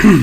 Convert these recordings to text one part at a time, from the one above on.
Right.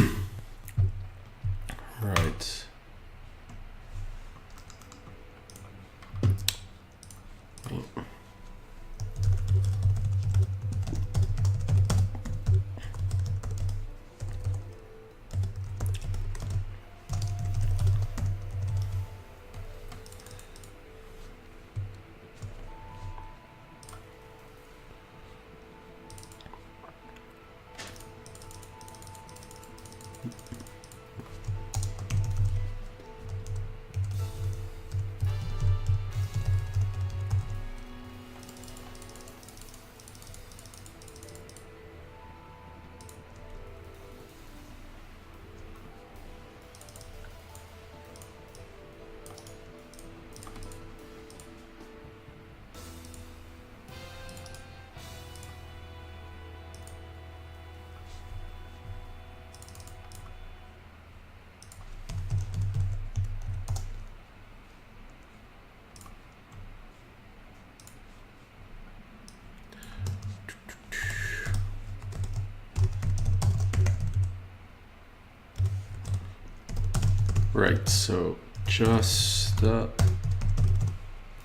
Right, so just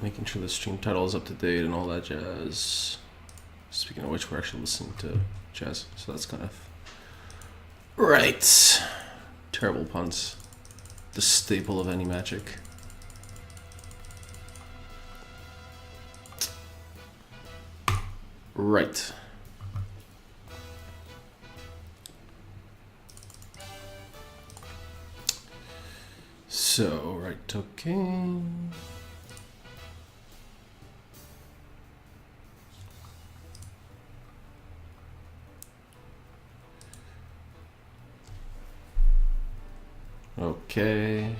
making sure the stream title is up to date and all that jazz. Speaking of which, we're actually listening to jazz, so that's kind of right. Terrible puns. The staple of any magic. Right. So, right, okay. Okay.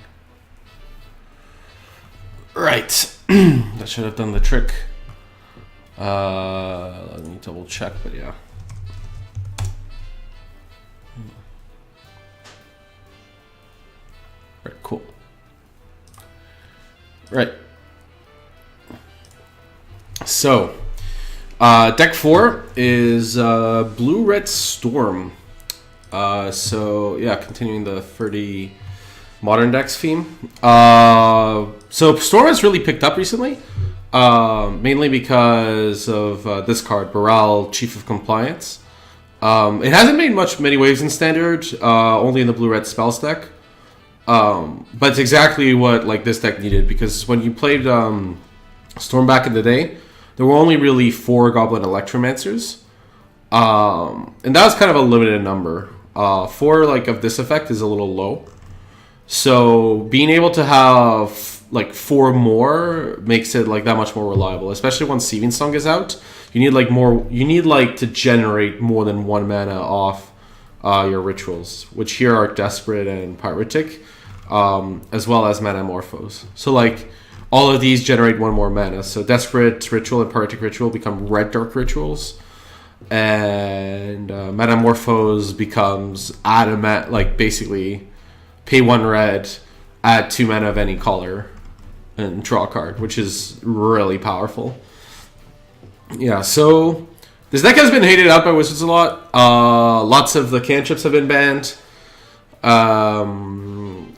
Right. That should have done the trick. Let me double check, but yeah. Right, cool. Right. So, deck 4 is Blue-Red Storm. So, yeah, continuing the 30 modern decks theme. So, Storm has really picked up recently, mainly because of this card, Baral, Chief of Compliance. It hasn't made many waves in Standard, only in the Blue-Red Spells deck. But it's exactly what this deck needed, because when you played Storm back in the day, there were only really 4 Goblin Electromancers, and that was kind of a limited number. 4 of this effect is a little low, so being able to have 4 more makes it that much more reliable, especially once Seething Song is out. You need more. You need to generate more than 1 mana off your rituals, which here are Desperate and Pyretic. As well as Metamorphose. So all of these generate 1 more mana. So Desperate Ritual and Pyretic Ritual become Red Dark Rituals, and Metamorphose becomes basically pay 1 red, add 2 mana of any color, and draw a card, which is really powerful. Yeah, so this deck has been hated out by Wizards a lot. Lots of the cantrips have been banned. Preordain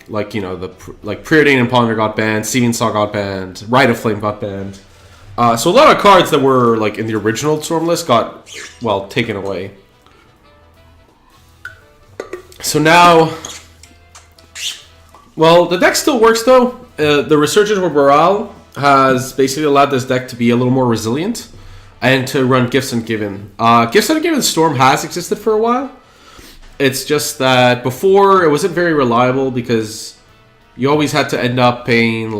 and Ponder got banned, Seething Song got banned, Rite of Flame got banned. So a lot of cards that were in the original Storm list got, taken away. So now, the deck still works though. The Resurgence of Baral has basically allowed this deck to be a little more resilient and to run Gifts Ungiven. Gifts Ungiven Storm has existed for a while. It's just that before it wasn't very reliable because you always had to end up paying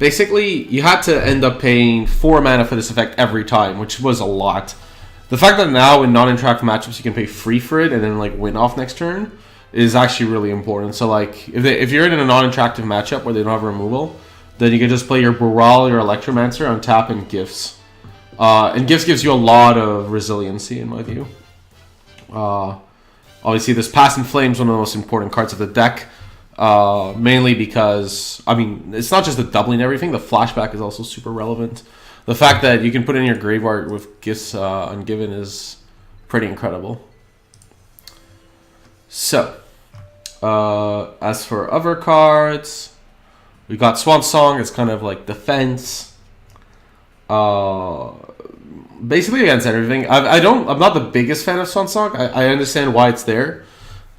basically you had to end up paying 4 mana for this effect every time, which was a lot. The fact that now in non-interactive matchups you can pay free for it and then win off next turn is actually really important. So if you're in a non-interactive matchup where they don't have removal, then you can just play your Baral, your Electromancer on tap and Gifts. And Gifts gives you a lot of resiliency in my view. Obviously, this Past in Flames is one of the most important cards of the deck, mainly because, it's not just the doubling everything, the flashback is also super relevant. The fact that you can put in your Grave Art with Gifts Ungiven is pretty incredible. So, as for other cards, we got Swan Song. It's kind of like defense. Basically against everything. I'm not the biggest fan of Swan Song. I understand why it's there.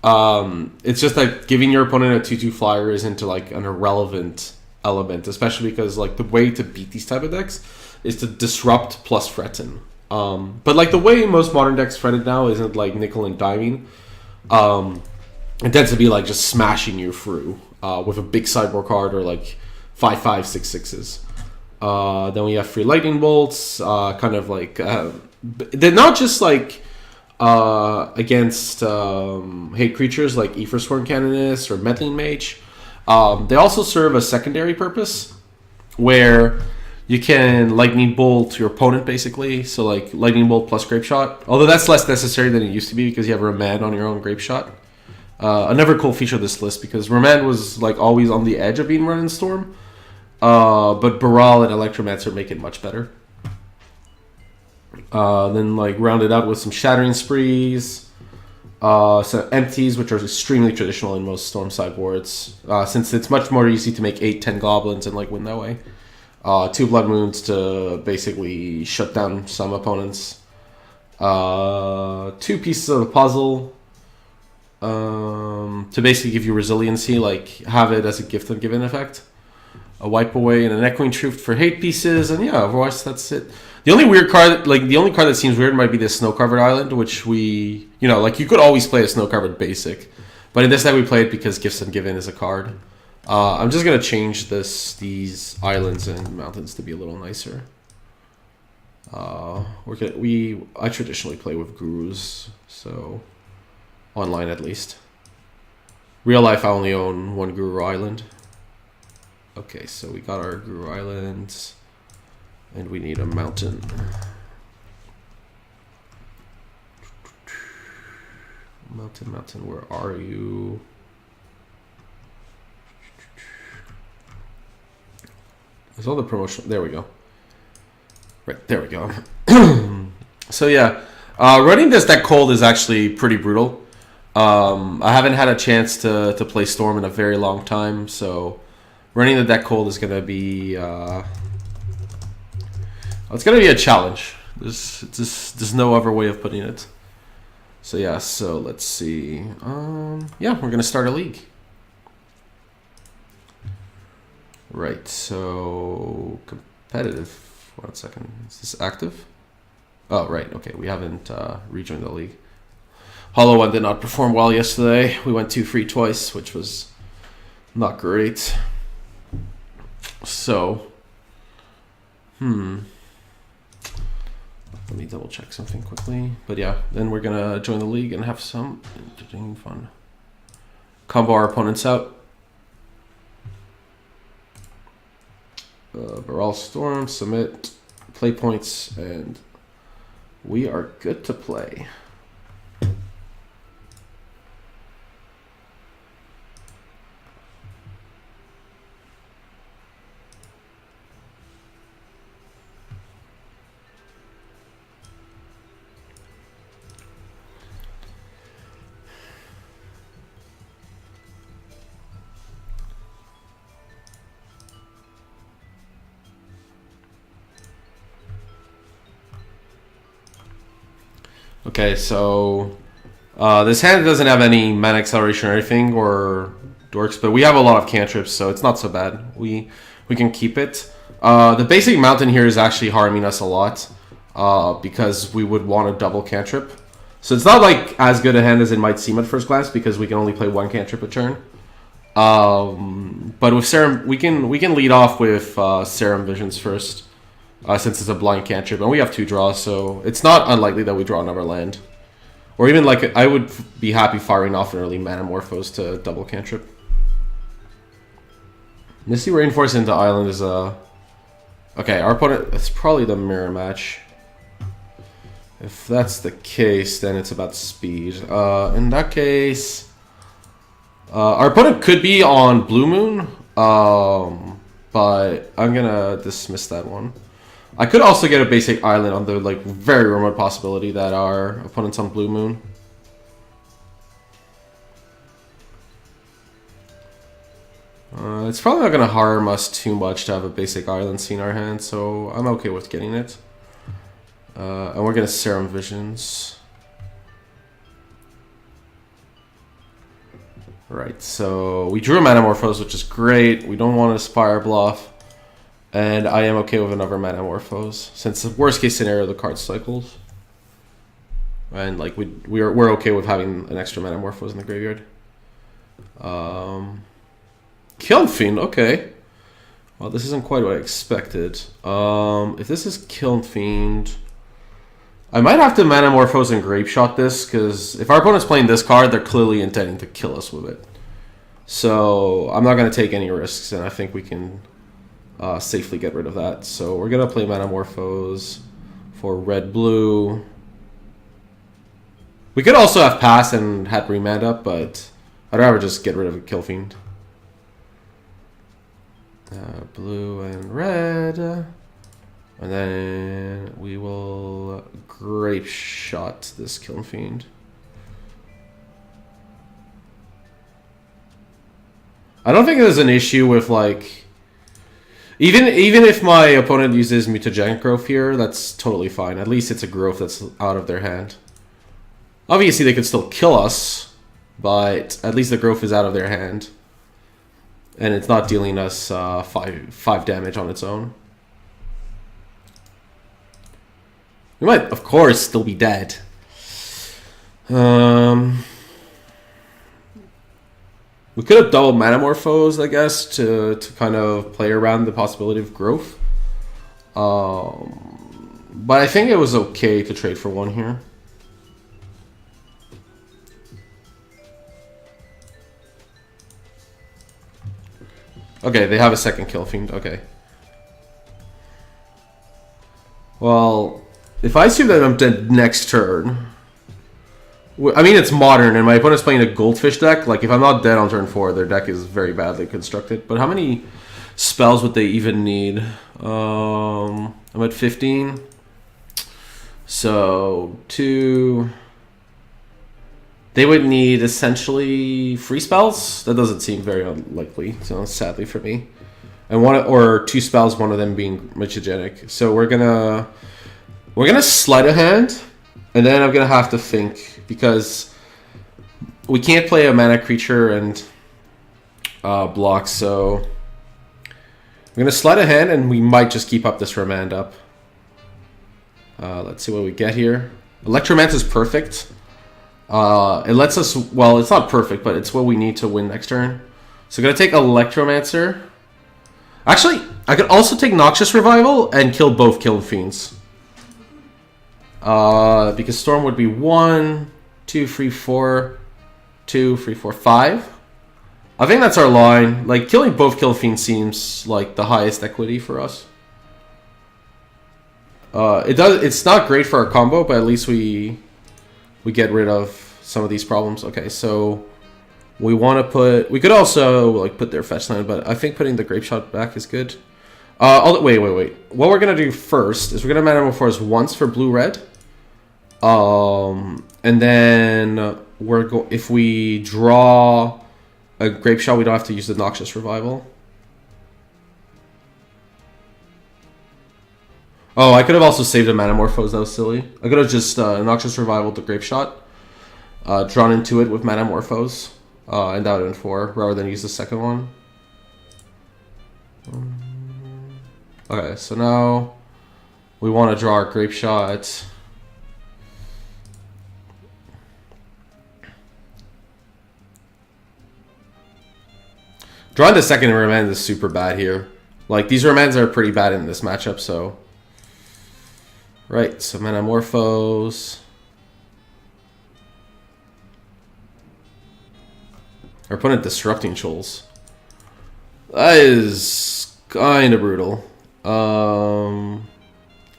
It's just that giving your opponent a 2/2 flyer isn't like an irrelevant element, especially because like the way to beat these type of decks is to disrupt plus threaten. But like the way most modern decks threaten now isn't like nickel and diming. It tends to be like just smashing you through with a big sideboard card or like 5/5, 6/6s. Then we have free lightning bolts, kind of like they're not just like against hate creatures like Aethersworn Canonist or Meddling Mage. They also serve a secondary purpose where you can lightning bolt your opponent basically. So like lightning bolt plus grape shot, although that's less necessary than it used to be because you have Remand on your own grape shot. Another cool feature of this list because Remand was like always on the edge of being run in Storm. But Baral and Electromancer make it much better. Then like rounded out with some Shattering Sprees, some Empties, which are extremely traditional in most Storm sideboards, since it's much more easy to make 8-10 goblins and like win that way. 2 Blood Moons to basically shut down some opponents. 2 pieces of the puzzle to basically give you resiliency, like have it as a gift and given effect. A Wipe Away and an Echoing Truth for hate pieces, and yeah, otherwise that's it. The only weird card, like the only card that seems weird, might be the Snow Covered Island, which we, like you could always play a Snow Covered basic, but in this deck we play it because Gifts Ungiven is a card. I'm just gonna change these islands and mountains to be a little nicer. I traditionally play with gurus, so online at least. Real life, I only own 1 Guru Island. Okay, so we got our Guru Islands, and we need a mountain. Mountain, where are you? There's all the promotion. There we go. Right, there we go. So yeah, running this deck cold is actually pretty brutal. I haven't had a chance to play Storm in a very long time, so running the deck cold is going to be it's going to be a challenge. There's no other way of putting it. So yeah, so let's see. Yeah, we're going to start a league. Right, so competitive. 1 second. Is this active? Oh, right. Okay, we haven't rejoined the league. Hollow One did not perform well yesterday. We went 2-3 twice, which was not great. So, let me double check something quickly. But yeah, then we're gonna join the league and have some entertaining fun. Combo our opponents out. Baral Storm, submit, play points, and we are good to play. Okay, so this hand doesn't have any mana acceleration or anything or dorks, but we have a lot of cantrips, so it's not so bad. We can keep it. The basic mountain here is actually harming us a lot because we would want a double cantrip. So it's not like as good a hand as it might seem at first glance because we can only play 1 cantrip a turn. But with Serum, we can lead off with Serum Visions first. Since it's a blind cantrip, and we have 2 draws, so it's not unlikely that we draw another land. Or even, like, I would be happy firing off an early Manamorphose to double cantrip. Misty Rainforest into Island is okay, our opponent, it's probably the mirror match. If that's the case, then it's about speed. In that case, our opponent could be on Blue Moon, but I'm gonna dismiss that one. I could also get a basic island on the like very remote possibility that our opponent's on Blue Moon. It's probably not going to harm us too much to have a basic island scene in our hand, so I'm okay with getting it. And we're going to Serum Visions. Right, so we drew a Manamorphose, which is great. We don't want to Spire Bluff. And I am okay with another Manamorphose, since the worst case scenario, the card cycles. And like we're okay with having an extra Manamorphose in the graveyard. Kiln Fiend, okay. Well, this isn't quite what I expected. If this is Kiln Fiend, I might have to Manamorphose and Grape Shot this, because if our opponent's playing this card, they're clearly intending to kill us with it. So I'm not going to take any risks, and I think we can safely get rid of that. So we're going to play Manamorphose for red-blue. We could also have Pass and had Remand up, but I'd rather just get rid of a Kill Fiend. Blue and red. And then we will Grape Shot this Kiln Fiend. I don't think there's an issue with like even if my opponent uses Mutagenic Growth here, that's totally fine. At least it's a growth that's out of their hand. Obviously they could still kill us, but at least the growth is out of their hand. And it's not dealing us 5 damage on its own. We might, of course, still be dead. We could have double Manamorphose, I guess, to kind of play around the possibility of growth. But I think it was okay to trade for one here. Okay, they have a second Kill Fiend. Okay. Well, if I assume that I'm dead next turn... I mean, it's modern, and my opponent's playing a Goldfish deck. Like, if I'm not dead on turn 4, their deck is very badly constructed. But how many spells would they even need? I'm at 15. So, 2... They would need essentially 3 spells. That doesn't seem very unlikely, so sadly for me. And one or 2 spells, one of them being Mutagenic. So we're gonna sleight a hand, and then I'm gonna have to think, because we can't play a mana creature and block. So I'm gonna sleight a hand, and we might just keep up this Remand up. Let's see what we get here. Electromance is perfect. It lets us, well, it's not perfect, but it's what we need to win next turn. So I'm going to take Electromancer. Actually, I could also take Noxious Revival and kill both Kiln Fiends. Because Storm would be 1, 2, 3, 4, 2, 3, 4, 5. I think that's our line. Like, killing both Kiln Fiends seems like the highest equity for us. It's not great for our combo, but at least we get rid of some of these problems. Okay, so we want to put... We could also like put their fetch line, but I think putting the Grape Shot back is good. Wait. What we're going to do first is we're going to Manamorphose once for blue-red. And then if we draw a Grape Shot, we don't have to use the Noxious Revival. Oh, I could have also saved a Manamorphose. That was silly. I could have just Noxious Revival to Grape Shot, drawn into it with Manamorphose, and that would have been 4, rather than use the second one. Okay, so now we want to draw our Grape Shot. Drawing the second Remand is super bad here. Like, these Remands are pretty bad in this matchup, so... Right, so Manamorphose. Our opponent Disrupting Shoals. That is kind of brutal. I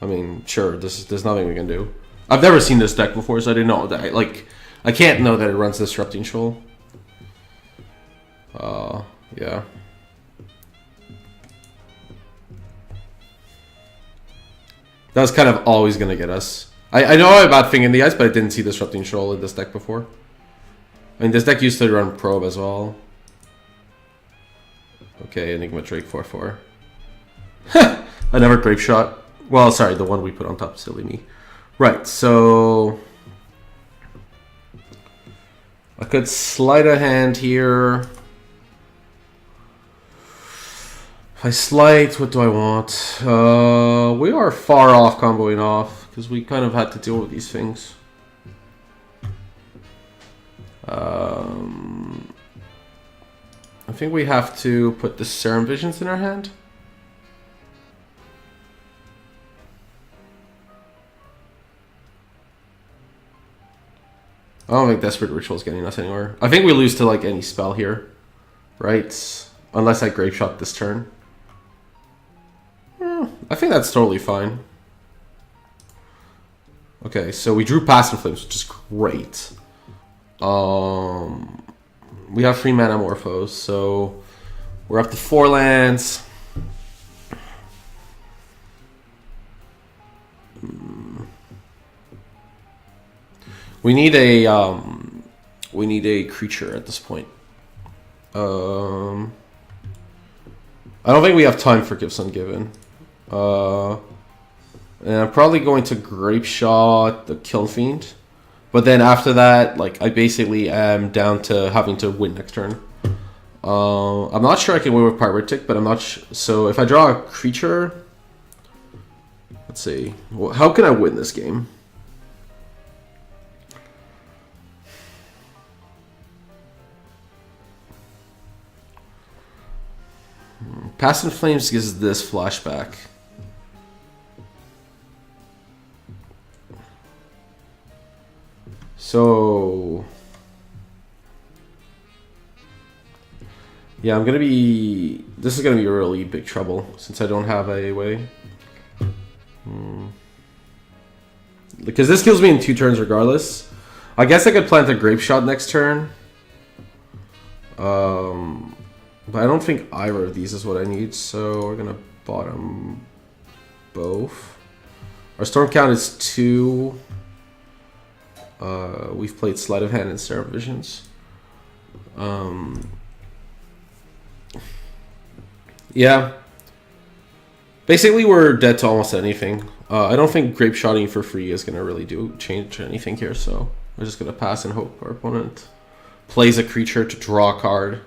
mean, sure, there's nothing we can do. I've never seen this deck before, so I didn't know that. I can't know that it runs Disrupting Shoal. Yeah. That was kind of always going to get us. I know about Thing in the Ice, but I didn't see Disrupting Shoal in this deck before. I mean, this deck used to run Probe as well. Okay, Enigma Drake 4/4. I never Grape Shot. Well, sorry, the one we put on top, silly me. Right, so I could sleight a hand here. If I sleight, what do I want? We are far off comboing off because we kind of had to deal with these things. I think we have to put the Serum Visions in our hand. I don't think Desperate Ritual is getting us anywhere. I think we lose to like any spell here, right? Unless I Grape Shot this turn. I think that's totally fine. Okay, so we drew Past Flames, which is great. We have 3 mana Morphos, so we're up to 4 lands. We need a creature at this point. I don't think we have time for Gifts Ungiven. And I'm probably going to Grape Shot the Kiln Fiend. But then after that, like, I basically am down to having to win next turn. I'm not sure I can win with Pyretic, but I'm not so if I draw a creature, let's see. Well, how can I win this game? Past in Flames gives this flashback. So yeah, this is gonna be really big trouble since I don't have a way. Because this kills me in 2 turns regardless. I guess I could plant a Grape Shot next turn. But I don't think either of these is what I need, so we're gonna bottom both. Our Storm count is 2. We've played Sleight of Hand and Serum Visions. Yeah. Basically, we're dead to almost anything. I don't think Grape Shotting for free is going to really change anything here, so we're just going to pass and hope our opponent plays a creature to draw a card.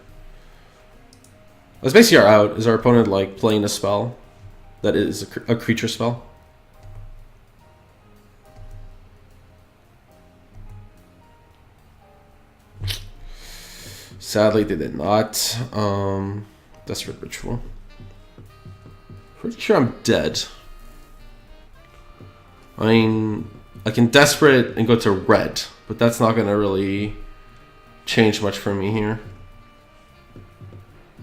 That's basically our out. Is our opponent like playing a spell that is a creature spell? Sadly, they did not. Desperate Ritual. Pretty sure I'm dead. I mean, I can Desperate and go to red, but that's not going to really change much for me here.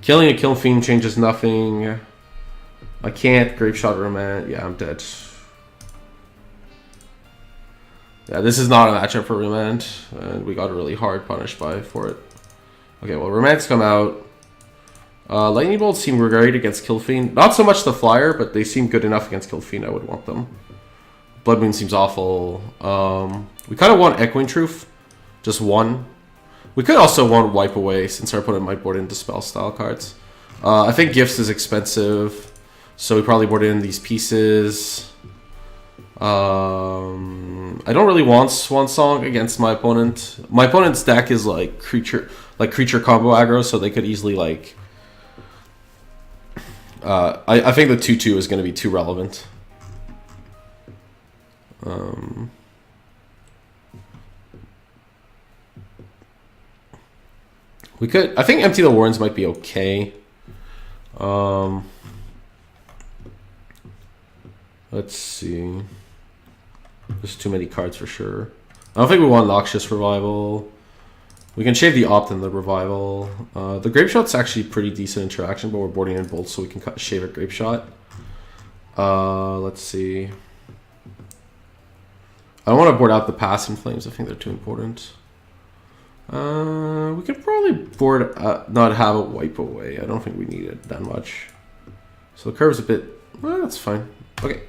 Killing a Kiln Fiend changes nothing. I can't Grape Shot Remand. Yeah, I'm dead. Yeah, this is not a matchup for Remand, and we got really hard punished for it. Okay, well, Remand's come out. Lightning Bolts seem great against Kiln Fiend. Not so much the Flyer, but they seem good enough against Kiln Fiend. I would want them. Blood Moon seems awful. We kind of want Echoing Truth. Just one. We could also want Wipe Away, since our opponent might board in Dispel style cards. I think Gifts is expensive, so we probably board in these pieces. I don't really want Swan Song against my opponent. My opponent's deck is like creature combo aggro, so they could easily like. I think the 2/2 is going to be too relevant. We could. I think Empty the Warrens might be okay. Let's see. There's too many cards for sure. I don't think we want Noxious Revival. We can shave the Opt and the Revival. The Grape Shot's actually pretty decent interaction, but we're boarding in Bolts, so we can shave a Grape Shot. Let's see. I don't want to board out the Past in Flames. I think they're too important. We could probably board not have a Wipe Away. I don't think we need it that much. So the curve's a bit. Well, that's fine. Okay.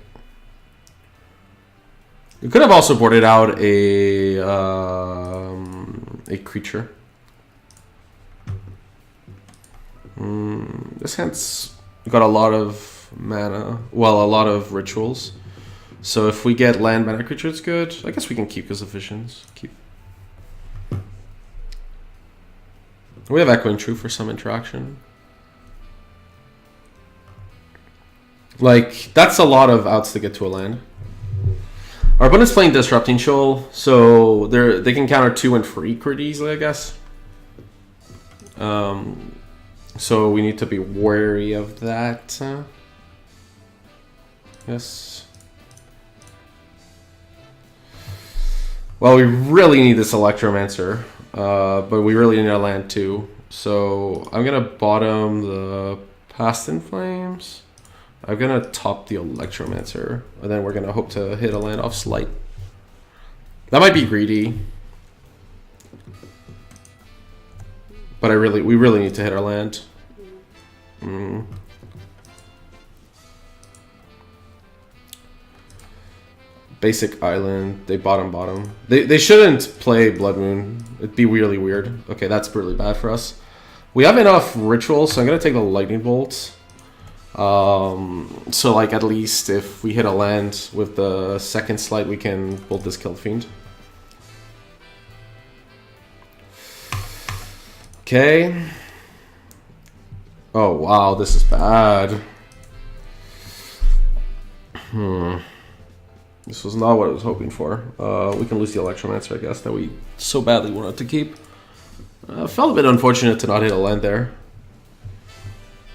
We could have also boarded out a creature. This hand's got a lot of mana. Well, a lot of rituals. So if we get land mana creature, it's good. I guess we can keep because of visions. Keep. We have Echoing Truth for some interaction. Like, that's a lot of outs to get to a land. Our opponent's playing Disrupting Shoal, so they can counter 2 and 3 pretty easily, I guess. So we need to be wary of that. Yes. Well, we really need this Electromancer, but we really need a land too. So I'm gonna bottom the Past in Flames. I'm gonna top the Electromancer, and then we're gonna hope to hit a land off Slight. That might be greedy, but we really need to hit our land. Basic Island. They bottom. They shouldn't play Blood Moon. It'd be really weird. Okay, that's really bad for us. We have enough rituals, so I'm gonna take the Lightning Bolt. So like at least if we hit a land with the second Slight, we can bolt this Kill Fiend. Okay. Oh wow, this is bad. This was not what I was hoping for. We can lose the Electromancer, I guess, that we so badly wanted to keep. Felt a bit unfortunate to not hit a land there.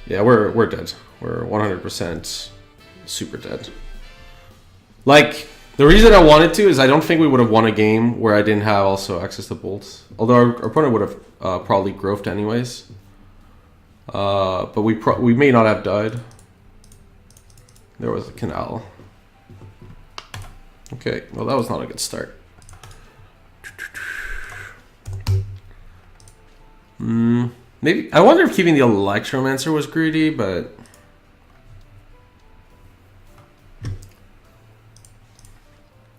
Yeah, we're dead. We're 100% super dead. Like, the reason I wanted to is I don't think we would have won a game where I didn't have also access to bolts. Although our opponent would have probably growthed anyways. But we may not have died. There was a canal. Okay, well that was not a good start. Maybe I wonder if keeping the Electromancer was greedy, but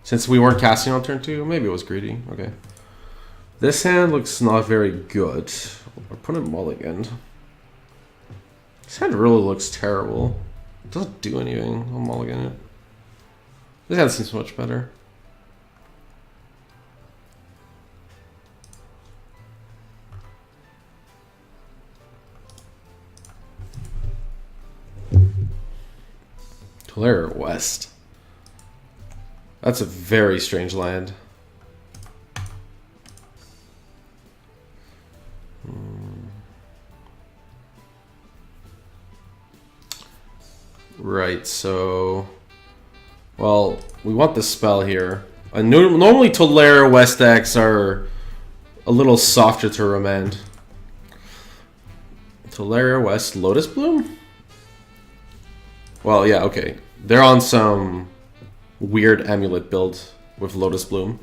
since we weren't casting on turn 2, maybe it was greedy. Okay. This hand looks not very good. I'll put it mulligan. This hand really looks terrible. It doesn't do anything. I'll mulligan it. This hand seems much better. Tolaria West. That's a very strange land. Right, so... Well, we want the spell here. Normally Tolaria West decks are a little softer to remand. Tolaria West Lotus Bloom? Well, yeah, okay. They're on some weird amulet build with Lotus Bloom.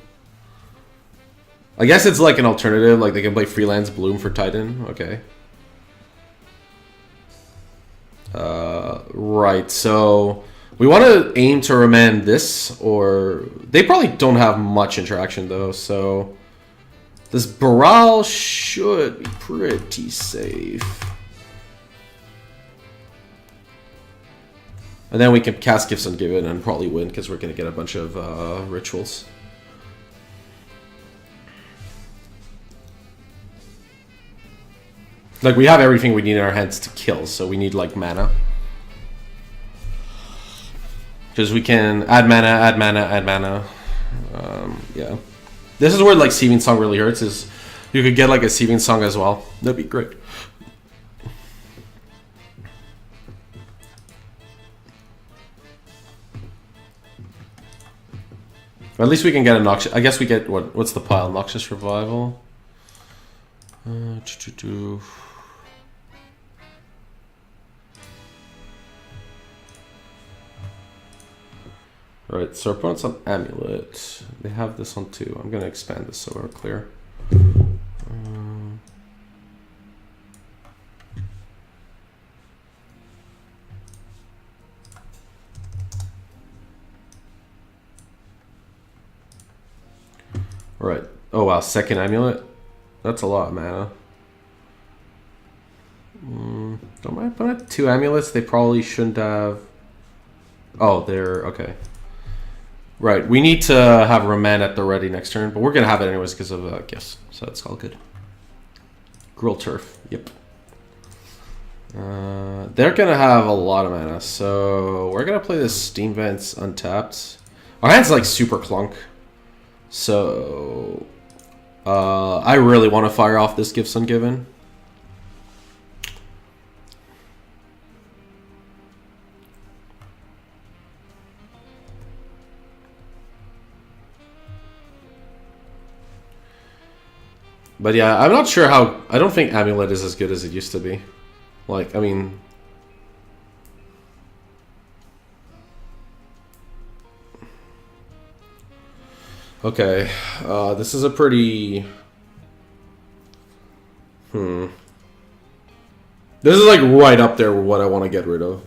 I guess it's like an alternative, like they can play Freelance Bloom for Titan. Okay. Right, so we want to aim to remand this, or they probably don't have much interaction though, so this Baral should be pretty safe. And then we can cast Gifts Ungiven and probably win because we're going to get a bunch of rituals. Like, we have everything we need in our hands to kill, so we need, like, mana. Because we can add mana. Yeah. This is where, like, Seething Song really hurts, is you could get, like, a Seething Song as well. That'd be great. Or at least we can get a Noxious... I guess we get... What's the pile? Noxious Revival? Alright, so our opponent's on Amulet. They have this on too. I'm going to expand this so we're clear. Right. Oh wow, second Amulet? That's a lot of mana. Don't I put out 2 amulets? They probably shouldn't have. Oh, they're okay. Right, we need to have Remand at the ready next turn, but we're gonna have it anyways because of gifts, so it's all good. Gruul Turf, yep. They're gonna have a lot of mana, so we're gonna play this Steam Vents untapped. Our hand's like super clunk, so I really want to fire off this Gifts Ungiven. But yeah, I'm not sure how. I don't think Amulet is as good as it used to be. Like, I mean. Okay, this is a pretty. This is like right up there with what I want to get rid of.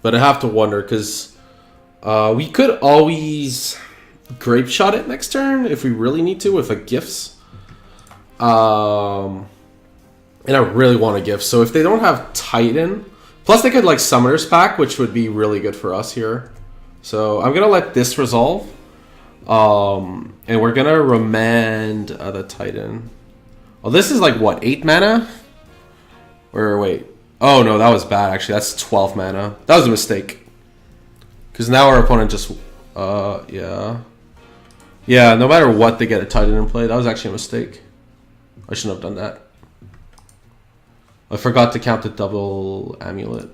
But I have to wonder because we could always Grape Shot it next turn if we really need to with a gifts. And I really want a gift. So if they don't have Titan, plus they could like Summoner's Pact, which would be really good for us here. So I'm gonna let this resolve. And we're gonna remand the Titan. Oh, this is like what, 8 mana? Or wait. Oh no, that was bad actually. That's 12 mana. That was a mistake. Because now our opponent just yeah. Yeah, no matter what, they get a Titan in play. That was actually a mistake. I shouldn't have done that. I forgot to count the double amulet.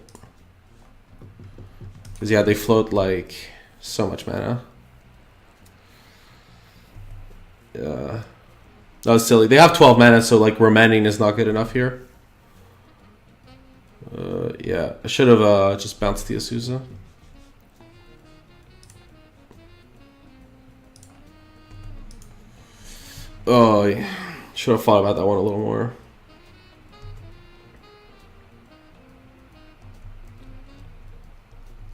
Because yeah, they float like so much mana. Yeah. That was silly. They have 12 mana, so like remanding is not good enough here. Yeah, I should have just bounced the Azusa. Oh, yeah. Should have thought about that one a little more.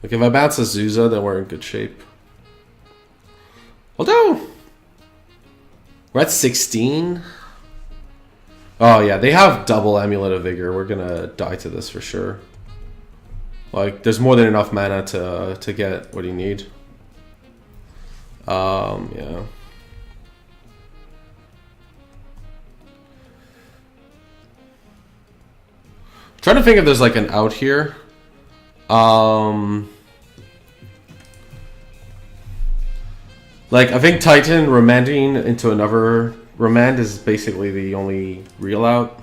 Like if I bounce Azusa, then we're in good shape. Although we're at 16. Oh yeah, they have double Amulet of Vigor. We're gonna die to this for sure. Like there's more than enough mana to get what you need. Yeah. Trying to think if there's like an out here. Like I think Titan remanding into another remand is basically the only real out.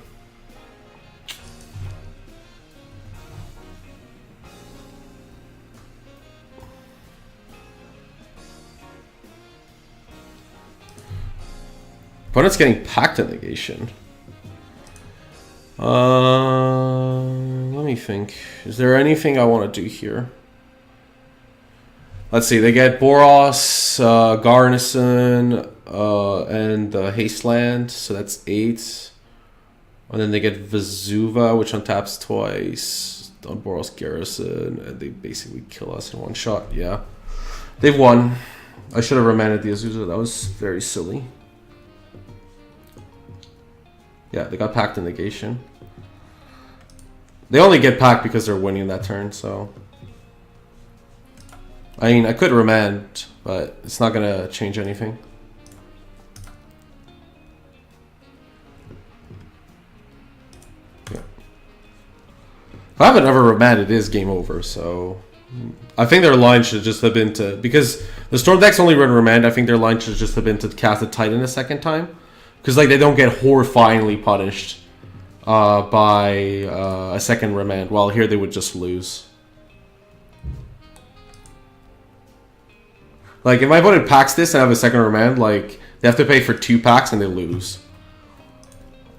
Opponent's getting Pact of Negation. Let me think. Is there anything I want to do here? Let's see. They get Boros, Garrison, and the Hasteland, so that's 8. And then they get Vesuva, which untaps twice on Boros Garrison, and they basically kill us in one shot. Yeah, they've won. I should have remanded the Azusa. That was very silly. Yeah, they got Pact of Negation. They only get Pact because they're winning that turn, so... I mean, I could remand, but it's not going to change anything. Yeah. If I haven't ever remanded, it is game over, so... I think their line should just have been to... Because the Storm decks only run remand, I think their line should just have been to cast a Titan a second time. Because like they don't get horrifyingly punished by a second remand, while here they would just lose. Like if my opponent packs this and I have a second remand, like they have to pay for 2 packs and they lose.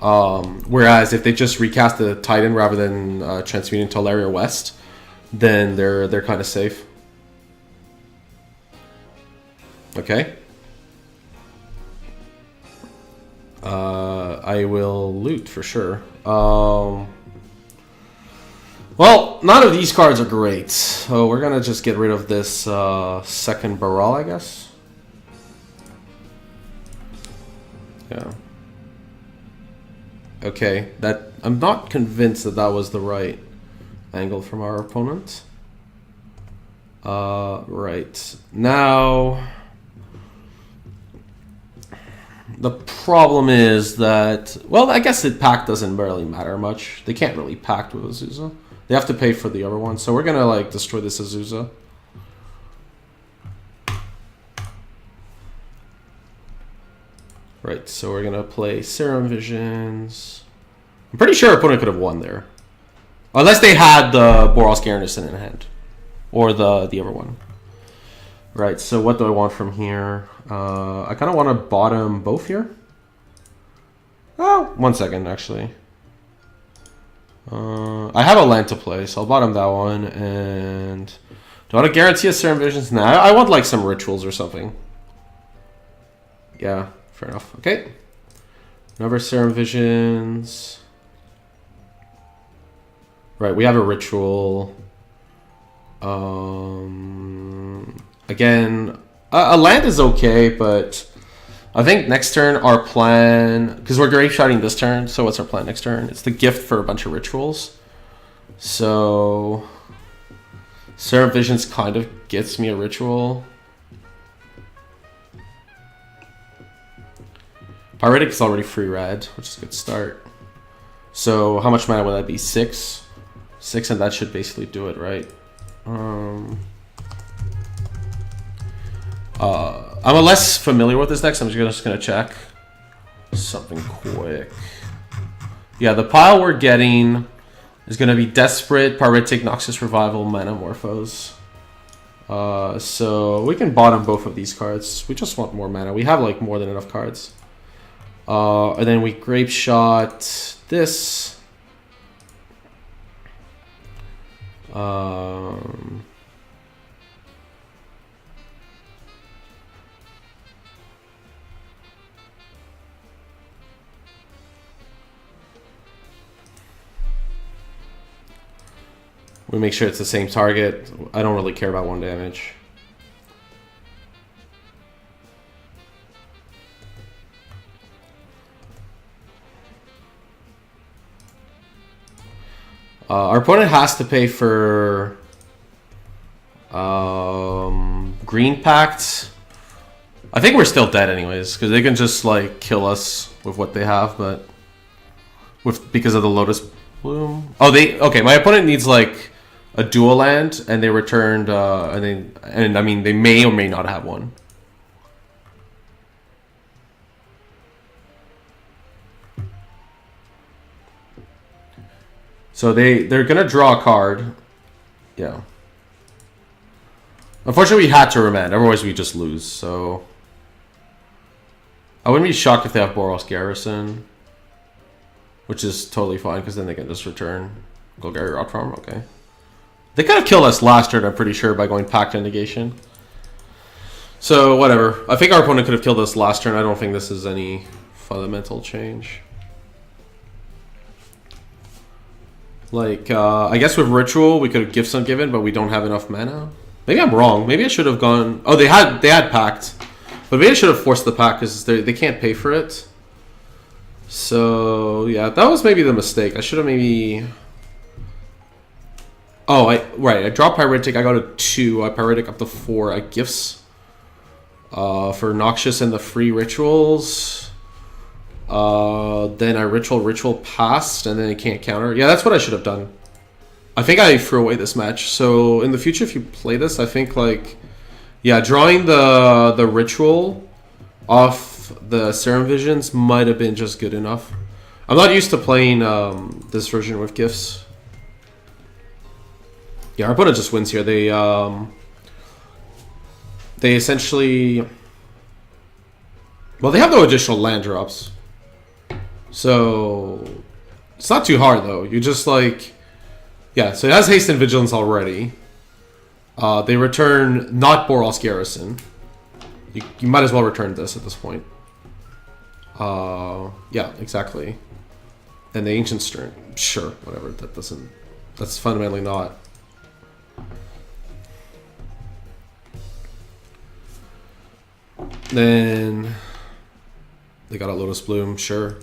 Whereas if they just recast the Titan rather than transmuting to Teleria West, then they're kind of safe. Okay. I will loot for sure. Well, none of these cards are great, so we're gonna just get rid of this second Baral, I guess. Yeah. Okay, that I'm not convinced that that was the right angle from our opponent. Right. Now, the problem is that, well, I guess the pack doesn't really matter much. They can't really pact with Azusa. They have to pay for the other one, so we're gonna like destroy this Azusa. Right, so we're gonna play Serum Visions. I'm pretty sure our opponent could have won there. Unless they had the Boros Garrison in hand. Or the other one. Right, so what do I want from here? I kind of want to bottom both here. Oh, 1 second, actually. I have a land to play, so I'll bottom that one. And do I want to guarantee a Serum Visions? Nah, I want like some rituals or something. Yeah, fair enough. Okay. Another Serum Visions. Right, we have a ritual. Again, a land is okay, but I think next turn our plan, because we're grave shotting this turn, so what's our plan next turn? It's the gift for a bunch of rituals. So Serum Visions kind of gets me a ritual. Pyretic is already free red, which is a good start. So how much mana would that be? 6? 6, and that should basically do it, right? I'm less familiar with this deck, so I'm just gonna check something quick. Yeah, the pile we're getting is gonna be Desperate, Pyretic, Noxious Revival, Manamorphose. So we can bottom both of these cards. We just want more mana. We have like more than enough cards. And then we Grape Shot this. We make sure it's the same target. I don't really care about 1 damage. Our opponent has to pay for green pact. I think we're still dead anyways, because they can just like kill us with what they have, but because of the Lotus Bloom. Oh, okay. My opponent needs like a dual land, and they returned, and I mean they may or may not have one. So they're gonna draw a card. Yeah. Unfortunately, we had to remand. Otherwise, we just lose. So I wouldn't be shocked if they have Boros Garrison, which is totally fine because then they can just return Golgari Rot Farm. Okay. They could have killed us last turn, I'm pretty sure, by going Pact and Negation. So whatever. I think our opponent could have killed us last turn. I don't think this is any fundamental change. Like, I guess with Ritual, we could have Gifts Ungiven, but we don't have enough mana. Maybe I'm wrong. Maybe I should have gone... Oh, they had Pact. But maybe I should have forced the Pact because they can't pay for it. So, yeah, that was maybe the mistake. I should have maybe... Oh, right. I dropped Pyretic. I got a 2. I Pyretic up to 4. I Gifts for Noxious and the free Rituals. Then I Ritual passed, and then it can't counter. Yeah, that's what I should have done. I think I threw away this match. So in the future, if you play this, I think like, yeah, drawing the Ritual off the Serum Visions might have been just good enough. I'm not used to playing this version with Gifts. Yeah, our opponent just wins here. They essentially, well, they have no additional land drops. So it's not too hard though. You just like, yeah, so it has haste and vigilance already. They return not Boros Garrison. You might as well return this at this point. Yeah, exactly. And the Ancient Stern, sure, whatever. That's fundamentally not. Then they got a Lotus Bloom, sure.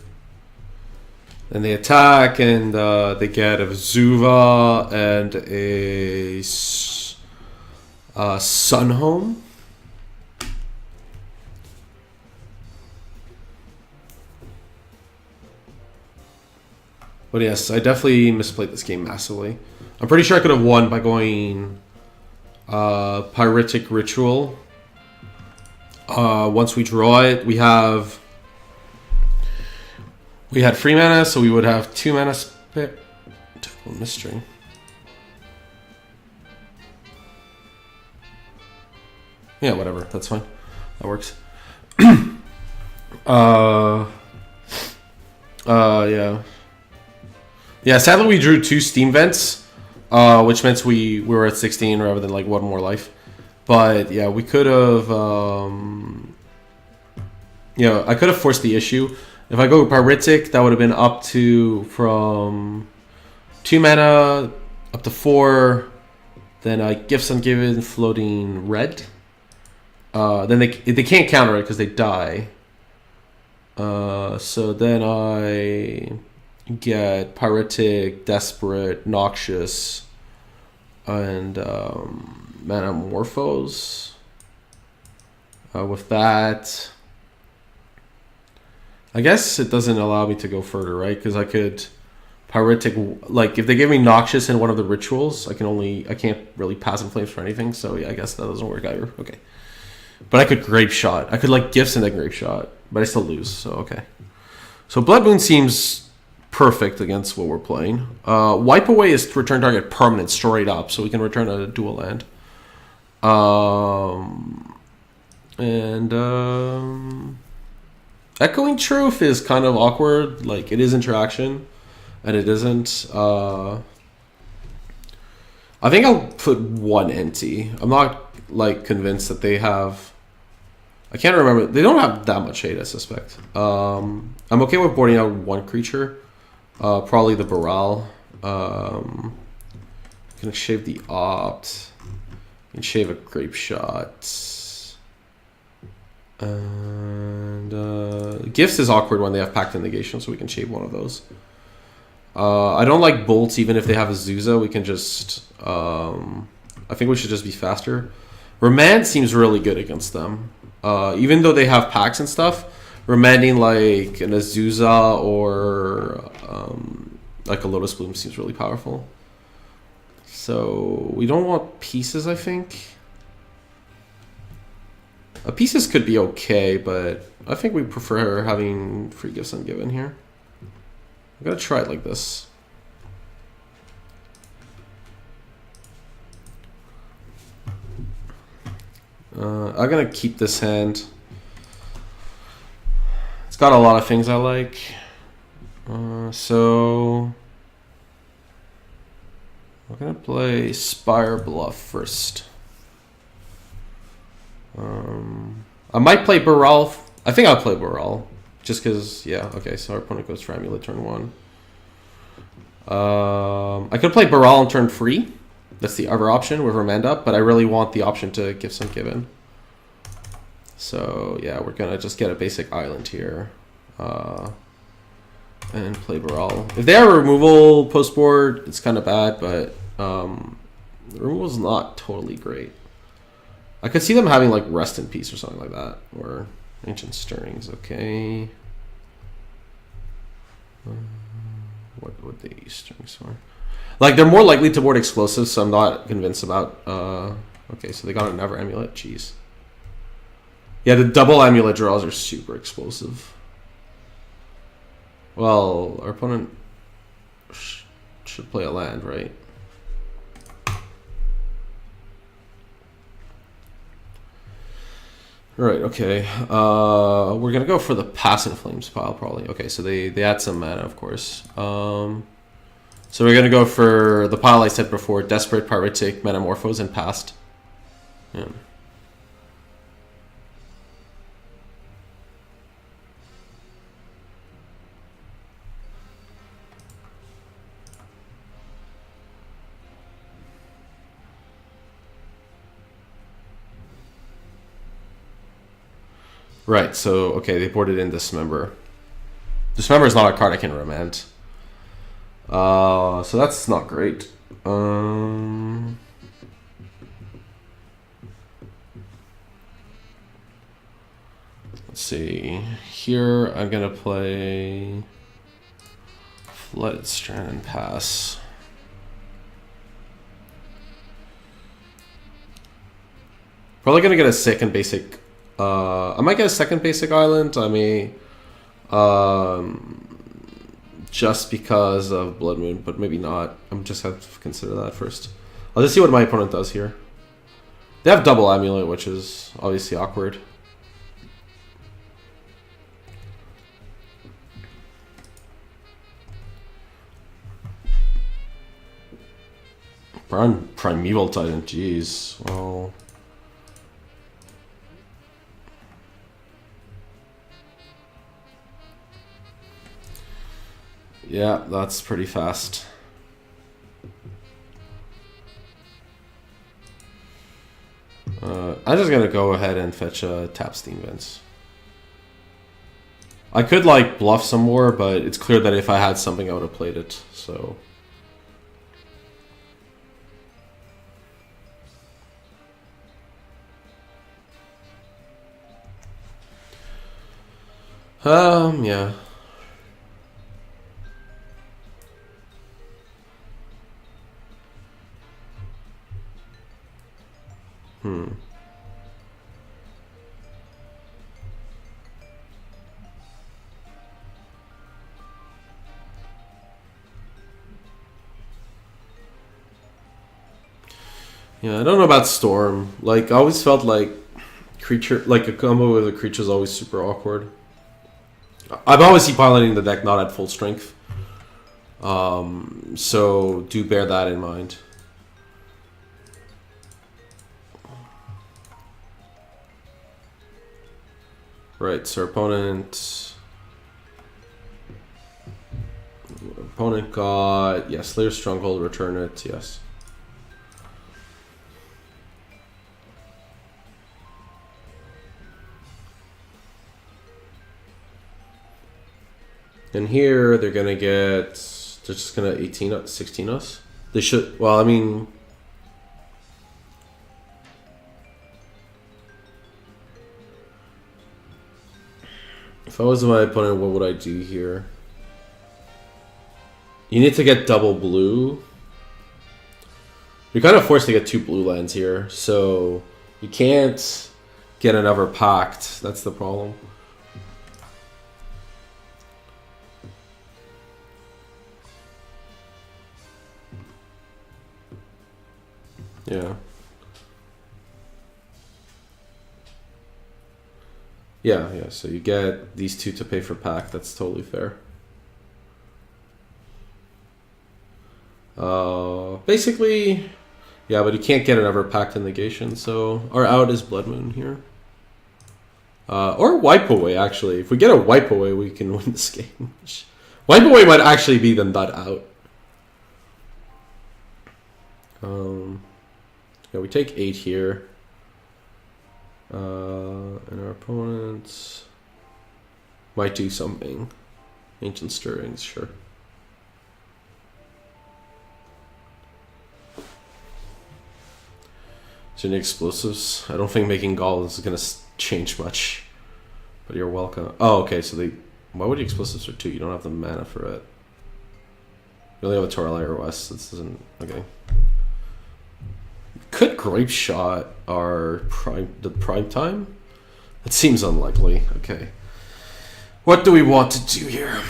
And they attack, and they get a Vesuva and a Sunhome. But yes, I definitely misplayed this game massively. I'm pretty sure I could have won by going Pyritic Ritual. Once we draw it, we had 3 mana, so we would have 2 mana spare. Mystery. Yeah, whatever. That's fine. That works. Yeah. Yeah, sadly we drew 2 Steam Vents, which meant we were at 16 rather than like 1 more life. But yeah, we could have, I could have forced the issue. If I go Pyritic, that would have been up to from 2 mana up to 4. Then I Gifts Ungiven, floating red. Then they can't counter it because they die. So then I get Pyritic, Desperate, Noxious, and Manamorphose. With that, I guess it doesn't allow me to go further, right? Because I could Pyritic, like if they give me Noxious in one of the rituals, I can't really pass in Flames for anything. So yeah, I guess that doesn't work either. Okay, but I could Grape Shot. I could like Gifts and then Grape Shot, but I still lose. So okay, so Blood Moon seems perfect against what we're playing. Wipe Away is to return target permanent straight up, so we can return a dual land. Echoing Truth is kind of awkward. Like, it is interaction, and it isn't. I think I'll put 1 NT. I'm not, like, convinced that they have... I can't remember. They don't have that much hate, I suspect. I'm okay with boarding out 1 creature. Probably the Baral. Gonna shave the Opt. And shave a Grape Shot. And Gifts is awkward when they have Pact and Negation, so we can shave one of those. I don't like Bolts, even if they have a Zuza. We can just... I think we should just be faster. Remand seems really good against them. Even though they have packs and stuff, remanding like an Azusa or like a Lotus Bloom seems really powerful. So we don't want pieces, I think. Pieces could be okay, but I think we prefer having free Gifts Ungiven here. I'm gonna try it like this. I'm gonna keep this hand. It's got a lot of things I like. So we're gonna play Spire Bluff first. I might play Baral. I think I'll play Baral. Just because, yeah, okay, so our opponent goes for Amulet turn 1. I could play Baral on turn 3. That's the other option with Remand up, but I really want the option to Gifts Ungiven. So, yeah, we're going to just get a basic island here. And play Baral. If they have a removal post-board, it's kind of bad, but the removal's not totally great. I could see them having like Rest in Peace or something like that, or Ancient Stirrings. Okay. What would they use Stirrings for? Like, they're more likely to board Explosives, so I'm not convinced about. Okay, so they got another Amulet. Jeez. Yeah, the double Amulet draws are super explosive. Well, our opponent should play a land, right? Right, okay. We're gonna go for the Passing Flames pile, probably. Okay, so they add some mana, of course. So we're gonna go for the pile I said before: Desperate, Pyritic, Manamorphose, and Past. Yeah. Right, so, okay, they boarded in Dismember. Dismember is not a card I can remand. So that's not great. Let's see. Here I'm gonna play Flooded Strand and pass. Probably gonna get a second basic. I might get a second basic island. I may, just because of Blood Moon, but maybe not. I'm just have to consider that first. I'll just see what my opponent does here. They have double amulet, which is obviously awkward. Primeval Titan, jeez. Well. Yeah, that's pretty fast. I'm just gonna go ahead and fetch a tap Steam Vents. I could like bluff some more, but it's clear that if I had something I would have played it, so. Yeah. Yeah, I don't know about Storm. Like, I always felt like a combo with a creature is always super awkward. I'm obviously piloting the deck not at full strength. So do bear that in mind. Right, so opponent got, yeah, Slayer Stronghold, return it, yes. And here they're gonna get, they're just gonna 16 us. They should, well, I mean, if I was my opponent, what would I do here? You need to get double blue. You're kind of forced to get 2 blue lands here, so you can't get another pact. That's the problem. Yeah. Yeah, so you get these 2 to pay for pact. That's totally fair. Basically, yeah, but you can't get another pact in negation, so our out is Blood Moon here. Or Wipe Away, actually. If we get a Wipe Away, we can win this game. Wipe Away might actually be the nut out. Yeah, we take 8 here. And our opponent might do something. Ancient Stirrings, sure. So any explosives? I don't think making Gall is going to change much. But you're welcome. Oh, okay, so they... Why would you explosives for 2? You don't have the mana for it. You only have a Toralair West. This isn't... Okay. Could Grape Shot our prime time? That seems unlikely. Okay. What do we want to do here?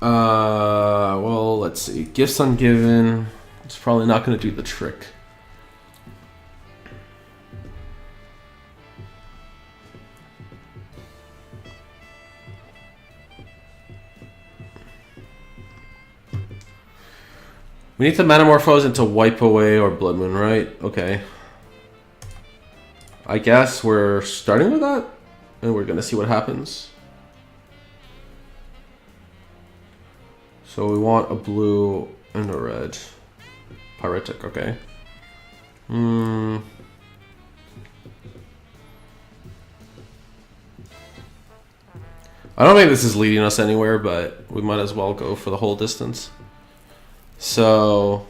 Well, let's see. Gifts Ungiven. It's probably not going to do the trick. We need to Metamorphose into Wipe Away or Blood Moon, right? Okay. I guess we're starting with that, and we're gonna see what happens. So we want a blue and a red. Pyretic, okay. I don't think this is leading us anywhere, but we might as well go for the whole distance. So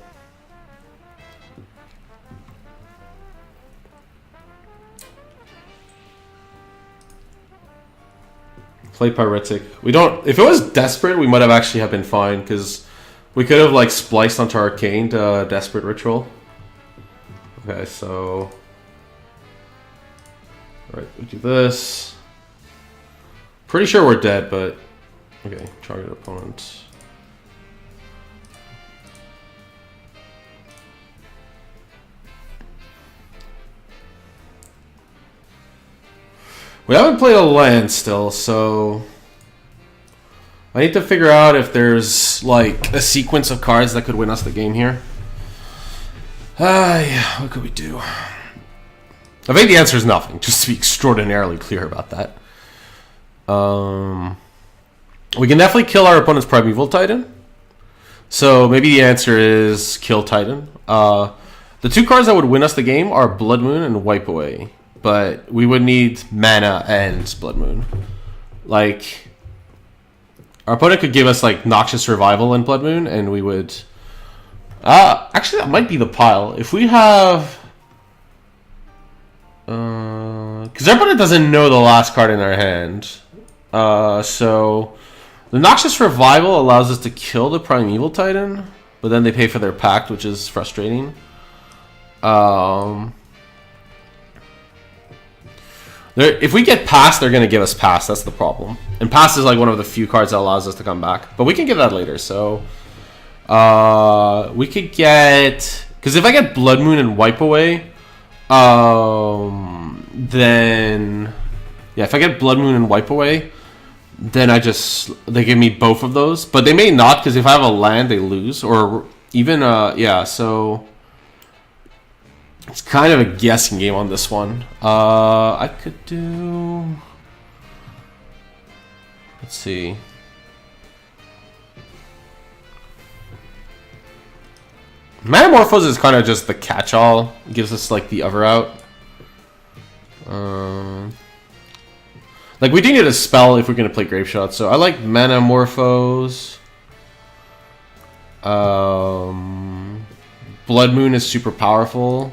play Pyretic. We don't. If it was Desperate, we might have actually have been fine because we could have like spliced onto Arcane to Desperate Ritual. Okay, so all right, we do this. Pretty sure we're dead, but okay. Target opponent. We haven't played a land still, so I need to figure out if there's like a sequence of cards that could win us the game here. Yeah, what could we do? I think the answer is nothing, just to be extraordinarily clear about that. We can definitely kill our opponent's Primeval Titan. So maybe the answer is kill Titan. The two cards that would win us the game are Blood Moon and Wipe Away. But we would need mana and Blood Moon. Like, our opponent could give us like Noxious Revival and Blood Moon, and we would. Actually, that might be the pile. If we have, because our opponent doesn't know the last card in our hand. So the Noxious Revival allows us to kill the Primeval Titan, but then they pay for their pact, which is frustrating. If we get Pass, they're going to give us Pass. That's the problem. And Pass is like one of the few cards that allows us to come back. But we can get that later. So we could get... Because if I get Blood Moon and Wipe Away, then... Yeah, if I get Blood Moon and Wipe Away, then they give me both of those. But they may not, because if I have a land, they lose. Or even... yeah, so... It's kind of a guessing game on this one. I could do... Let's see. Metamorphose is kind of just the catch-all. It gives us like the other out. Like we do need a spell if we're going to play Grape Shot. So I like Metamorphose. Blood Moon is super powerful.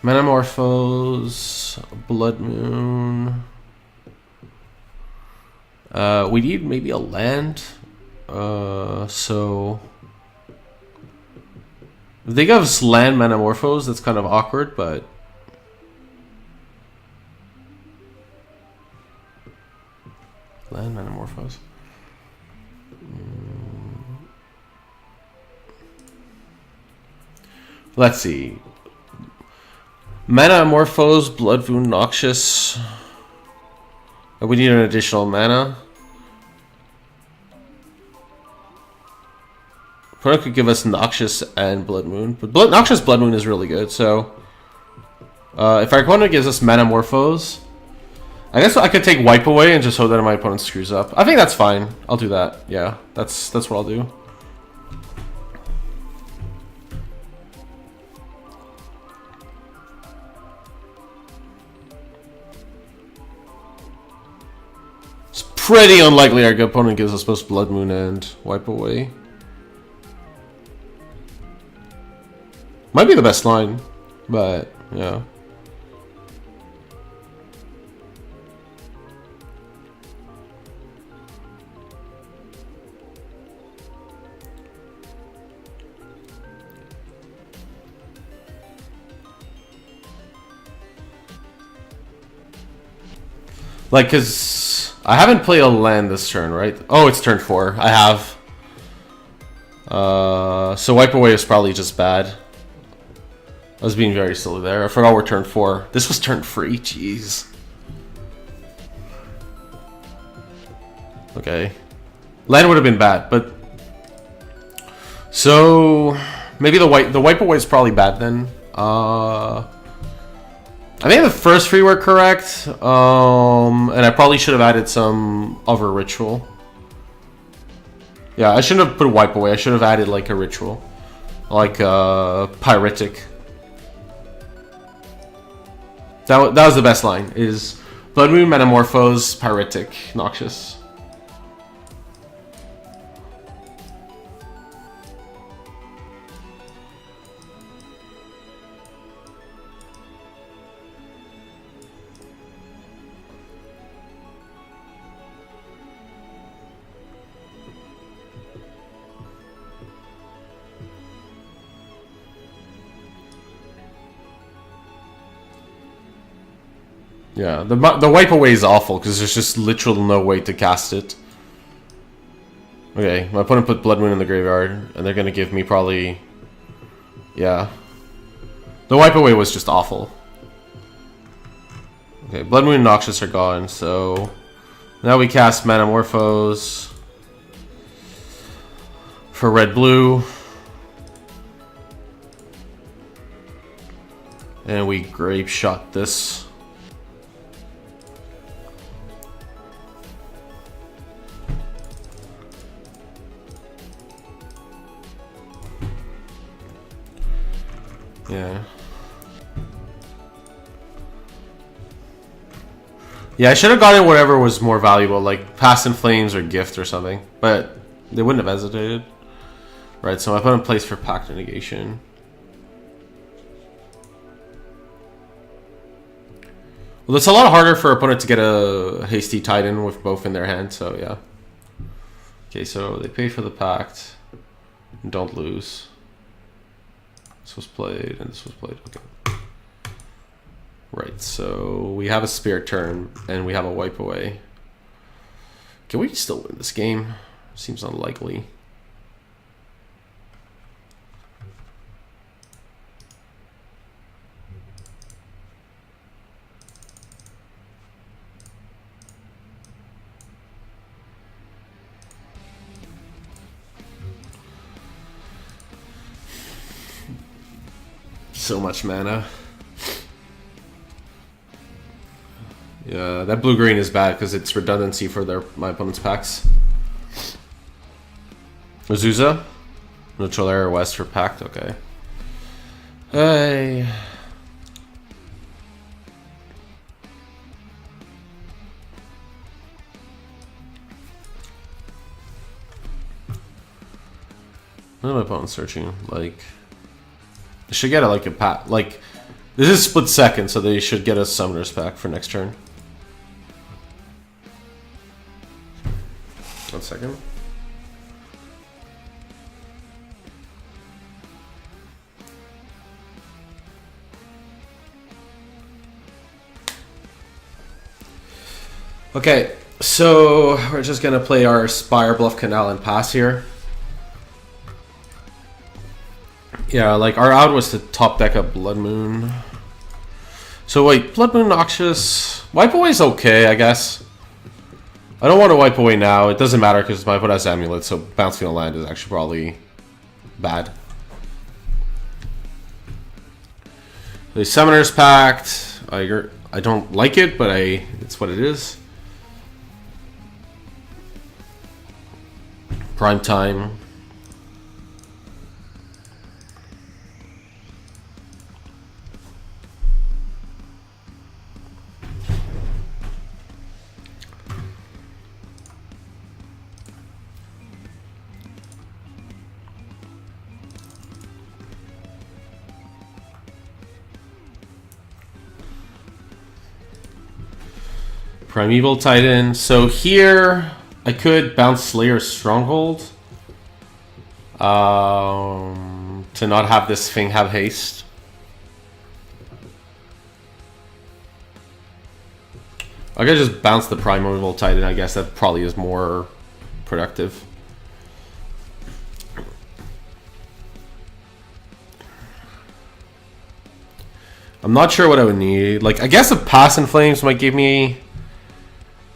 Metamorphose, Blood Moon. We need maybe a land. So if they give us land Metamorphose, that's kind of awkward, but land Metamorphose. Let's see. Metamorphose, Blood Moon, Noxious. We need an additional mana. Opponent could give us Noxious and Blood Moon, but Noxious Blood Moon is really good. So, if our opponent gives us Metamorphose, I guess I could take Wipe Away and just hope that my opponent screws up. I think that's fine. I'll do that. Yeah, that's what I'll do. Pretty unlikely our opponent gives us both Blood Moon and Wipe Away. Might be the best line, but yeah. Like, cause I haven't played a land this turn, right? Oh, it's turn 4. I have. So Wipe Away is probably just bad. I was being very silly there. I forgot we're turn 4. This was turn 3. Jeez. Okay. Land would have been bad, but so maybe the Wipe Away is probably bad then. I think the first 3 were correct, and I probably should have added some other ritual. Yeah, I shouldn't have put a Wipe Away. I should have added like a ritual, like Pyretic. That was the best line. Is Blood Moon, Metamorphose, Pyretic, Noxious. Yeah, the wipe away is awful because there's just literally no way to cast it. Okay, my opponent put Blood Moon in the graveyard, and they're gonna give me probably... Yeah. The wipe away was just awful. Okay, Blood Moon and Noxious are gone, so... Now we cast Manamorphose for red-blue. And we Grape Shot this. Yeah. Yeah, I should have gotten whatever was more valuable, like Past in Flames or Gift or something. But they wouldn't have hesitated. Right, so I put in place for Pact of Negation. Well, it's a lot harder for an opponent to get a Hasty Titan with both in their hand, so yeah. Okay, so they pay for the Pact. Don't lose. This was played, and this was played. Okay. Right, so we have a Spirit turn, and we have a Wipe Away. Can we still win this game? Seems unlikely. So much mana. Yeah, that blue-green is bad because it's redundancy for my opponent's packs. Azusa? No Cholera West for Pact, okay. Hey. What am my opponent searching? Like... They should get like a pat. Like, this is split second, so they should get a Summoner's Pack for next turn. 1 second. Okay, so we're just gonna play our Spire, Bluff, Canal, and pass here. Yeah, like our out was to top deck a Blood Moon. So wait, Blood Moon, Noxious. Wipe Away's okay, I guess. I don't want to Wipe Away now. It doesn't matter because my opponent has Amulet, so bouncing on land is actually probably bad. The Summoner's Pact. I don't like it, but it's what it is. Prime Time. Primeval Titan. So here, I could bounce Slayer's Stronghold to not have this thing have haste. I could just bounce the Primeval Titan. I guess that probably is more productive. I'm not sure what I would need. Like, I guess a Pass in Flames might give me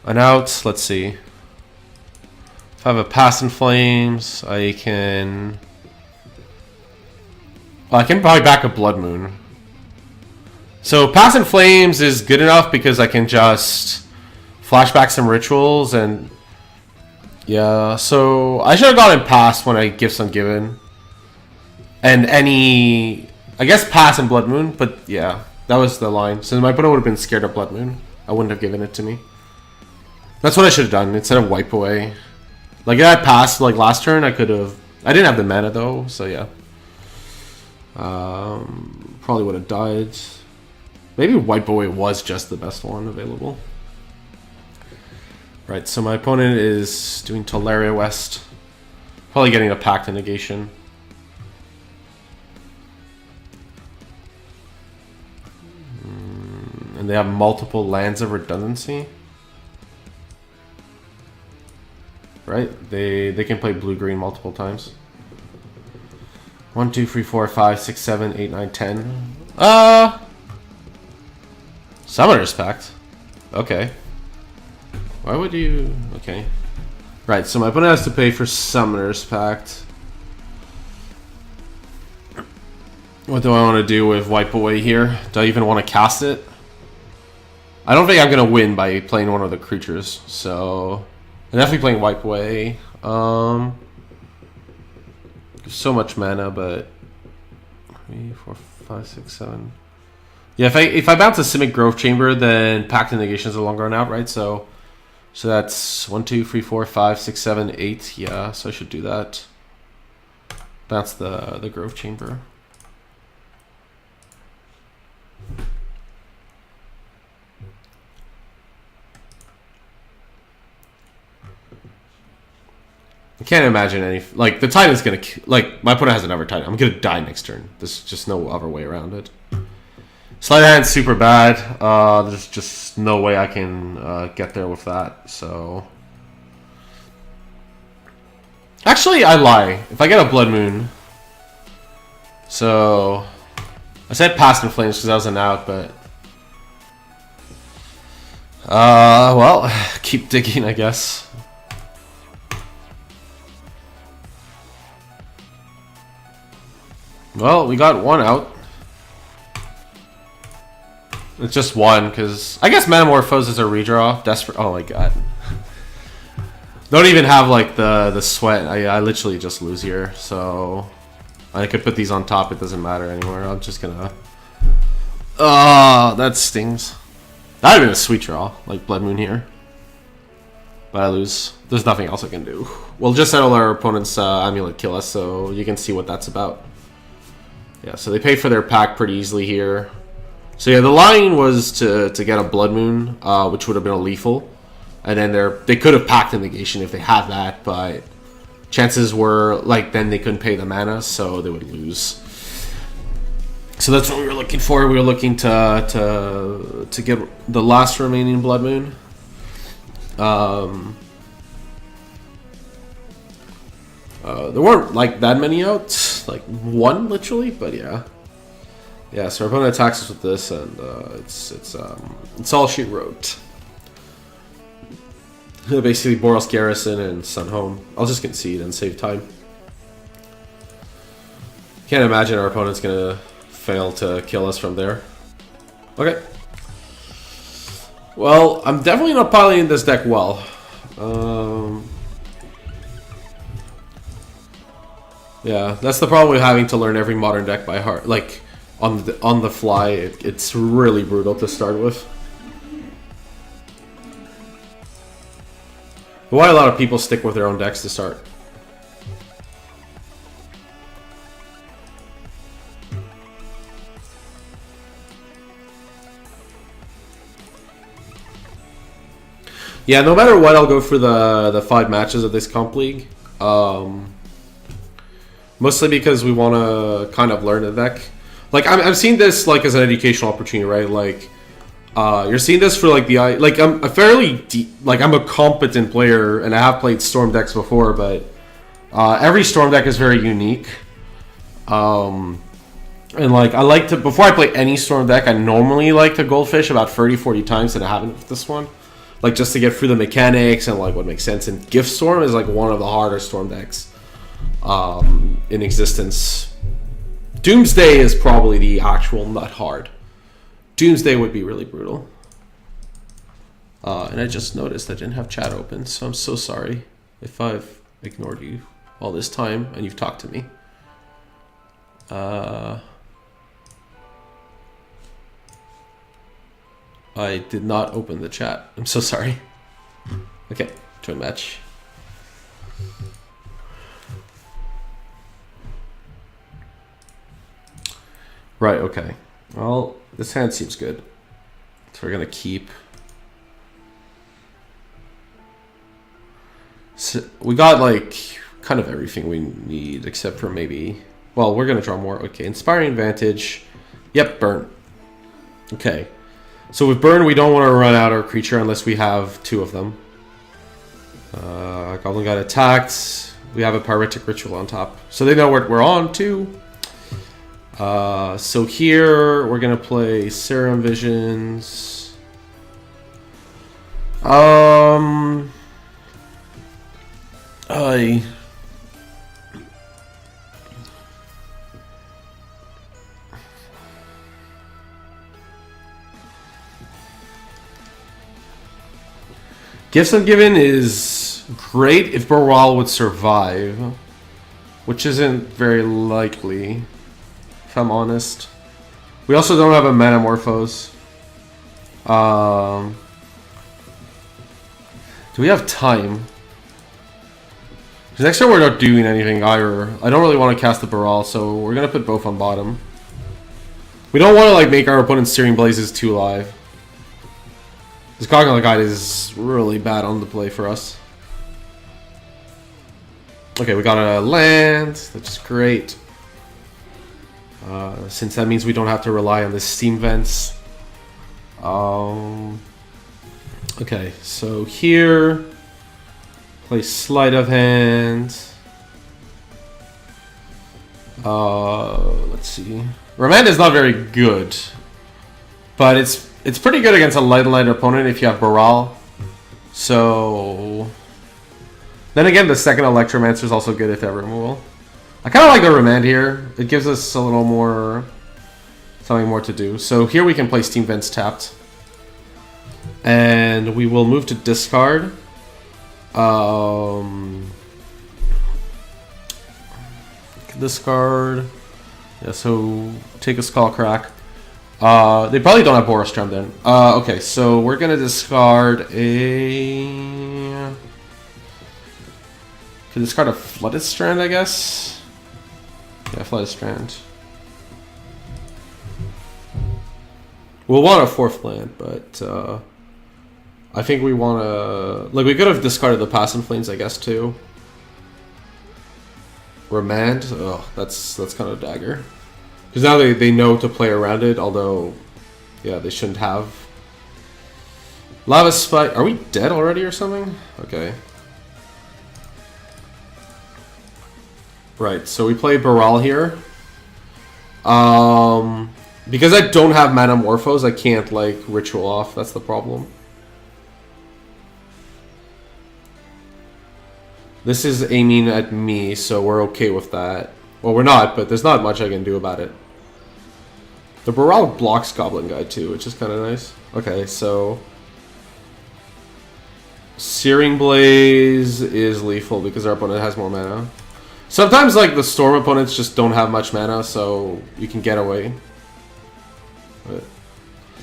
an out. Let's see. If I have a Pass in Flames, I can... Well, I can probably back a Blood Moon. So Pass in Flames is good enough because I can just flashback some rituals and... Yeah, so I should have gotten Pass when I Gifts Ungiven. And any... I guess Pass and Blood Moon, but yeah, that was the line. So my opponent would have been scared of Blood Moon. I wouldn't have given it to me. That's what I should have done instead of Wipe Away. Like if I passed like last turn, I could have. I didn't have the mana though, so yeah. Probably would have died. Maybe Wipe Away was just the best one available. Right, so my opponent is doing Tolaria West. Probably getting a Pact of Negation. And And they have multiple lands of redundancy. Right? They can play blue-green multiple times. 1, 2, 3, 4, 5, 6, 7, 8, 9, 10. Summoner's Pact. Okay. Why would you... Okay. Right, so my opponent has to pay for Summoner's Pact. What do I want to do with Wipe Away here? Do I even want to cast it? I don't think I'm going to win by playing one of the creatures, so... I'm definitely playing Wipe Away. So much mana, but... 3, 4, 5, 6, 7... Yeah, if I bounce a Simic Growth Chamber, then Pact of Negation is a long run out, right? So that's 1, 2, 3, 4, 5, 6, 7, 8. Yeah, so I should do that. Bounce the Growth Chamber. I can't imagine any... Like, the Titan's gonna... Like, my opponent has another Titan. I'm gonna die next turn. There's just no other way around it. Sleight of Hand's super bad. There's just no way I can get there with that, so... Actually, I lie. If I get a Blood Moon... So... I said Past in Flames because that was an out, but... well, keep digging, I guess. Well, we got one out. It's just one, because... I guess Metamorphose is a redraw. Desperate... Oh my god. Don't even have, like, the sweat. I literally just lose here, so... I could put these on top. It doesn't matter anymore. I'm just gonna... that stings. That would have been a sweet draw, like Blood Moon here. But I lose. There's nothing else I can do. We'll just settle our opponent's Amulet Kill Us, so you can see what that's about. Yeah, so they pay for their pack pretty easily here. So yeah, the line was to get a Blood Moon, which would have been a lethal. And then they could have packed a negation if they had that, but chances were, like, then they couldn't pay the mana, so they would lose. So that's what we were looking for. We were looking to get the last remaining Blood Moon. There weren't, like, that many outs. Like, one, literally, but yeah. Yeah, so our opponent attacks us with this, and it's all she wrote. Basically, Boros Garrison and Sunhome. I'll just concede and save time. Can't imagine our opponent's gonna fail to kill us from there. Okay. Well, I'm definitely not piloting this deck well. Yeah, that's the problem with having to learn every modern deck by heart. Like, on the fly, it's really brutal to start with. Why a lot of people stick with their own decks to start. Yeah, no matter what, I'll go for the 5 matches of this comp league. Mostly because we want to kind of learn the deck. Like, I'm seeing this like as an educational opportunity, right? Like, you're seeing this for like like I'm a fairly deep, like I'm a competent player and I have played Storm decks before, but every Storm deck is very unique. And like I like to, before I play any Storm deck, I normally like to Goldfish about 30-40 times, and I haven't with this one. Like, just to get through the mechanics and like what makes sense. And Gift Storm is like one of the harder Storm decks in existence. Doomsday is probably the actual nut hard. Doomsday would be really brutal. And I just noticed I didn't have chat open, so I'm so sorry if I've ignored you all this time and you've talked to me. I did not open the chat. I'm so sorry. Okay, join match. Right, okay. Well, this hand seems good. So we're going to keep. So we got, like, kind of everything we need, except for maybe... Well, we're going to draw more. Okay, Inspiring Advantage. Yep, burn. Okay. So with Burn, we don't want to run out our creature unless we have 2 of them. Goblin got attacked. We have a Pyretic Ritual on top. So they know what we're on too. So here we're going to play Serum Visions. Gifts Ungiven is great if Baral would survive, which isn't very likely, if I'm honest. We also don't have a Manamorphose. Do we have time? Because next turn we're not doing anything either. I don't really want to cast the Baral, so we're going to put both on bottom. We don't want to like make our opponent's Searing Blazes too live. This Gargoyle Guide is really bad on the play for us. Okay, we got a land. That's great. Since that means we don't have to rely on the Steam Vents. Okay, so here, play Sleight of Hand. Let's see. Remand is not very good, but it's pretty good against a light opponent if you have Baral. So then again, the second Electromancer is also good if they have removal. I kind of like the Remand here. It gives us a little more, something more to do. So here we can play Steam Vents tapped. And we will move to discard. Discard. Yeah, so take a Skull Crack. They probably don't have Boros then. Okay, so we're gonna discard a... Could discard a Flooded Strand, I guess? Yeah, Flooded Strand. We'll want a 4th land, but... I think we want to... Like, we could have discarded the Pass in Flames, I guess, too. Remand? Oh, that's kind of dagger. Because now they know to play around it, although... Yeah, they shouldn't have. Lava Spike... Are we dead already or something? Okay. Right, so we play Baral here. Because I don't have Manamorphose, I can't, like, Ritual off. That's the problem. This is aiming at me, so we're okay with that. Well, we're not, but there's not much I can do about it. The Baral blocks Goblin Guide too, which is kind of nice. Okay, so... Searing Blaze is lethal because our opponent has more mana. Sometimes, like, the Storm opponents just don't have much mana, so you can get away. But,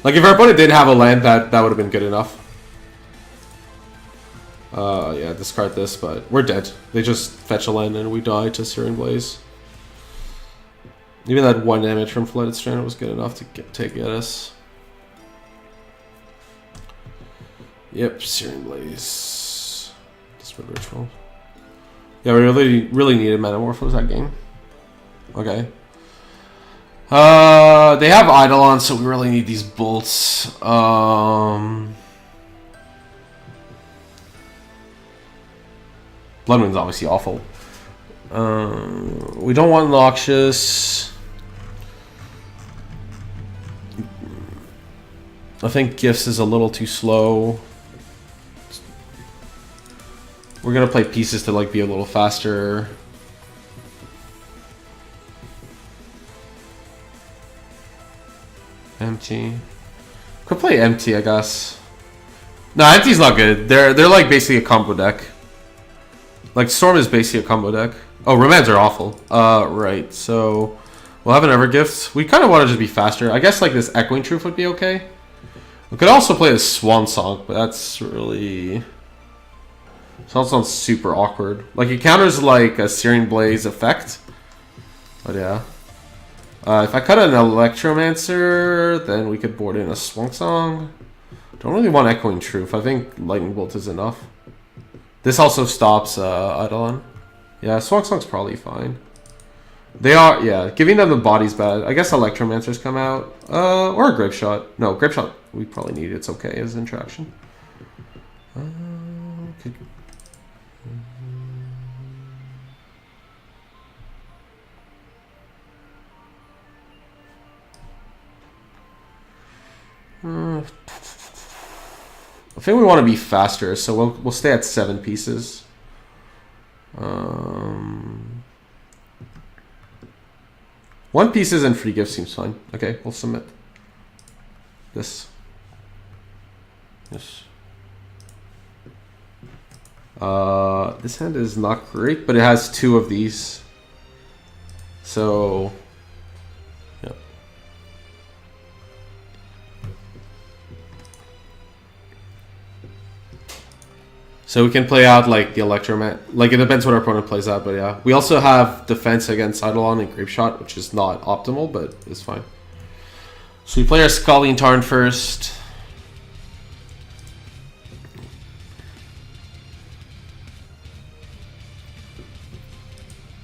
like, if our opponent didn't have a land, that would have been good enough. Yeah, discard this, but we're dead. They just fetch a land and we die to Searing Blaze. Even that 1 damage from Flooded Strand was good enough to get us. Yep, Searing Blaze. Discard Ritual. Yeah, we really needed Manamorphose that game. Okay. They have Eidolon, so we really need these bolts. Bloodwind's obviously awful. We don't want Noxious. I think Gifts is a little too slow. We're gonna play Pieces to like be a little faster. Empty. Could play Empty, I guess. No, Empty's not good. They're like basically a combo deck. Like, Storm is basically a combo deck. Oh, Remands are awful. Right, so... We'll have an Evergift. We kind of want to just be faster. I guess, like, this Echoing Truth would be okay. We could also play a Swan Song, but that's really... Sounds super awkward. Like, it counters, like, a Searing Blaze effect. But, yeah. If I cut an Electromancer, then we could board in a Swan Song. Don't really want Echoing Truth. I think Lightning Bolt is enough. This also stops Eidolon. Yeah, Swan Song's probably fine. They are, yeah, giving them the body's bad. I guess Electromancers come out. Or a Grape Shot. No, Grape Shot we probably need it. It's okay as interaction. Okay. I think we want to be faster, so we'll stay at 7 pieces. One pieces and free gift seems fine. Okay, we'll submit this. Yes. This hand is not great, but it has 2 of these. So, yeah. So we can play out like the Electroman. Like it depends what our opponent plays out, but yeah. We also have defense against Eidolon and Grape Shot, which is not optimal, but it's fine. So we play our Scully Tarn first.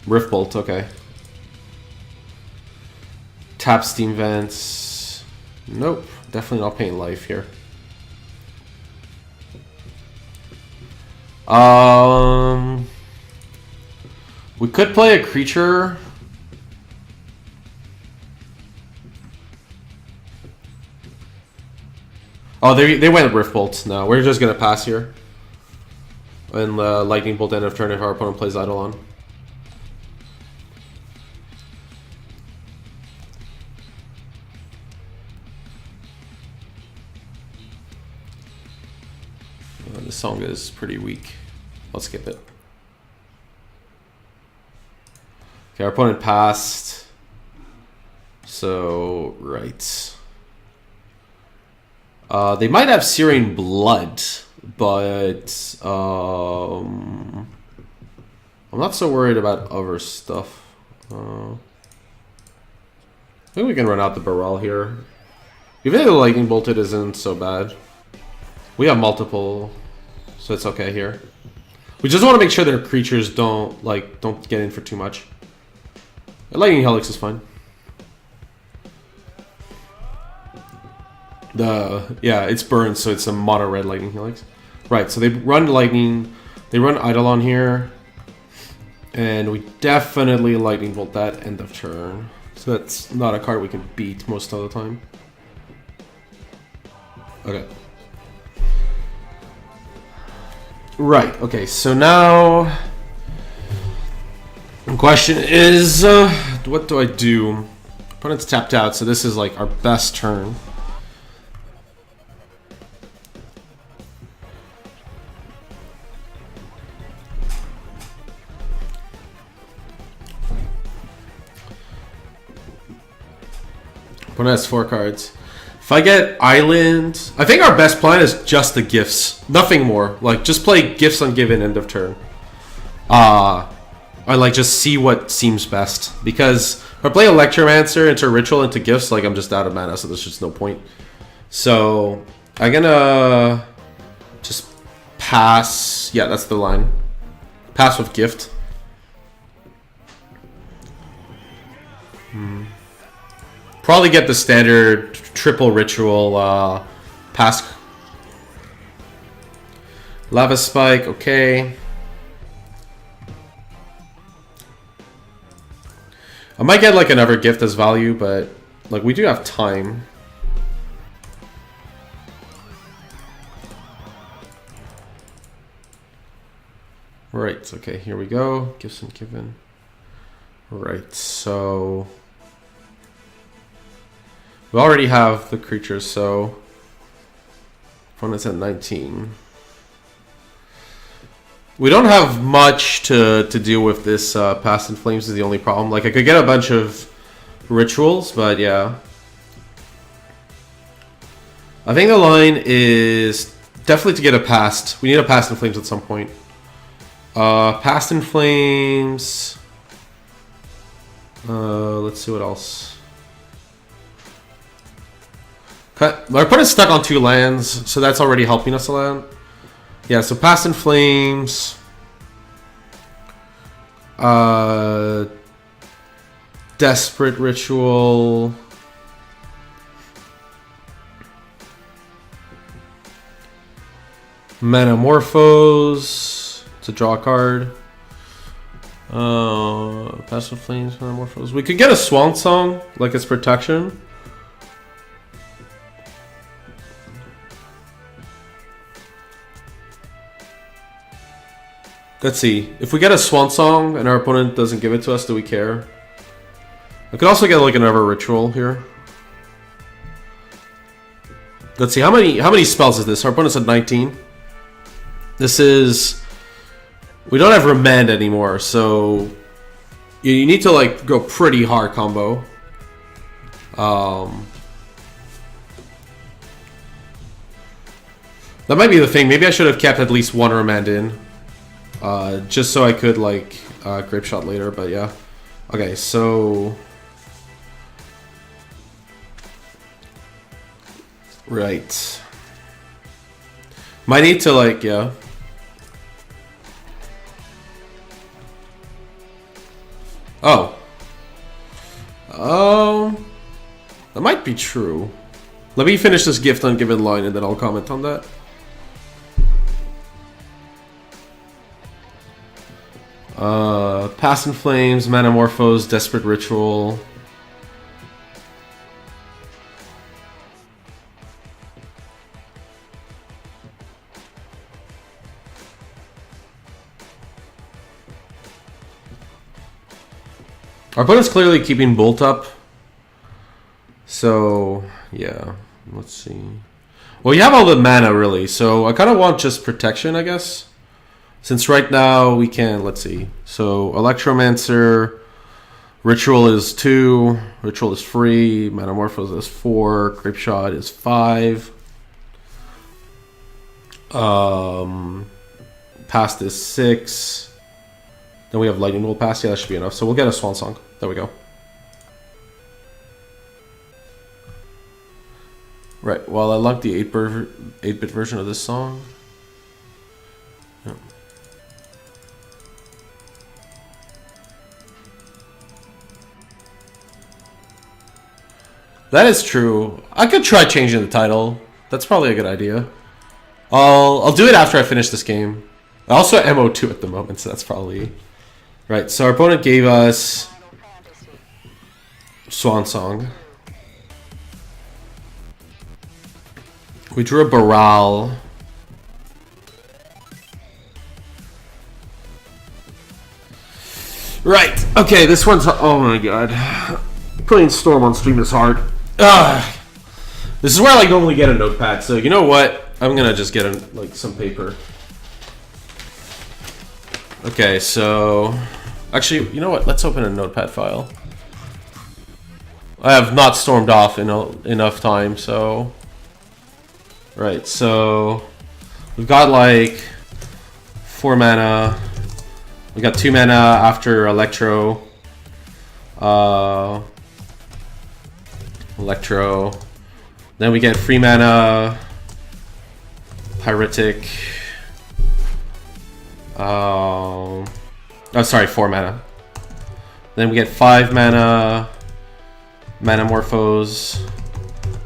Rift Bolt, okay. Tap Steam Vents. Nope, definitely not paying life here. We could play a creature. Oh, they went Rift Bolt. No, we're just gonna pass here. And Lightning Bolt end of turn if our opponent plays Eidolon. This song is pretty weak. I'll skip it. Okay, our opponent passed. So, right. They might have Searing Blood, but I'm not so worried about other stuff. I think we can run out the Baral here. Even though the Lightning Bolted isn't so bad. We have multiple, so it's okay here. We just want to make sure that our creatures don't get in for too much. Lightning Helix is fine. Yeah, it's burned, so it's a mono red Lightning Helix. Right, so they run Lightning, they run Eidolon here, and we definitely Lightning Bolt that end of turn. So that's not a card we can beat most of the time. Okay. Right, okay, so now the question is, what do I do? Opponent's tapped out, so this is like our best turn. Opponent has 4 cards. If I get Island, I think our best plan is just the gifts. Nothing more. Like, just play gifts on given end of turn. Or like just see what seems best. Because if I play Electromancer into Ritual into gifts, like I'm just out of mana, so there's just no point. So I'm gonna just pass. Yeah, that's the line. Pass with gift. Probably get the standard triple Ritual pass. Lava Spike, okay. I might get like another gift as value, but like we do have time. Right, okay, here we go. Gifts and given. Right, so we already have the creatures, so opponent's at 19. We don't have much to deal with this. Past in Flames is the only problem. Like, I could get a bunch of rituals, but yeah. I think the line is definitely to get a Past. We need a Past in Flames at some point. Past in Flames. Let's see what else. Our opponent's stuck on 2 lands, so that's already helping us a lot. Yeah, so Past in Flames. Desperate Ritual. Manamorphose to draw a card. Passive Flames, Manamorphose. We could get a Swan Song, like its protection. Let's see. If we get a Swan Song and our opponent doesn't give it to us, do we care? I could also get like another Ritual here. Let's see. How many spells is this? Our opponent's at 19. This is... We don't have Remand anymore, so... You need to like go pretty hard combo. That might be the thing. Maybe I should have kept at least one Remand in. Just so I could like Grape Shot later, but yeah. Okay, so right. Might need to like yeah. Oh. That might be true. Let me finish this gift ungiven line and then I'll comment on that. Past in Flames, Manamorphose, Desperate Ritual. Our opponent's clearly keeping Bolt up. So, yeah. Let's see. Well, you have all the mana, really. So, I kind of want just protection, I guess. Since right now we can, let's see. So Electromancer, Ritual is 2, Ritual is free, Manamorphose is 4, Grape Shot is 5. Past is 6. Then we have Lightning Bolt Past. Yeah, that should be enough. So we'll get a Swan Song. There we go. Right. Well, I like the 8-bit version of this song. Yeah. That is true. I could try changing the title. That's probably a good idea. I'll do it after I finish this game. I also MO2 at the moment, so that's probably... Right, so our opponent gave us... Swan Song. We drew a Baral. Right, okay, this one's... Oh my god. Playing Storm on stream is hard. Ugh. This is where I like normally get a notepad, so you know what? I'm gonna just get like some paper. Okay, so actually, you know what? Let's open a notepad file. I have not stormed off in enough time, so right. So we've got like 4 mana. We got 2 mana after Electro. Electro. Then we get 3 mana Pyretic. Oh, sorry, 4 mana. Then we get 5 mana Manamorphose.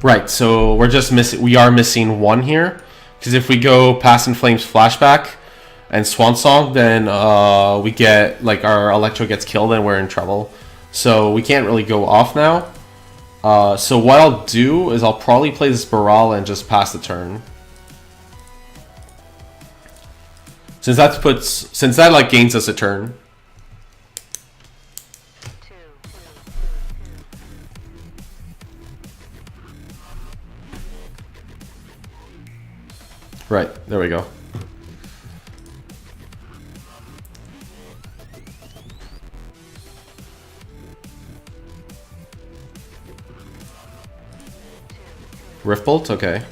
Right, so we're just missing. We are missing 1 here, because if we go Past in Flames Flashback and Swan Song, then we get like our Electro gets killed and we're in trouble. So we can't really go off now. So what I'll do is I'll probably play this Baral and just pass the turn. Since that like gains us a turn. Right, there we go. Rift Bolt, okay.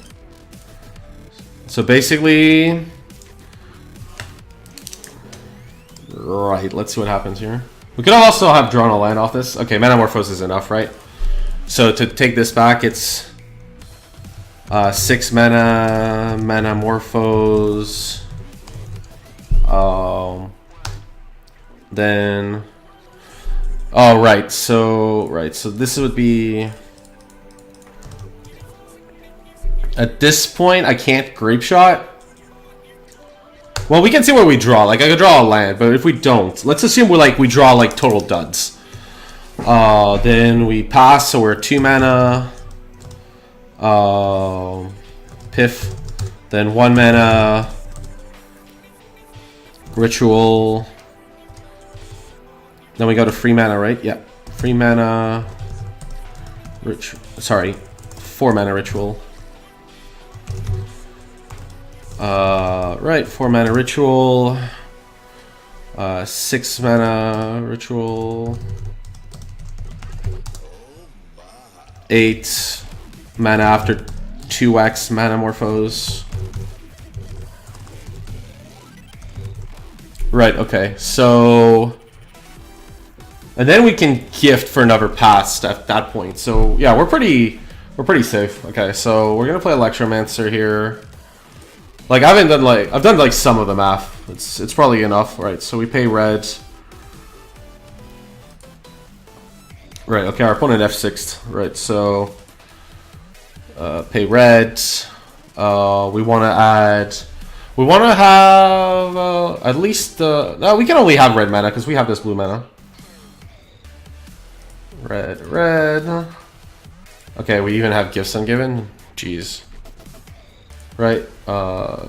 So basically, right, let's see what happens here. We could also have drawn a land off this. Okay, Manamorphose is enough, right? So to take this back, it's 6 mana, Manamorphose. Then, oh right, so this would be. At this point, I can't Grape Shot. Well, we can see what we draw. Like, I could draw a land, but if we don't, let's assume we draw like total duds. Then we pass, so we're 2 mana. Piff. Then 1 mana. Ritual. Then we go to free mana, right? Yep. Free mana. Sorry. 4 mana ritual. Right. 4 mana ritual. 6 mana ritual. 8 mana after 2x Manamorphose. Right, okay. So... And then we can gift for another pass at that point. So, yeah, we're pretty safe. Okay, so we're going to play Electromancer here. Like, I've done like some of the math. It's probably enough, right? So we pay red. Right, okay, our opponent F6'd. Right, so... pay red. We want to add... We want to have at least... no, we can only have red mana because we have this blue mana. Red, red. Okay, we even have gifts ungiven. Jeez. Right,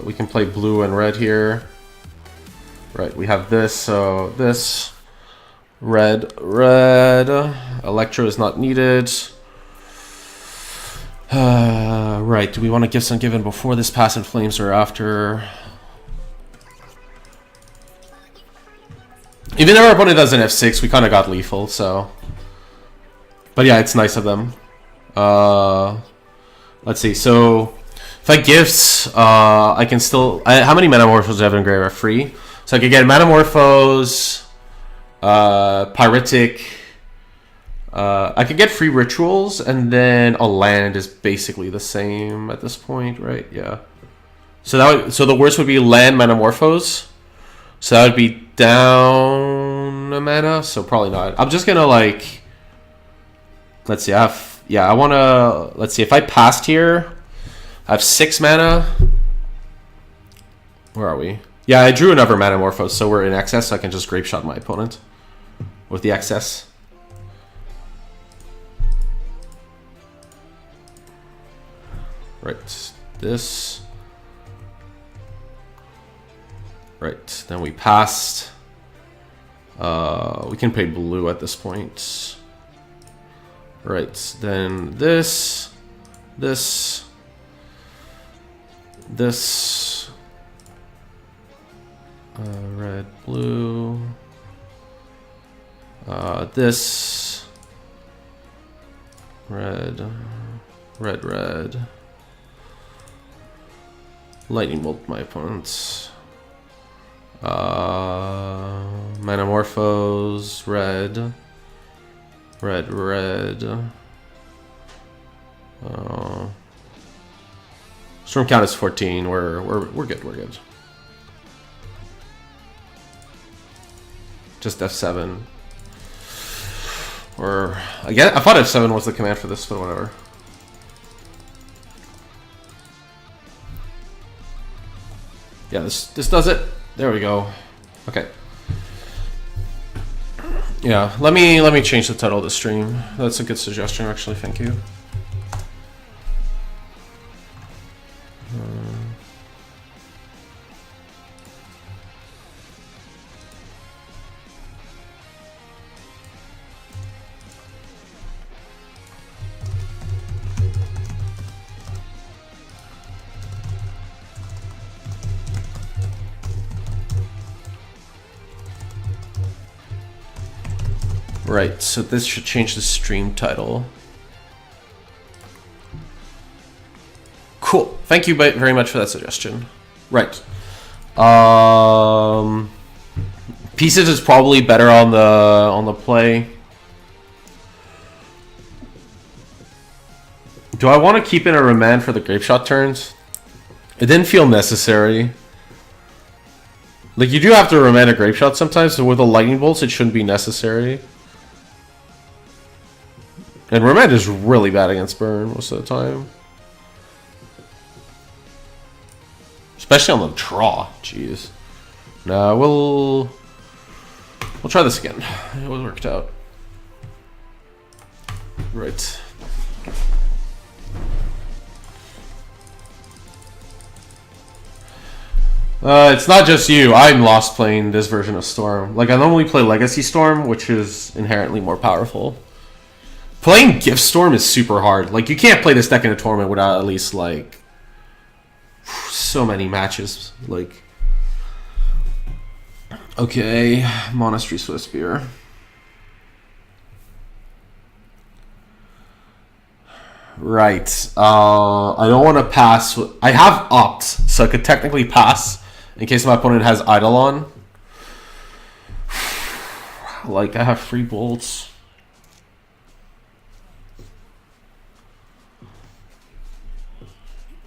we can play blue and red here. Right, we have this, so this. Red, red. Electro is not needed. Right, do we want to give ungiven before this pass in flames or after? Even though our opponent does an F6, we kind of got lethal, so... But yeah, it's nice of them. Let's see, so... If I gifts, I can still... how many Manamorphose do I have in Grave are free? So I could get Manamorphose, Pyretic... I could get free rituals, and then a land is basically the same at this point, right? Yeah. So so the worst would be land Manamorphose. So that would be down a mana. So probably not. I'm just gonna like. Let's see. I wanna. Let's see. If I passed here, I have 6 mana. Where are we? Yeah, I drew another Manamorphose, so we're in excess. So I can just grape shot my opponent with the excess. Right, this. Right, then we passed. We can pay blue at this point. Right, then this. This. This. Red, blue. This. Red. Red, red. Lightning bolt my opponents. Manamorphose, red. Red, red. Storm count is 14. We're good, we're good. Just F7. Or again, I thought F7 was the command for this, but whatever. Yeah, this does it. There we go. Okay. Yeah, let me change the title of the stream. That's a good suggestion, actually. Thank you. Right, so this should change the stream title. Cool. Thank you very much for that suggestion. Right. Pieces is probably better on the play. Do I want to keep in a remand for the grape shot turns? It didn't feel necessary. Like, you do have to remand a grape shot sometimes, so with the lightning bolts it shouldn't be necessary. And remand is really bad against burn most of the time. Especially on the draw. Jeez. No, we'll try this again. It worked out. Right. It's not just you. I'm lost playing this version of Storm. Like, I normally play Legacy Storm, which is inherently more powerful. Playing Gift Storm is super hard. Like, you can't play this deck in a tournament without at least, like, so many matches. Like, okay, Monastery Swiftspear. Right. I don't want to pass. I have Opt, so I could technically pass in case my opponent has Eidolon. Like, I have 3 bolts.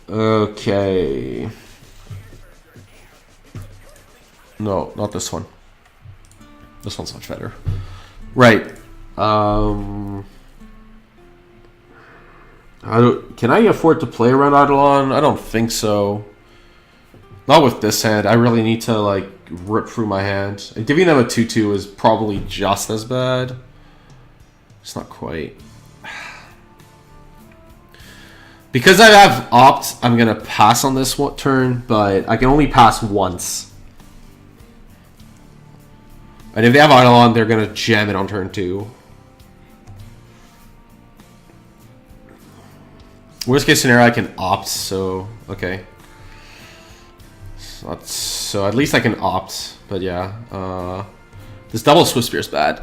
Okay. No, not this one. This one's much better. Right. Can I afford to play around Eidolon? I don't think so. Not with this hand. I really need to, like, rip through my hand. And giving them a 2-2 is probably just as bad. It's not quite. Because I have Opt, I'm going to pass on this turn, but I can only pass once. And if they have Eidolon, they're going to jam it on turn 2. Worst case scenario, I can Opt, so okay. So at least I can Opt, but yeah. This double Swiftspear is bad.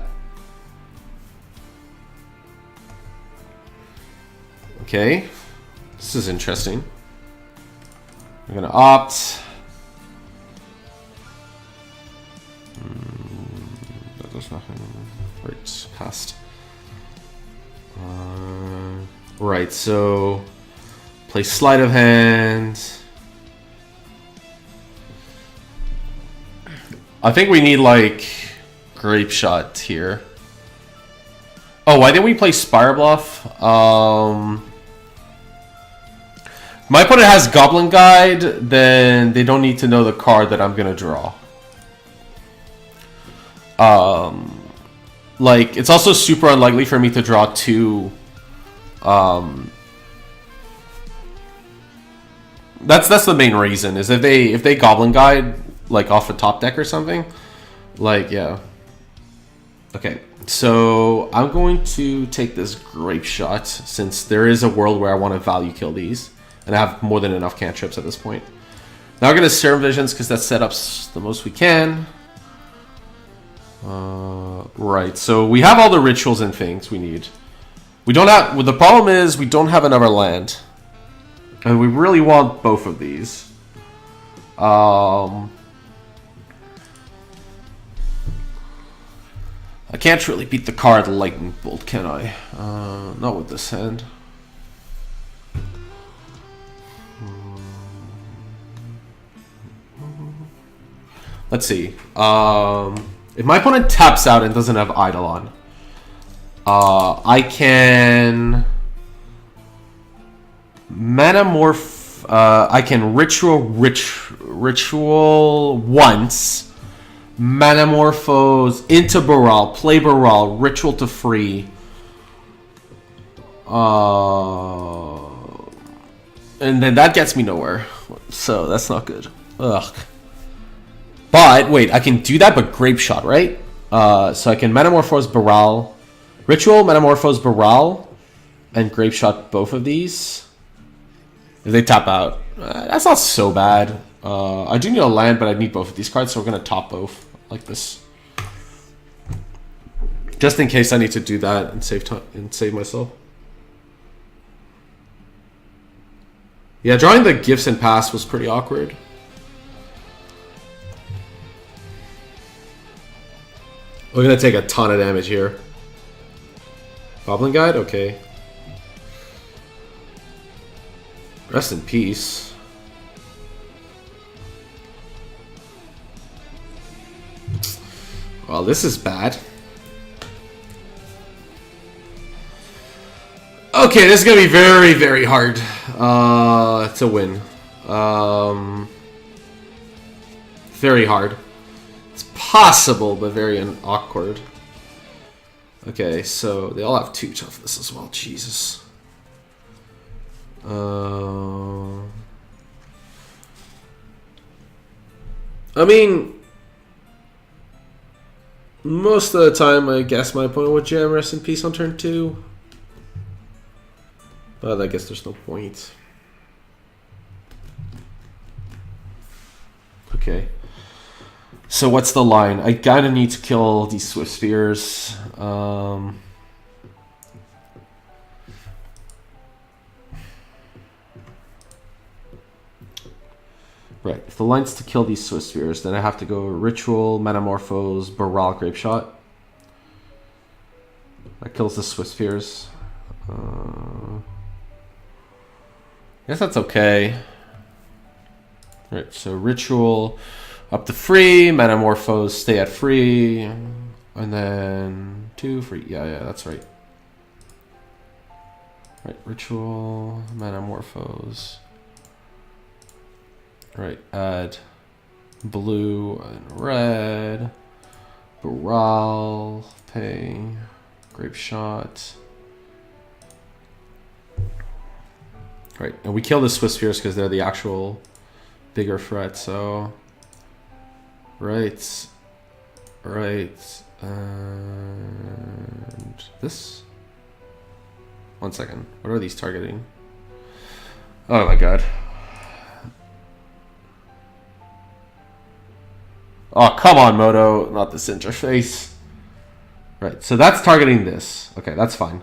Okay. This is interesting. I'm gonna Opt. That does nothing. Right, passed. Right, so play Sleight of Hand. I think we need, like, Grape Shot here. Oh, why didn't we play Spire Bluff? My opponent has Goblin Guide, then they don't need to know the card that I'm gonna draw. Like, it's also super unlikely for me to draw 2. That's the main reason, is if they Goblin Guide, like, off a top deck or something, like, yeah. Okay, so I'm going to take this Grape Shot, since there is a world where I want to value kill these, and I have more than enough cantrips at this point. Now we're going to Serum Visions, because that setups the most we can. Right, so we have all the rituals and things we need. We don't have... Well, the problem is we don't have another land. And we really want both of these. I can't really beat the card Lightning Bolt, can I? Not with this hand. Let's see. If my opponent taps out and doesn't have Eidolon, I can Manamorph. I can ritual once. Manamorphose into Baral, play Baral, ritual to free. And then that gets me nowhere. So that's not good. Ugh. But wait, I can do that, but Grape Shot, right? So I can Metamorphose Baral, Ritual, Metamorphose Baral, and Grape Shot both of these. If they tap out, that's not so bad. I do need a land, but I need both of these cards, so we're gonna top both like this, just in case I need to do that and save time and save myself. Yeah, drawing the gifts and pass was pretty awkward. We're gonna take a ton of damage here. Goblin Guide? Okay. Rest in peace. Well, this is bad. Okay, this is gonna be very, very hard to win. Very hard. possible, but very awkward. Okay, so they all have 2 toughness as well. Jesus. I mean, most of the time, I guess my opponent would jam Rest in Peace on turn 2. But I guess there's no point. Okay. So what's the line? I kinda need to kill these Swift Spears. Right, if the line's to kill these Swift Spears, then I have to go Ritual, Metamorphose, Baral, Grapeshot. That kills the Swift Spears. I guess that's okay. Right, so Ritual up to free, Metamorphose stay at free, and then 2 free. Yeah, that's right. Right, Ritual, Metamorphose. Right, add blue and red, Baral, pay, Grapeshot. Right, and we kill the Swift Spears because they're the actual bigger threat, so... Right, and this? 1 second, what are these targeting? Oh my god. Oh, come on, Moto. Not this interface. Right, so that's targeting this. Okay, that's fine.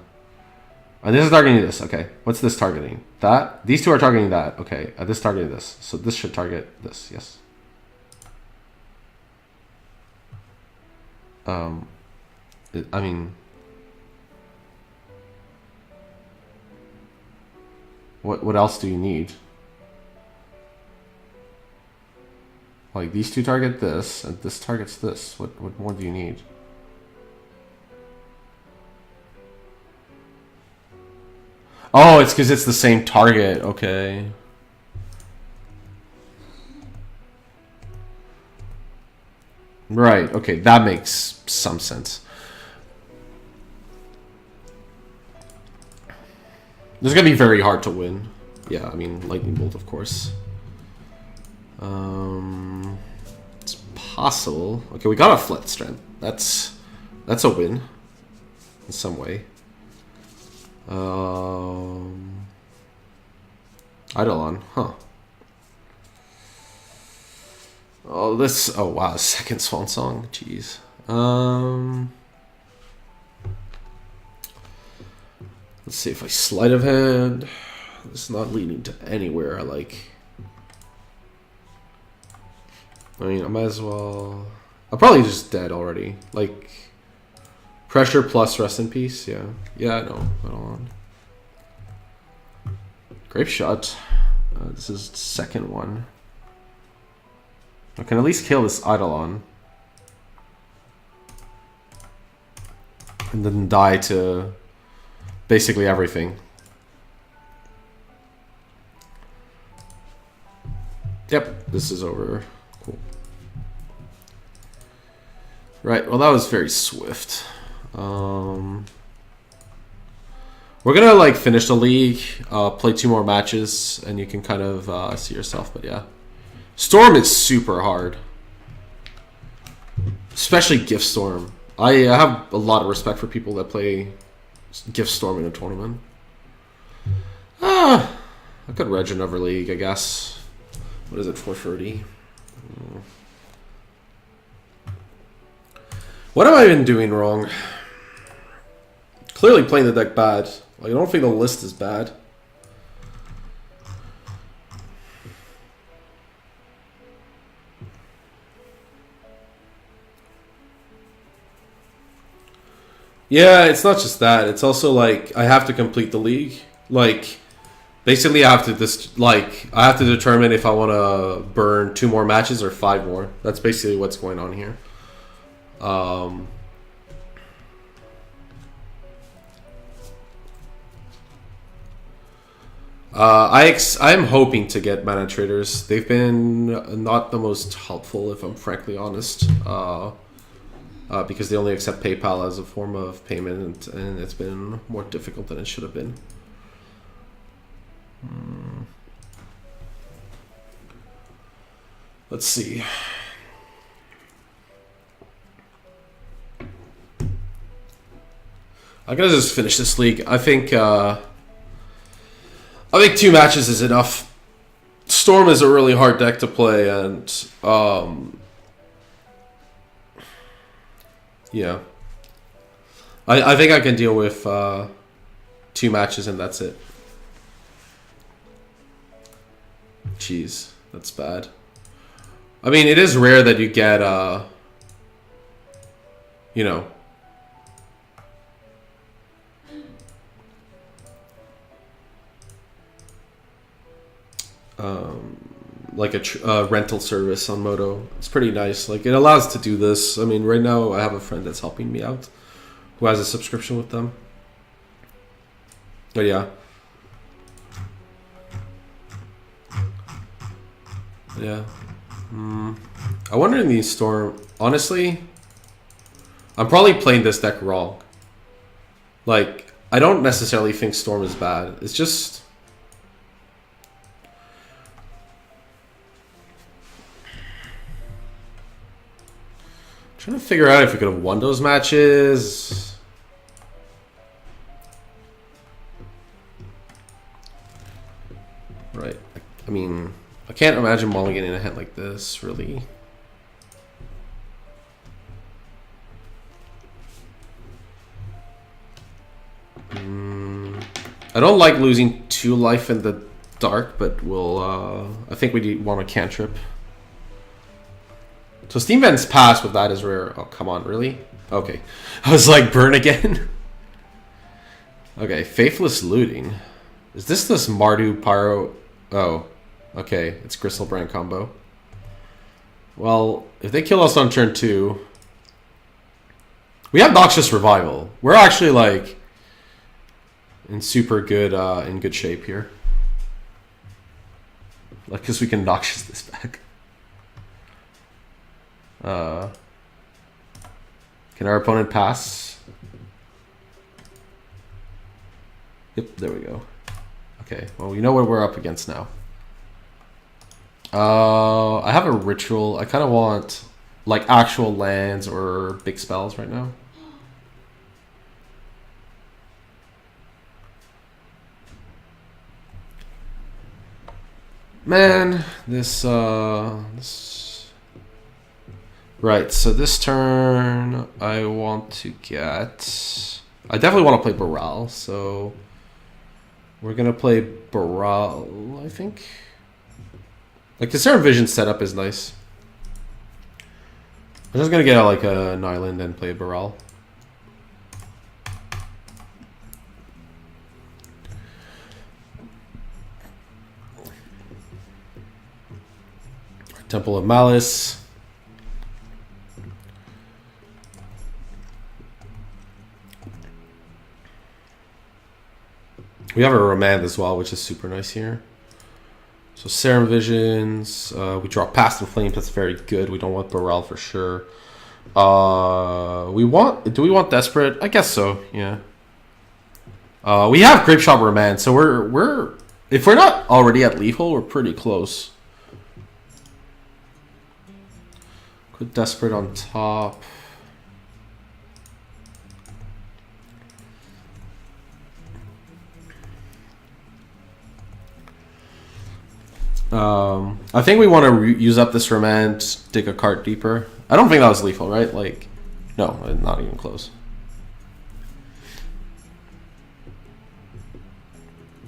And this is targeting this. Okay, what's this targeting? That? These 2 are targeting that. Okay, this targeting this. So this should target this, yes. I mean... What else do you need? Like, these 2 target this, and this targets this. What more do you need? Oh, it's because it's the same target. Okay. Right, okay, that makes some sense. This is going to be very hard to win. Yeah, I mean, Lightning Bolt, of course. It's possible. Okay, we got a Flat Strength. That's a win in some way. Eidolon, huh? Oh, this. Oh wow, second Swan Song. Jeez. Let's see if I Sleight of Hand. This is not leading to anywhere I like. I mean, I might as well... I'm probably just dead already. Like, Pressure plus Rest in Peace, yeah. Yeah, I know. Hold on. Grapeshot. This is the second one. I can at least kill this Eidolon. And then die to basically everything. Yep, this is over. Cool. Right, well that was very swift. We're gonna like finish the league, play 2 more matches, and you can kind of see yourself, but yeah. Storm is super hard. Especially Gift Storm. I have a lot of respect for people that play Gift Storm in a tournament. I could reg another league, I guess. What is it, 430? What have I been doing wrong? Clearly playing the deck bad. Like, I don't think the list is bad. Yeah, it's not just that. It's also like I have to complete the league. Like, basically, I have to I have to determine if I want to burn 2 more matches or 5 more. That's basically what's going on here. I'm hoping to get mana traders. They've been not the most helpful, if I'm frankly honest, because they only accept PayPal as a form of payment, and it's been more difficult than it should have been. Let's see. I'm gonna just finish this league. I think 2 matches is enough. Storm is a really hard deck to play, and yeah, I think I can deal with 2 matches, and that's it. Jeez, that's bad. I mean, it is rare that you get you know, like a rental service on Moto. It's pretty nice. Like, it allows to do this. I mean, right now I have a friend that's helping me out who has a subscription with them. But yeah. Yeah. I wonder in the Storm... Honestly, I'm probably playing this deck wrong. Like, I don't necessarily think Storm is bad. It's just... trying to figure out if we could have won those matches. Right. I mean, I can't imagine mulliganing a hand like this, really. I don't like losing 2 life in the dark, but we'll... I think we want a cantrip. So Steam Vent's pass with that is rare. Oh, come on, really? Okay. I was like, burn again? Okay, Faithless Looting. Is this Mardu Pyro? Oh, okay. It's Gristlebrand combo. Well, if they kill us on turn 2... We have Noxious Revival. We're actually, like, in super good, in good shape here. Like, because we can Noxious this back. Can our opponent pass? Yep, there we go. Okay, well, we know what we're up against now. I have a ritual. I kind of want like actual lands or big spells right now. Man, this right, so this turn I want to get... I definitely want to play Baral, so we're going to play Baral, I think. Like, the Serum Vision setup is nice. I'm just going to get like an island and play Baral. Temple of Malice. We have a Remand as well, which is super nice here. So Serum Visions. We draw Past in Flames. That's very good. We don't want Baral for sure. Do we want Desperate? I guess so. Yeah. We have Grape Shot Remand, so we're if we're not already at lethal, we're pretty close. Put Desperate on top. I think we want to use up this Remand, dig a card deeper. I don't think that was lethal, right? Like, no, not even close.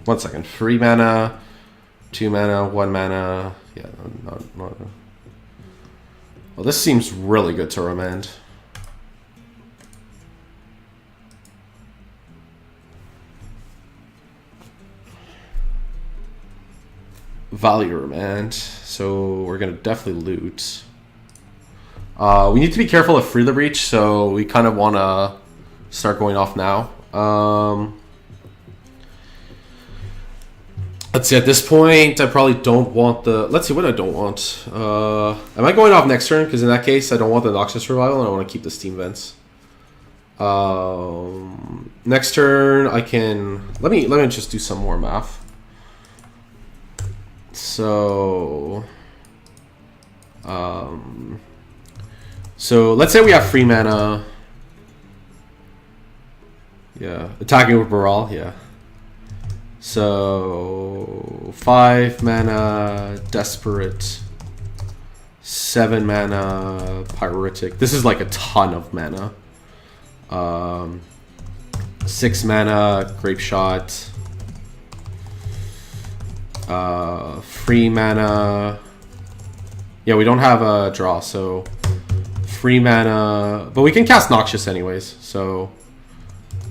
1 second. 3 mana, 2 mana, 1 mana. Yeah, not. Well, this seems really good to Remand. Value Remand. So we're gonna definitely loot. We need to be careful of Free the Breach, so we kind of want to start going off now. Let's see, at this point, I probably don't want the... Let's see what I don't want. Am I going off next turn? Because in that case, I don't want the Noxious Revival, and I want to keep the Steam Vents. Next turn, I can... Let me just do some more math. So... So, let's say we have free mana. Yeah, attacking with Baral, yeah. So 5 mana Desperate, 7 mana Pyretic. This is like a ton of mana. 6 mana Grape Shot. 3 mana. Yeah, we don't have a draw, so 3 mana. But we can cast Noxious anyways. So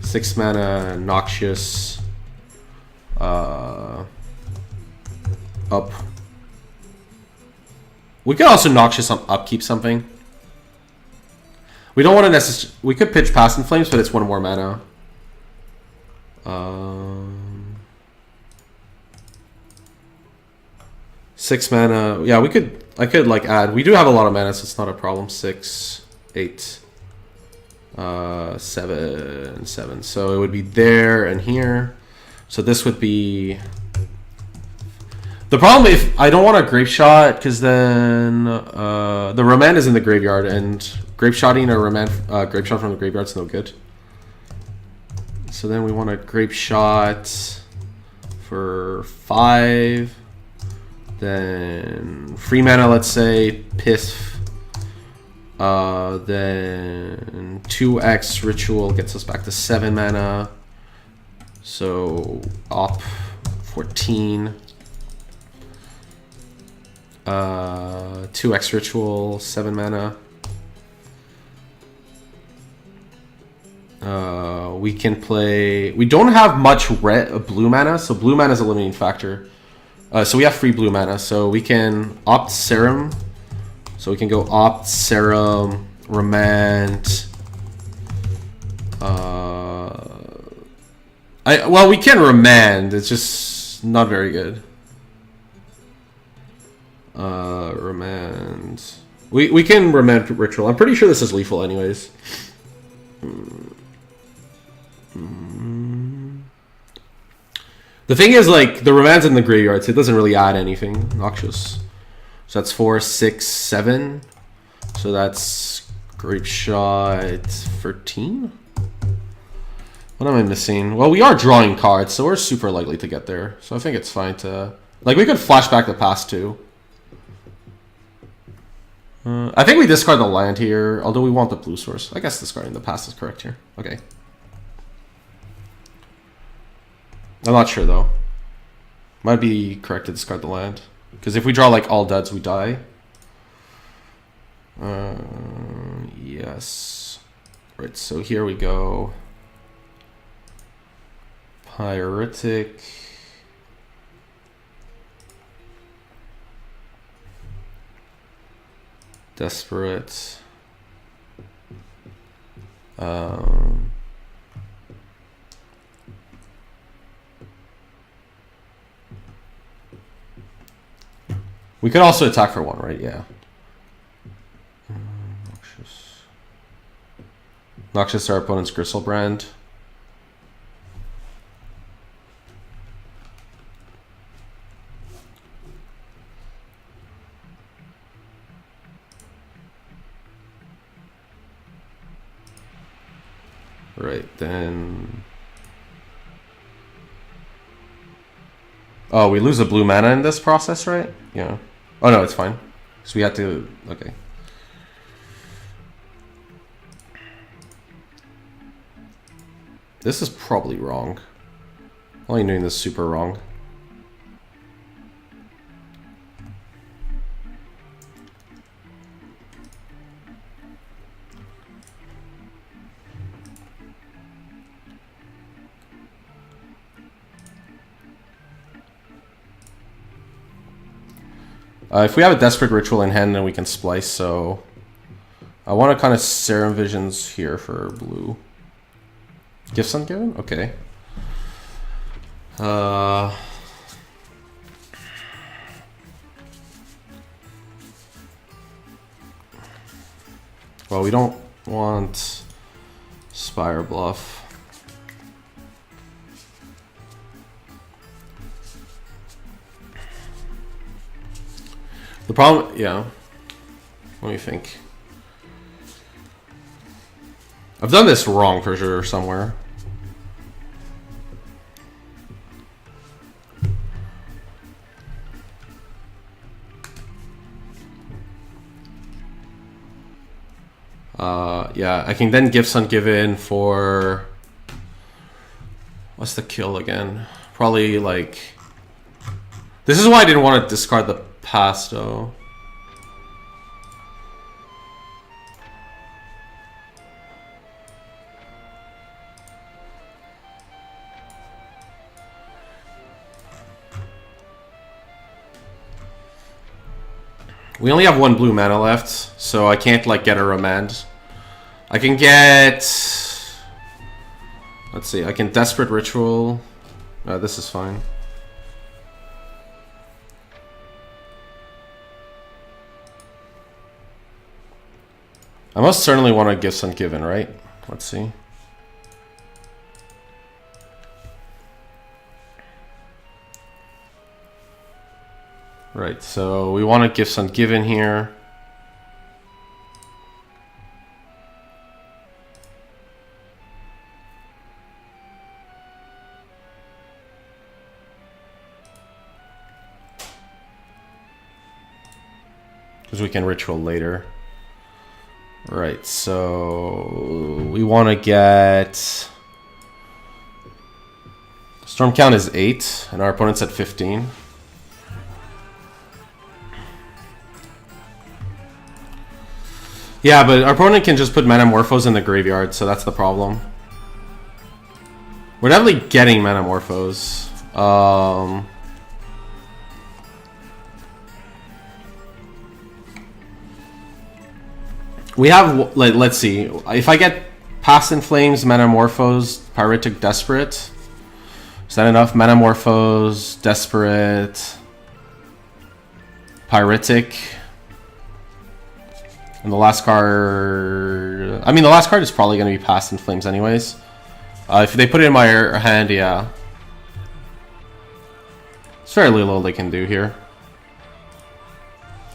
6 mana Noxious. Up. We could also Noxious on upkeep something. We don't want to necessarily... We could pitch Past in Flames, but it's 1 more mana. 6 mana. Yeah, we could... I could like add... We do have a lot of mana, so it's not a problem. 6, 8, 7, 7. So it would be there and here. So this would be... The problem if I don't want a Grape Shot, because then the Remand is in the graveyard, and Grape Shotting or Grape Shot from the graveyard is no good. So then we want a Grape Shot for 5. Then free mana, let's say, Piff. Then 2x Ritual gets us back to 7 mana. So op 14. 2x Ritual, 7 mana. We can play... We don't have much blue mana, so blue mana is a limiting factor. So we have free blue mana, so we can opt Serum. So we can go opt Serum, Remand. Well, we can Remand, it's just not very good. Remand. We can Remand Ritual. I'm pretty sure this is lethal anyways. The thing is, like, the Remand's in the graveyard, so it doesn't really add anything. Noxious. So that's 4, 6, 7. So that's Grape Shot 13. What am I missing? Well, we are drawing cards, so we're super likely to get there. So I think it's fine to... Like, we could flashback the past too. I think we discard the land here, although we want the blue source. I guess discarding the past is correct here. Okay. I'm not sure, though. Might be correct to discard the land. Because if we draw, like, all duds, we die. Yes. Right, so here we go. Pyretic. Desperate. We could also attack for 1, right? Yeah. Noxious. Noxious, our opponent's Gristlebrand. Right, then... Oh, we lose a blue mana in this process, right? Yeah. Oh, no, it's fine. So we have to... Okay. This is probably wrong. I'm only doing this super wrong. If we have a Desperate Ritual in hand, then we can splice, so... I want to kind of Serum Visions here for blue. Gifts Ungiven? Okay. Well, we don't want Spire Bluff. The problem, yeah. Let me think. I've done this wrong for sure somewhere. Yeah, I can then Gifts Ungiven for... What's the kill again? Probably like... This is why I didn't want to discard the Pasto. We only have one blue mana left, so I can't like get a Remand. I can get... Let's see, I can Desperate Ritual. This is fine. I most certainly want to Gifts Ungiven, right? Let's see. Right, so we want to Gifts Ungiven here. Because we can Ritual later. Right, so we want to get... Storm count is 8, and our opponent's at 15. Yeah, but our opponent can just put Manamorphose in the graveyard, so that's the problem. We're definitely getting Manamorphose. We have, like, let's see. If I get Past in Flames, Manamorphose, Pyretic, Desperate. Is that enough? Manamorphose, Desperate, Pyretic. And the last card... I mean, the last card is probably going to be Past in Flames anyways. If they put it in my hand, yeah. It's fairly low they can do here.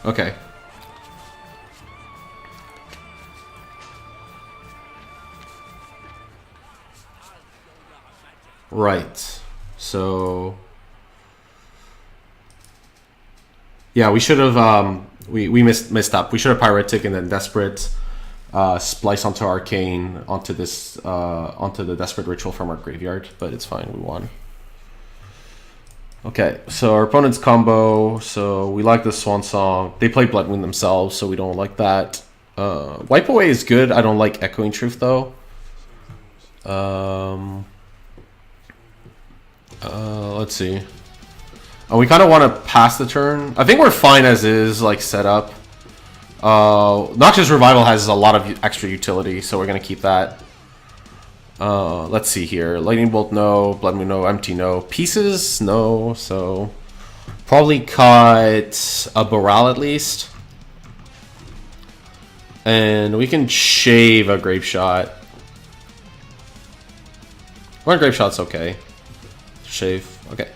Okay. Right. So... Yeah, we should have... We missed up. We should have Pyretic and then Desperate splice onto Arcane onto this onto the Desperate Ritual from our graveyard, but it's fine. We won. Okay, so our opponent's combo. So we like the Swan Song. They play Blood Moon themselves, so we don't like that. Wipe Away is good. I don't like Echoing Truth though. Let's see. We kind of want to pass the turn. I think we're fine as is, like, set up. Noxious Revival has a lot of extra utility, so we're going to keep that. Let's see here. Lightning Bolt, no. Blood Moon, no. Empty, no. Pieces, no. So, probably cut a Boral at least. And we can shave a Grape Shot. One Grape Shot's okay. Shave, okay.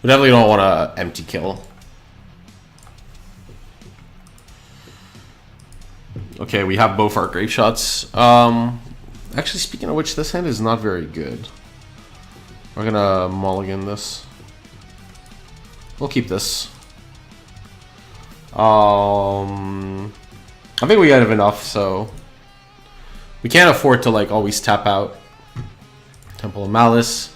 We definitely don't want to empty kill. Okay, we have both our Grape Shots. Actually, speaking of which, this hand is not very good. We're gonna mulligan this. We'll keep this. I think we have enough, so... We can't afford to, like, always tap out. Temple of Malice.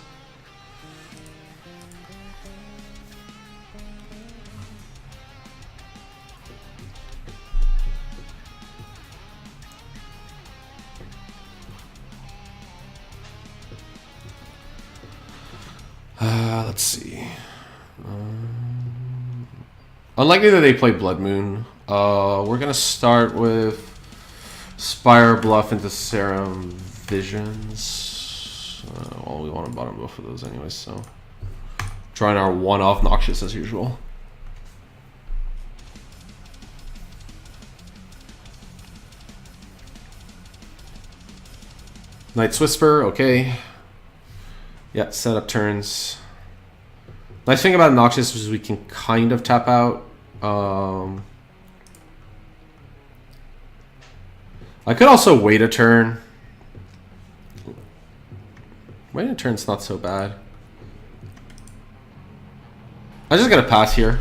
Let's see. Unlikely that they play Blood Moon. We're gonna start with Spire Bluff into Serum Visions. Well, we want to bottom both of those anyways, so trying our one-off Noxious as usual. Knight's Whisper, okay. Yeah, set up turns. Nice thing about Noxious is we can kind of tap out. I could also wait a turn. Waiting a turn's not so bad. I just gotta pass here.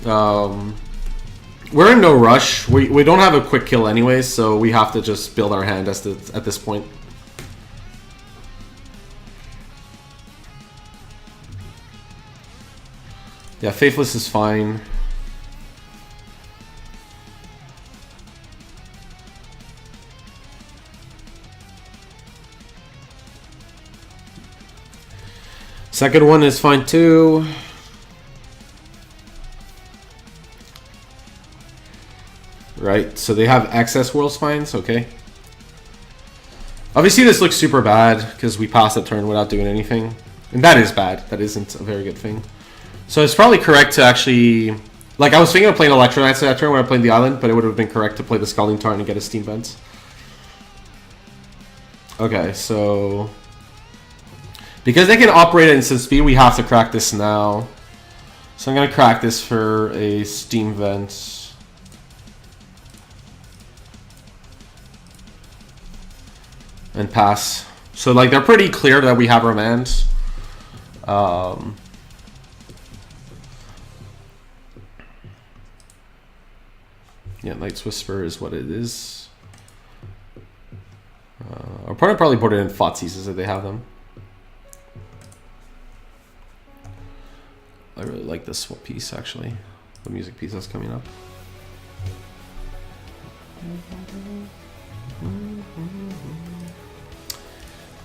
We're in no rush. We don't have a quick kill anyways, so we have to just build our hand at this point. Yeah, Faithless is fine. Second one is fine too. Right, so they have excess World Spines, okay. Obviously this looks super bad because we passed the turn without doing anything. And that is bad. That isn't a very good thing. So it's probably correct to actually... Like, I was thinking of playing Electronites that turn when I played the island, but it would have been correct to play the Scalding Tarn and get a Steam Vent. Okay, so... Because they can operate at instant speed, we have to crack this now. So I'm going to crack this for a Steam Vent. And pass. So, like, they're pretty clear that we have Remand. Yeah, Knight's Whisper is what it is. Our opponent probably boarded in Thoughtseizes if they have them. I really like this piece, actually. The music piece that's coming up.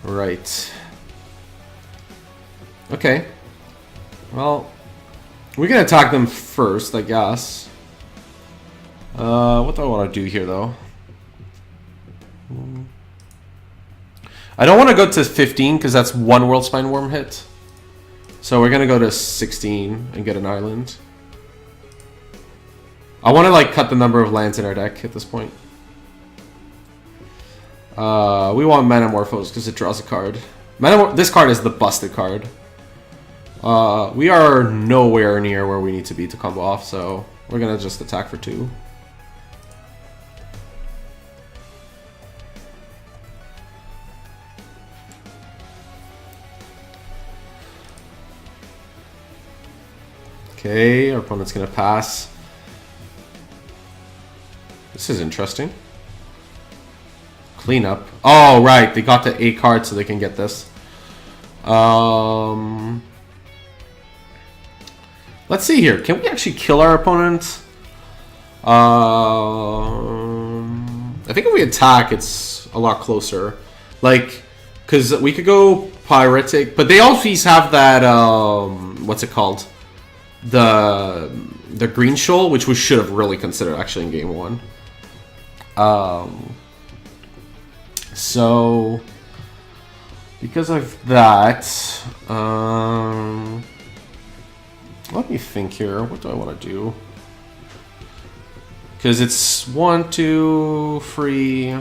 Right. Okay. Well, we can attack them first, I guess. What do I want to do here, though? I don't want to go to 15 because that's one World Spine Worm hit. So we're going to go to 16 and get an island. I want to, like, cut the number of lands in our deck at this point. We want Manamorphose because it draws a card. This card is the busted card. We are nowhere near where we need to be to combo off, so we're going to just attack for 2. Okay, our opponent's going to pass. This is interesting. Cleanup. Oh, right. They got the 8 cards so they can get this. Let's see here. Can we actually kill our opponent? I think if we attack, it's a lot closer. Like, because we could go Pyretic, but they always have that, what's it called? The Green Shoal, which we should have really considered actually in game 1. So, because of that, let me think here. What do I want to do? Because it's 1, 2, 3.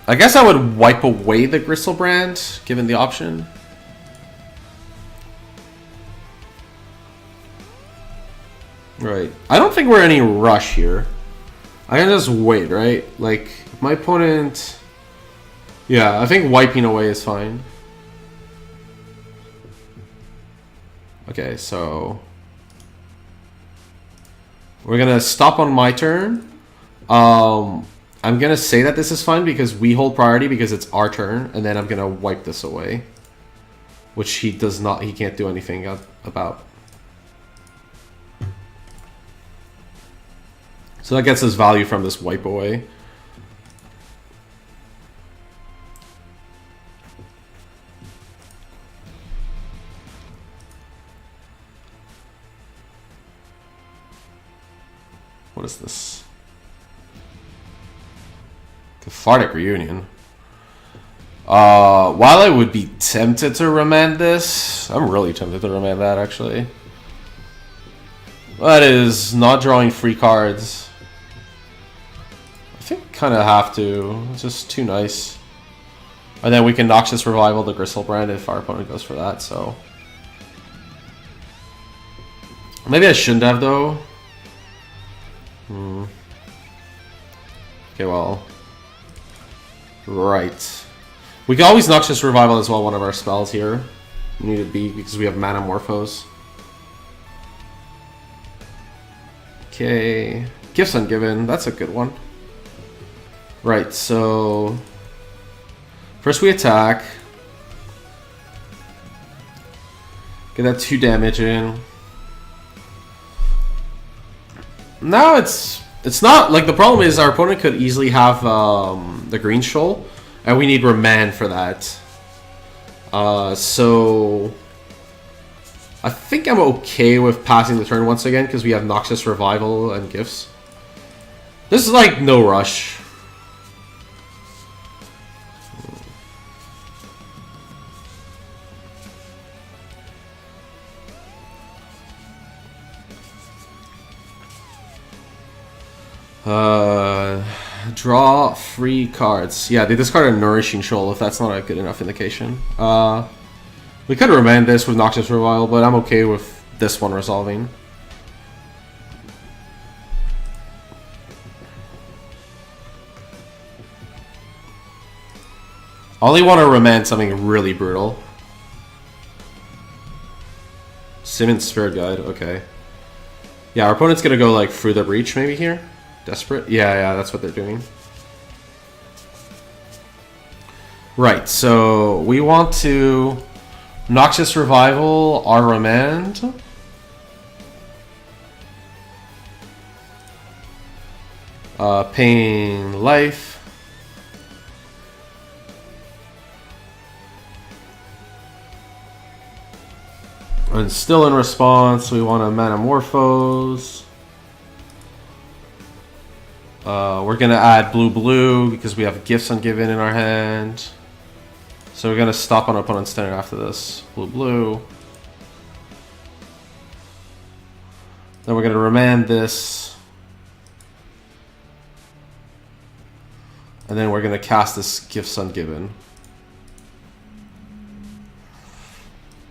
I guess I would wipe away the Griselbrand, given the option. Right. I don't think we're in any rush here. I can just wait, right? Like, my opponent... Yeah, I think wiping away is fine. Okay, so... We're gonna stop on my turn. I'm gonna say that this is fine because we hold priority because it's our turn, and then I'm gonna wipe this away. Which he does not... He can't do anything about. So that gets us value from this wipe away. What is this? Cathartic Reunion. While I would be tempted to remand this, I'm really tempted to remand that actually. That is not drawing free cards. kind of have to. It's just too nice. And then we can Noxious Revival the Gristlebrand if our opponent goes for that, so. Maybe I shouldn't have, though. Okay, well. Right. We can always Noxious Revival as well, one of our spells here. We need to be because we have Manamorphose. Okay. Gifts Ungiven, that's a good one. Right, so first we attack. Get that 2 damage in. Now it's not like the problem is our opponent could easily have the Green Shoal, and we need Remand for that. So I think I'm okay with passing the turn once again because we have Noxious Revival and Gifts. This is like no rush. Draw 3 cards. Yeah, they discard a Nourishing Shoal if that's not a good enough indication. We could remand this with Noxious Revival, but I'm okay with this one resolving. I only want to remand something really brutal. Simmons Spirit Guide, okay. Yeah, our opponent's gonna go like through the breach maybe here. Desperate? Yeah, that's what they're doing. Right, so we want to Noxious Revival our remand. Paying life. And still in response, we want to Manamorphose. We're going to add blue because we have Gifts Ungiven in our hand. So we're going to stop on opponent's turn after this. Blue. Then we're going to remand this. And then we're going to cast this Gifts Ungiven.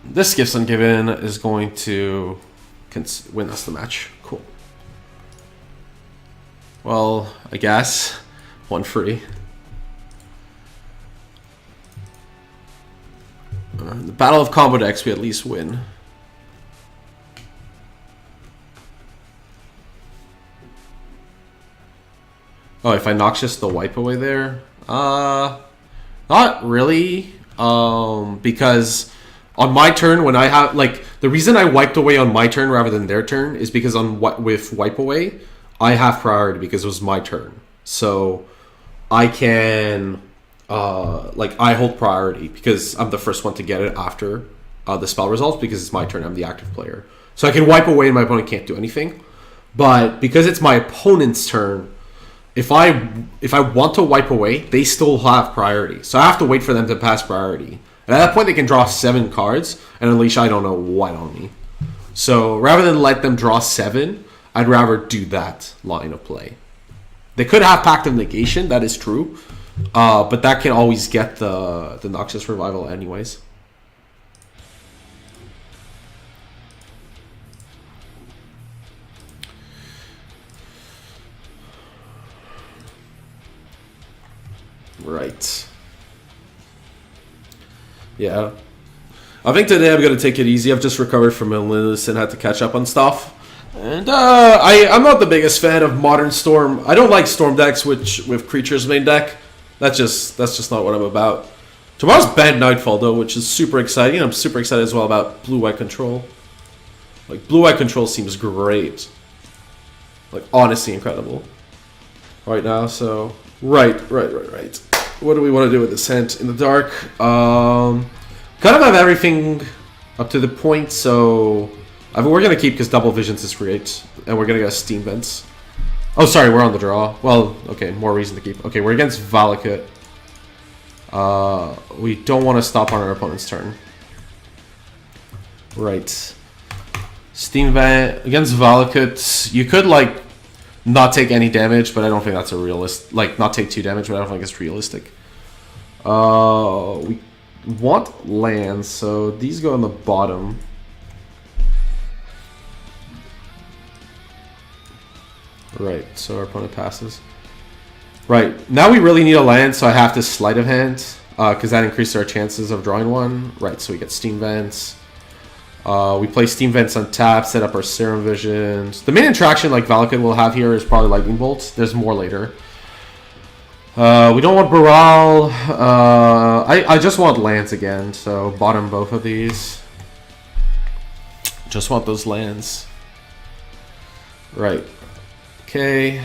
This Gifts Ungiven is going to win us the match. Cool. Well, I guess. 1 free. The Battle of Combo Decks, we at least win. Oh, if I Noxious the Wipe Away there? Not really. Because on my turn, when I have, like, the reason I wiped away on my turn rather than their turn is because with Wipe Away, I have priority because it was my turn. So I can, I hold priority because I'm the first one to get it after the spell resolves because it's my turn. I'm the active player. So I can wipe away and my opponent can't do anything. But because it's my opponent's turn, if I want to wipe away, they still have priority. So I have to wait for them to pass priority. And at that point, they can draw 7 cards and unleash I don't know what on me. So rather than let them draw 7, I'd rather do that line of play. They could have Pact of Negation, that is true. But that can always get the Noxious Revival anyways. Right. Yeah. I think today I'm going to take it easy. I've just recovered from illness and had to catch up on stuff. And I'm not the biggest fan of Modern Storm. I don't like Storm decks with Creatures main deck. That's just not what I'm about. Tomorrow's Banned Nightfall though, which is super exciting. I'm super excited as well about Blue-White Control. Like Blue-White Control seems great. Like honestly incredible. Right now, so right. What do we want to do with Descent in the Dark? Kind of have everything up to the point, so we're going to keep because Double Visions is great, and we're going to get Steam Vents. Oh, sorry, we're on the draw. Well, okay, more reason to keep. Okay, we're against Valakut. We don't want to stop on our opponent's turn. Right. Steam Vent against Valakut. You could, like, not take any damage, but I don't think that's a realist. Like, not take 2 damage, but I don't think it's realistic. We want lands, so these go on the bottom. Right, so our opponent passes. Right, now we really need a land, so I have to sleight of hand, because that increases our chances of drawing one. Right, so we get Steam Vents. We play Steam Vents on tap, set up our Serum Visions. The main interaction like Valakut will have here is probably Lightning Bolts. There's more later. We don't want Baral. I just want lands again, so bottom both of these. Just want those lands. Right. Okay.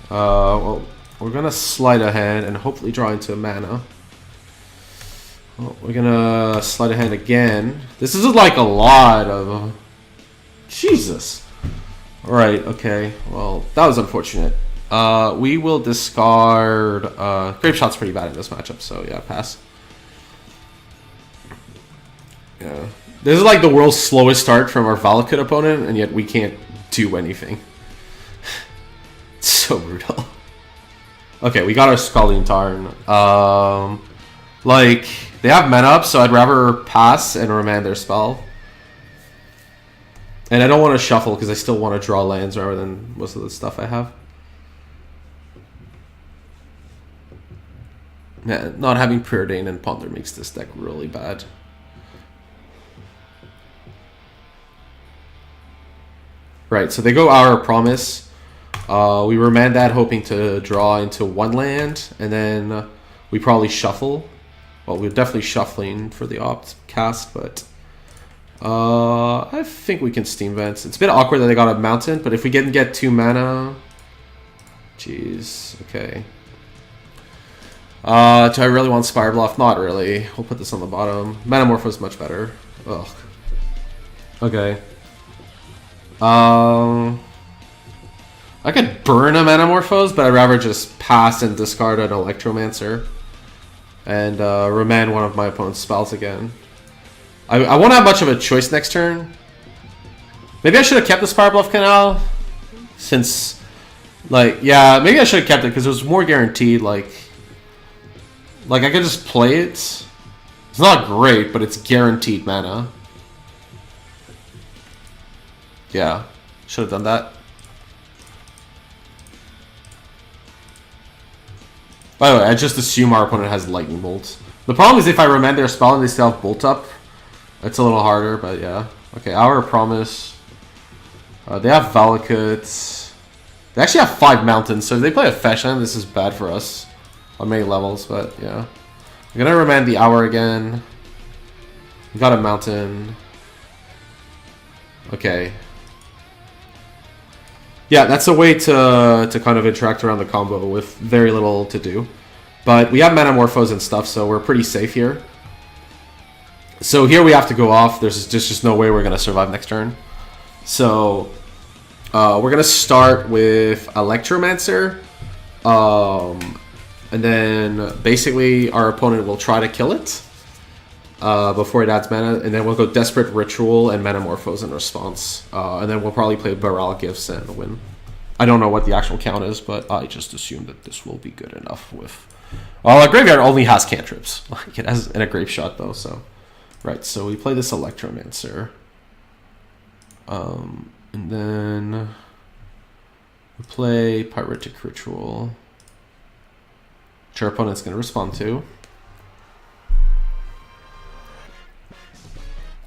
Well, we're gonna slide ahead and hopefully draw into a mana. Well, we're gonna slide ahead again. This is like a lot of... Jesus. Alright, okay. Well, that was unfortunate. We will discard... Grape Shot's pretty bad in this matchup, so yeah, pass. Yeah. This is like the world's slowest start from our Valakut opponent, and yet we can't do anything. It's so brutal. Okay, we got our Scalding Tarn. Like, they have mana up, so I'd rather pass and remand their spell. And I don't want to shuffle because I still want to draw lands rather than most of the stuff I have. Yeah, not having Preordain and Ponder makes this deck really bad. Right, so they go Our Promise. We remand that hoping to draw into 1 land, and then we probably shuffle. Well, we're definitely shuffling for the opt cast, but I think we can Steam Vents. It's a bit awkward that they got a Mountain, but if we can get 2 mana... Jeez, okay. Do I really want Spire Bluff? Not really. We'll put this on the bottom. Manamorpho is much better. Ugh. Okay. I could burn a Manamorphose, but I'd rather just pass and discard an Electromancer. And remand one of my opponent's spells again. I won't have much of a choice next turn. Maybe I should have kept the Spire Bluff Canal. Since, like, yeah, maybe I should have kept it because it was more guaranteed. Like I could just play it. It's not great, but it's guaranteed mana. Yeah, should have done that. By the way, I just assume our opponent has Lightning Bolt. The problem is if I remand their spell and they still have Bolt up, it's a little harder, but yeah. Okay, Our Promise. They have Valakut. They actually have 5 mountains, so if they play a Feshan, this is bad for us on many levels, but yeah. I'm gonna remand the Hour again. We got a mountain. Okay. Yeah, that's a way to kind of interact around the combo with very little to do. But we have Manamorphose and stuff, so we're pretty safe here. So here we have to go off. There's just no way we're going to survive next turn. So we're going to start with Electromancer. And then basically our opponent will try to kill it before it adds mana. And then we'll go Desperate Ritual and Manamorphose in response. And then we'll probably play Baral Gifts and win. I don't know what the actual count is, but I just assume that this will be good enough with... Well, our Graveyard only has cantrips. Like it has in a Grape Shot, though, so... Right, so we play this Electromancer. And then... we play Pyretic Ritual, which our opponent's going to respond to.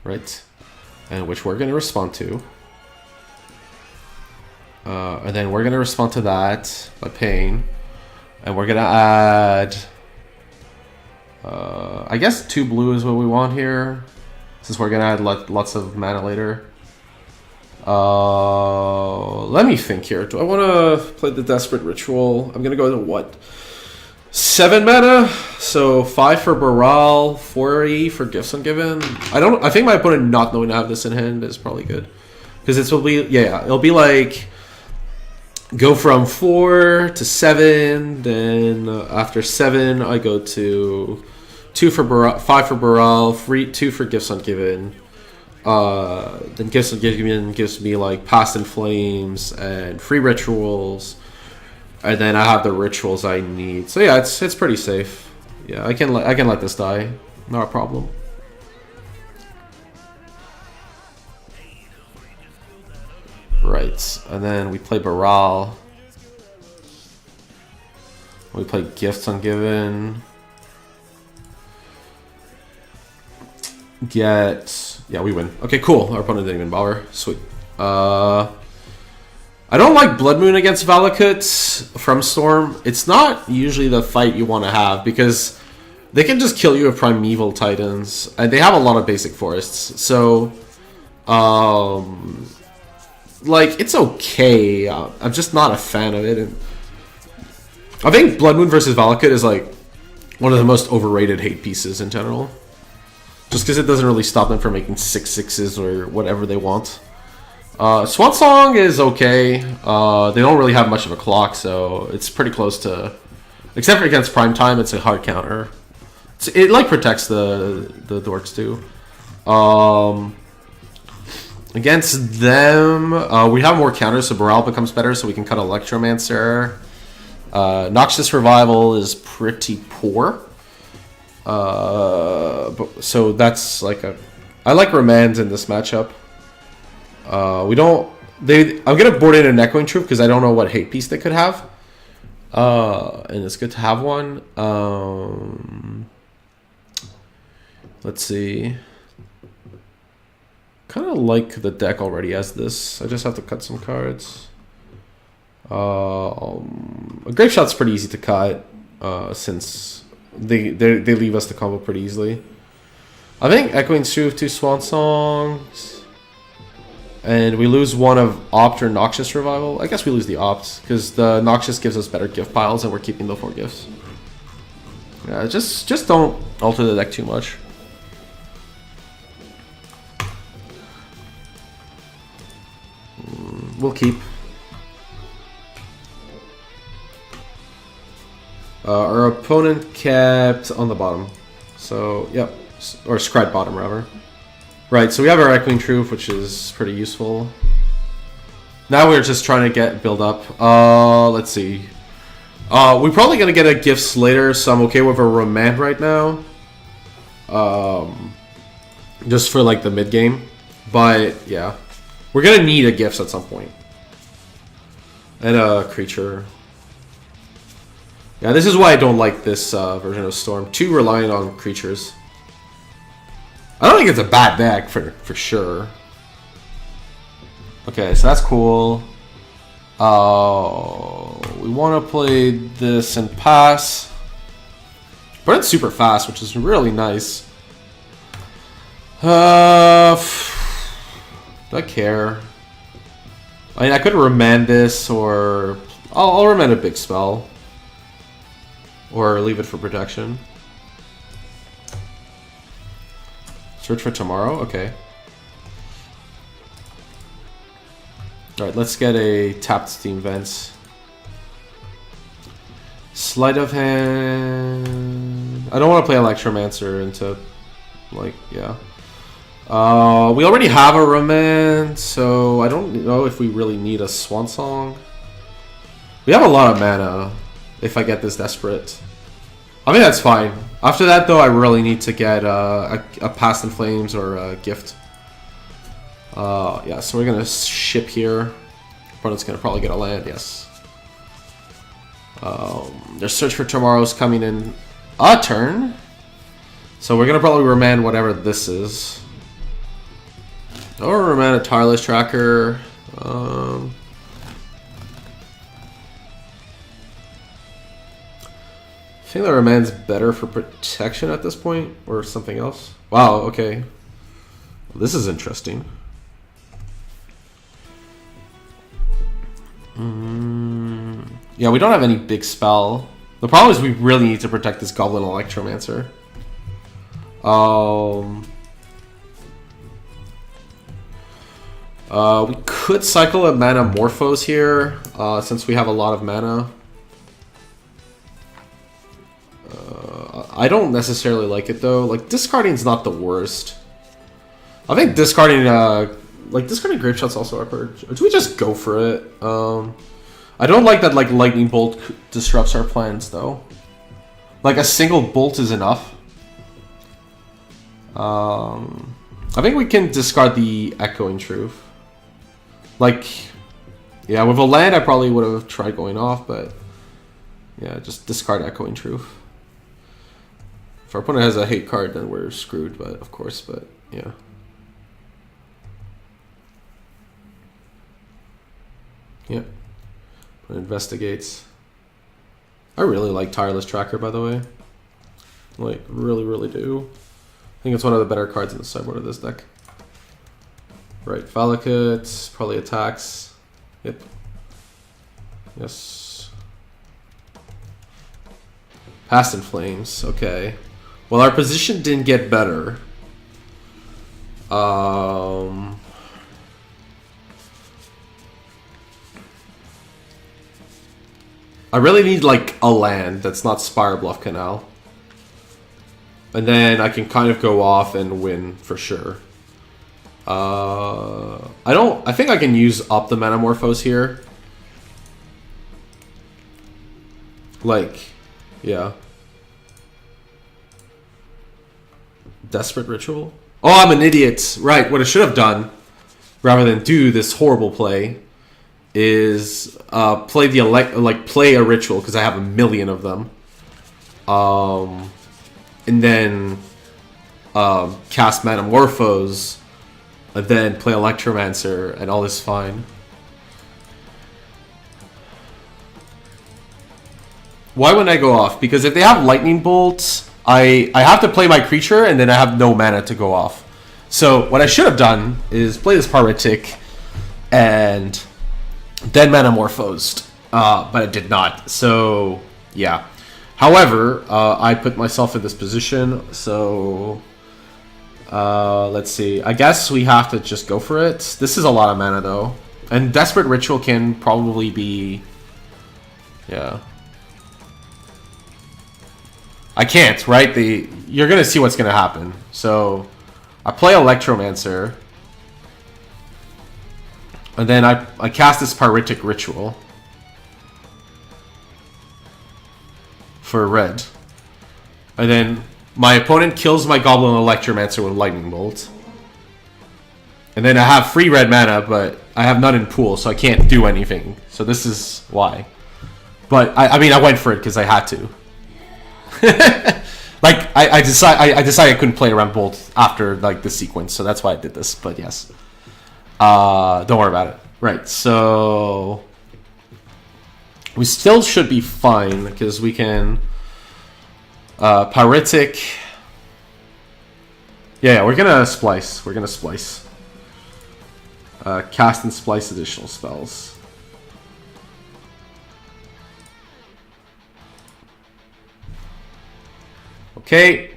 Right, and which we're going to respond to. And then we're going to respond to that by paying. And we're going to add... I guess 2 blue is what we want here, since we're going to add lots of mana later. Let me think here. Do I want to play the Desperate Ritual? I'm going to go to what? 7 mana? So 5 for Baral, 4E for Gifts Ungiven. I think my opponent not knowing to have this in hand is probably good. Because this will be, yeah, it'll be like, go from 4 to 7, then after 7 I go to 2 for Baral, 5 for Baral, 2 for Gifts Ungiven. Then gives me like Past in Flames and free rituals, and then I have the rituals I need. So yeah, it's pretty safe. Yeah, I can let this die, not a problem. Right, and then we play Baral. We play Gifts Ungiven. Yeah, we win. Okay, cool. Our opponent didn't even bother. Sweet. I don't like Blood Moon against Valakut from Storm. It's not usually the fight you want to have because they can just kill you with Primeval Titans, and they have a lot of basic forests. So, like, it's okay. I'm just not a fan of it. And I think Blood Moon versus Valakut is like one of the most overrated hate pieces in general. Just because it doesn't really stop them from making 6/6s or whatever they want. Swan Song is okay. They don't really have much of a clock, so it's pretty close to... Except for against Prime Time, it's a hard counter. It like protects the dorks too. Against them, we have more counters, so Baral becomes better, so we can cut Electromancer. Noxious Revival is pretty poor. So that's like I like Remand in this matchup. I'm gonna board in an Echoing Truth because I don't know what hate piece they could have. And it's good to have one. Let's see. Kind of like the deck already as this. I just have to cut some cards. A Grave Shot's pretty easy to cut since they leave us the combo pretty easily. I think Echoing Truth, 2 Swan Songs, and we lose one of Opt or Noxious Revival. I guess we lose the Opt because the Noxious gives us better gift piles, and we're keeping the 4 gifts. Yeah, just don't alter the deck too much. We'll keep. Our opponent kept on the bottom. So, yep. Or Scribe bottom, rather. Right, so we have our Echoing Truth, which is pretty useful. Now we're just trying to build up. Let's see. We're probably going to get a Gifts later, so I'm okay with a Remand right now. Just for, like, the mid-game. But, yeah. We're going to need a Gifts at some point. And a Creature. Yeah, this is why I don't like this version of Storm. Too reliant on creatures. I don't think it's a bad deck for sure. Okay, so that's cool. We want to play this and pass. But it's super fast, which is really nice. Do I care? I mean, I could remand this, or I'll remand a big spell. Or leave it for protection. Search for Tomorrow? Okay. Alright, let's get a tapped Steam Vents. Sleight of Hand... I don't want to play Electromancer into... Like, yeah. We already have a Remand, so I don't know if we really need a Swan Song. We have a lot of mana. If I get this desperate. I mean, that's fine. After that, though, I really need to get a Past in Flames or a Gift. Yeah, so we're going to ship here. Opponent's going to probably get a land, yes. Their Search for Tomorrow's coming in a turn. So we're going to probably remand whatever this is. Or remand a Tireless Tracker. I think the Remand's better for protection at this point, or something else. Wow, okay. Well, this is interesting. Yeah, we don't have any big spell. The problem is we really need to protect this Goblin Electromancer. We could cycle a Mana Morphos here, since we have a lot of mana. I don't necessarily like it though. Like, discarding's not the worst. I think discarding discarding Grape Shot's also awkward. Or do we just go for it? I don't like that like Lightning Bolt disrupts our plans though. Like a single bolt is enough. I think we can discard the Echoing Truth. Like, yeah, with a land I probably would have tried going off, but yeah, just discard Echoing Truth. If our opponent has a hate card, then we're screwed, but of course, but yeah. Yep. It investigates. I really like Tireless Tracker, by the way. Like, really, really do. I think it's one of the better cards in the sideboard of this deck. Right, Valakut, probably attacks. Yep. Yes. Past in Flames, okay. Well, our position didn't get better. I really need like a land that's not Spire Bluff Canal. And then I can kind of go off and win for sure. I think I can use up the Manamorphose here. Like, yeah. Desperate Ritual? Oh, I'm an idiot. Right, what I should have done, rather than do this horrible play, is play a ritual, because I have a million of them. And then cast Manamorphose, and then play Electromancer, and all is fine. Why wouldn't I go off? Because if they have Lightning Bolt, I have to play my creature, and then I have no mana to go off. So what I should have done is play this Pyretic, and then Manamorphosed, but I did not. So yeah. However, I put myself in this position, so let's see. I guess we have to just go for it. This is a lot of mana, though. And Desperate Ritual can probably be... Yeah. I can't, right? You're going to see what's going to happen. So, I play Electromancer. And then I cast this Pyretic Ritual. For red. And then my opponent kills my Goblin Electromancer with Lightning Bolt. And then I have free red mana, but I have none in pool, so I can't do anything. So this is why. But I mean, I went for it because I had to. Like I decided I couldn't play around Bolt after like the sequence, so that's why I did this. But yes, don't worry about it. Right, so we still should be fine because we can Pyretic. Yeah, we're gonna splice. We're gonna splice. Cast and splice additional spells. Okay,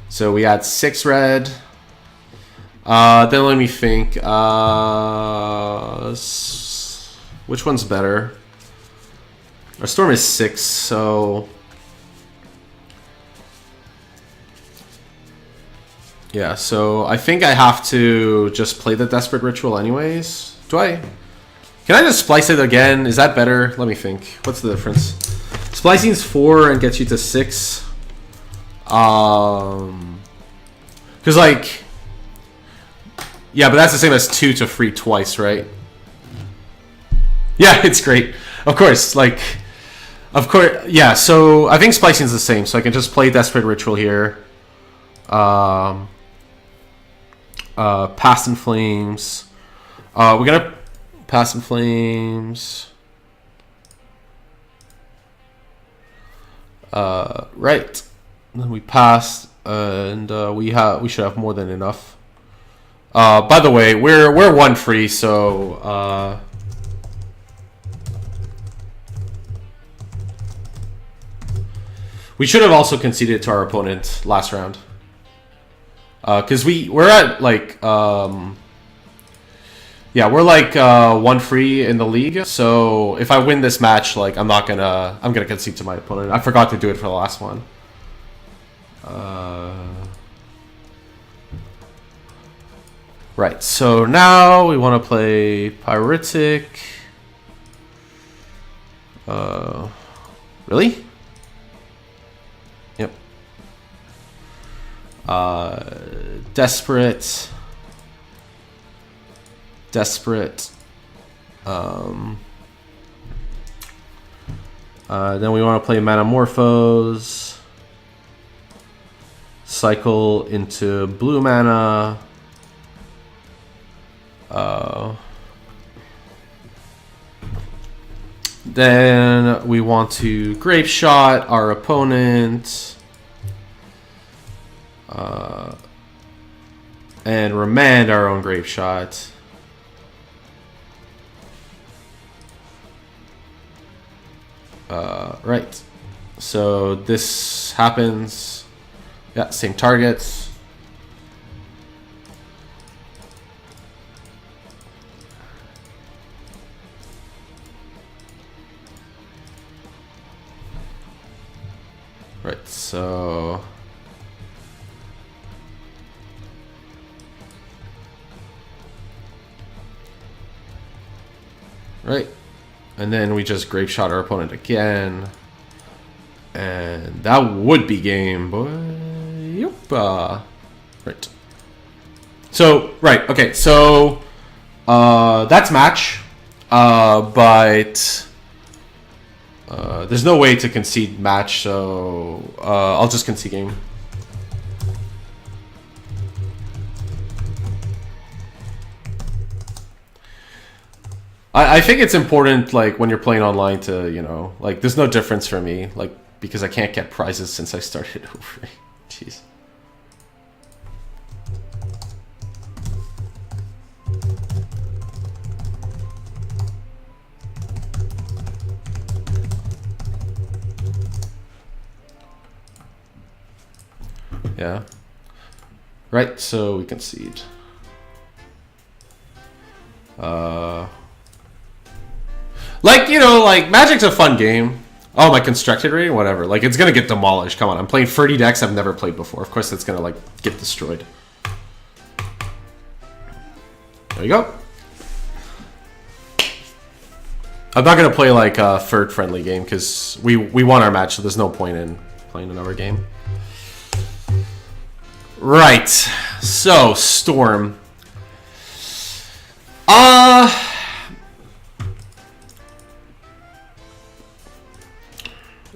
so we had 6 red. Then let me think. Which one's better? Our storm is 6, so yeah. So I think I have to just play the Desperate Ritual anyways. Can I just splice it again? Is that better? Let me think. What's the difference? Splicing's 4 and gets you to 6. Because like, yeah, but that's the same as 2 to free twice, right? Yeah, it's great. Of course, like, of course, yeah. So I think splicing is the same. So I can just play Desperate Ritual here. Past in Flames. We're gonna Past in Flames. Right. Then we passed, and we should have more than enough. By the way, we're 1 free, so we should have also conceded to our opponent last round. Because we're at like yeah, we're like 1 free in the league. So if I win this match, like I'm gonna concede to my opponent. I forgot to do it for the last one. Right, so now we want to play Pyritic. Really? Yep. Desperate. Then we want to play Manamorphose. Cycle into blue mana. Then we want to Grape Shot our opponent. And remand our own Grape Shot. Right. So this happens. Yeah, same targets. Right, so right. And then we just Grape Shot our opponent again. And that would be game, boy. Yep. Right. So, right, okay, so that's match. But there's no way to concede match, so I'll just concede game. I think it's important, like, when you're playing online to, you know, like, there's no difference for me, like, because I can't get prizes since I started over. Jeez. Yeah. Right, so we concede. Like, you know, like, Magic's a fun game. Oh, my constructed rating? Whatever. Like, it's gonna get demolished. Come on, I'm playing 30 decks I've never played before. Of course, it's gonna, like, get destroyed. There you go. I'm not gonna play, like, a third-friendly game, because we won our match, so there's no point in playing another game. Right. So, Storm.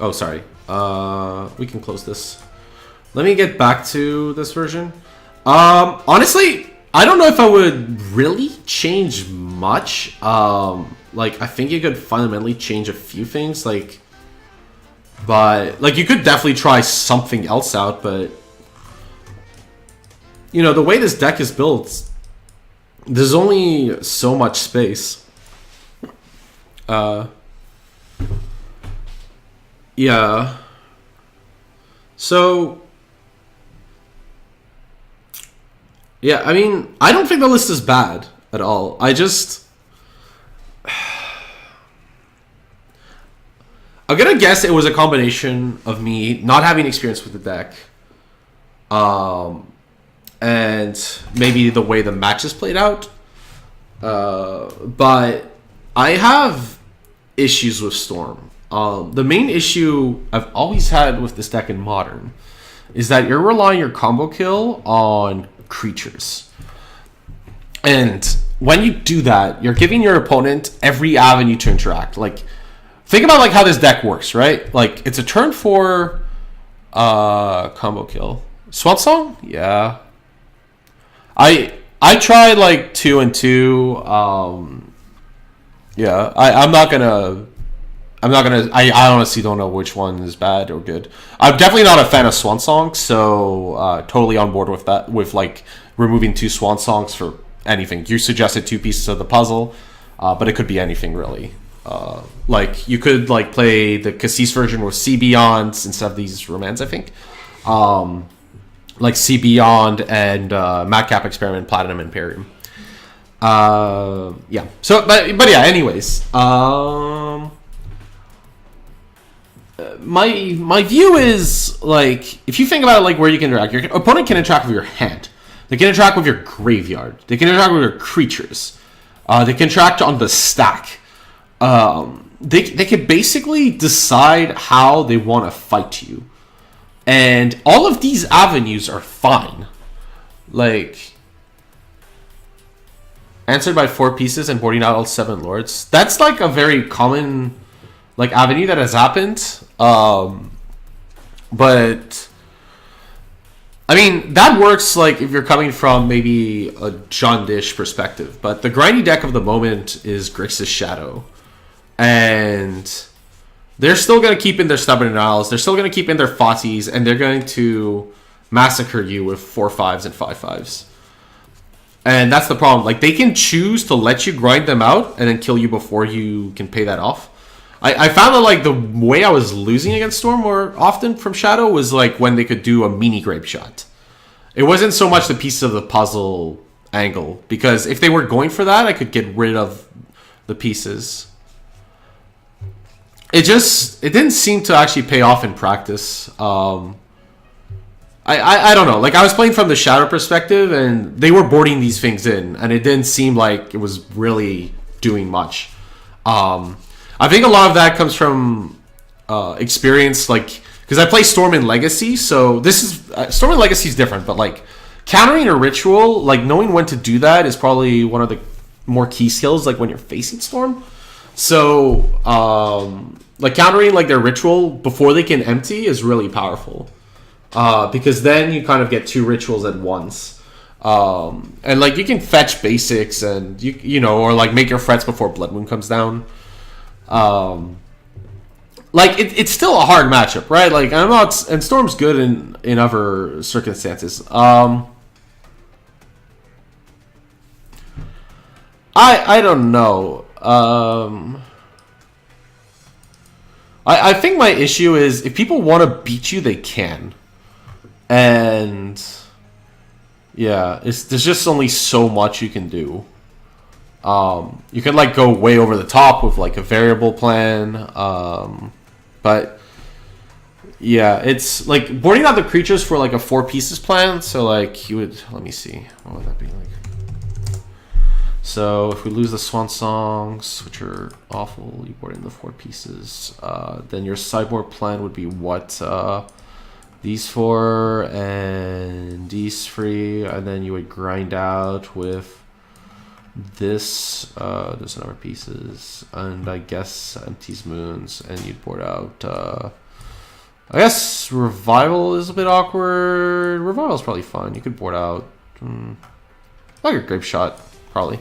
Oh, sorry. We can close this. Let me get back to this version. Honestly, I don't know if I would really change much. Like, I think you could fundamentally change a few things. Like, but, like, you could definitely try something else out, but, you know, the way this deck is built, there's only so much space. Yeah. So, yeah, I mean, I don't think the list is bad at all. I just... I'm gonna guess it was a combination of me not having experience with the deck, and maybe the way the matches played out. But I have issues with Storm. The main issue I've always had with this deck in Modern is that you're relying your combo kill on creatures. And when you do that, you're giving your opponent every avenue to interact. Like, think about, like, how this deck works, right? Like, it's a turn 4 combo kill. Swamp Song? Yeah. I tried, like, 2 and 2. Yeah, I honestly don't know which one is bad or good. I'm definitely not a fan of Swan Song, so totally on board with that, with, like, removing 2 Swan Songs for anything. You suggested 2 pieces of the puzzle, but it could be anything, really. Like, you could, like, play the Cassis version with Sea Beyond instead of these Romance, I think. Like Sea Beyond and Madcap Experiment, Platinum Imperium. Yeah. So, but yeah. Anyways, my view is, like, if you think about it, like, where you can interact, your opponent can interact with your hand. They can interact with your graveyard. They can interact with your creatures. They can interact on the stack. They can basically decide how they want to fight you. And all of these avenues are fine. Like, answered by 4 pieces and boarding out all 7 lords. That's like a very common like avenue that has happened. But I mean, that works like if you're coming from maybe a John Dish perspective. But the grindy deck of the moment is Grixis Shadow. And they're still going to keep in their Stubborn Denials. They're still going to keep in their Fatis. And they're going to massacre you with 4/5s and 5/5s. And that's the problem. Like, they can choose to let you grind them out and then kill you before you can pay that off. I found that, like, the way I was losing against Storm more often from Shadow was, like, when they could do a mini Grape Shot. It wasn't so much the piece of the puzzle angle. Because if they were going for that, I could get rid of the pieces. It didn't seem to actually pay off in practice. I don't know. Like, I was playing from the Shadow perspective, and they were boarding these things in, and it didn't seem like it was really doing much. I think a lot of that comes from experience, like, because I play Storm in Legacy, so this is Storm in Legacy is different, but like countering a ritual, like knowing when to do that is probably one of the more key skills, like when you're facing Storm. So, like countering like their ritual before they can empty is really powerful. Because then you kind of get 2 rituals at once. And like you can fetch basics and you know, or like make your threats before Blood Moon comes down. Like it's still a hard matchup, right? Like I'm not, and Storm's good in other circumstances. I don't know. I think my issue is if people want to beat you, they can. And yeah, there's just only so much you can do. You can like go way over the top with like a variable plan. But yeah, it's like boarding out the creatures for like a 4 pieces plan. So like you would, let me see, what would that be like? So if we lose the Swan Songs, which are awful, you board in the 4 pieces. Then your sideboard plan would be what? These 4 and these 3, and then you would grind out with this. There's another pieces, and I guess Empties Moons, and you'd board out. I guess Revival is a bit awkward. Revival is probably fun. You could board out like a Grape Shot, probably.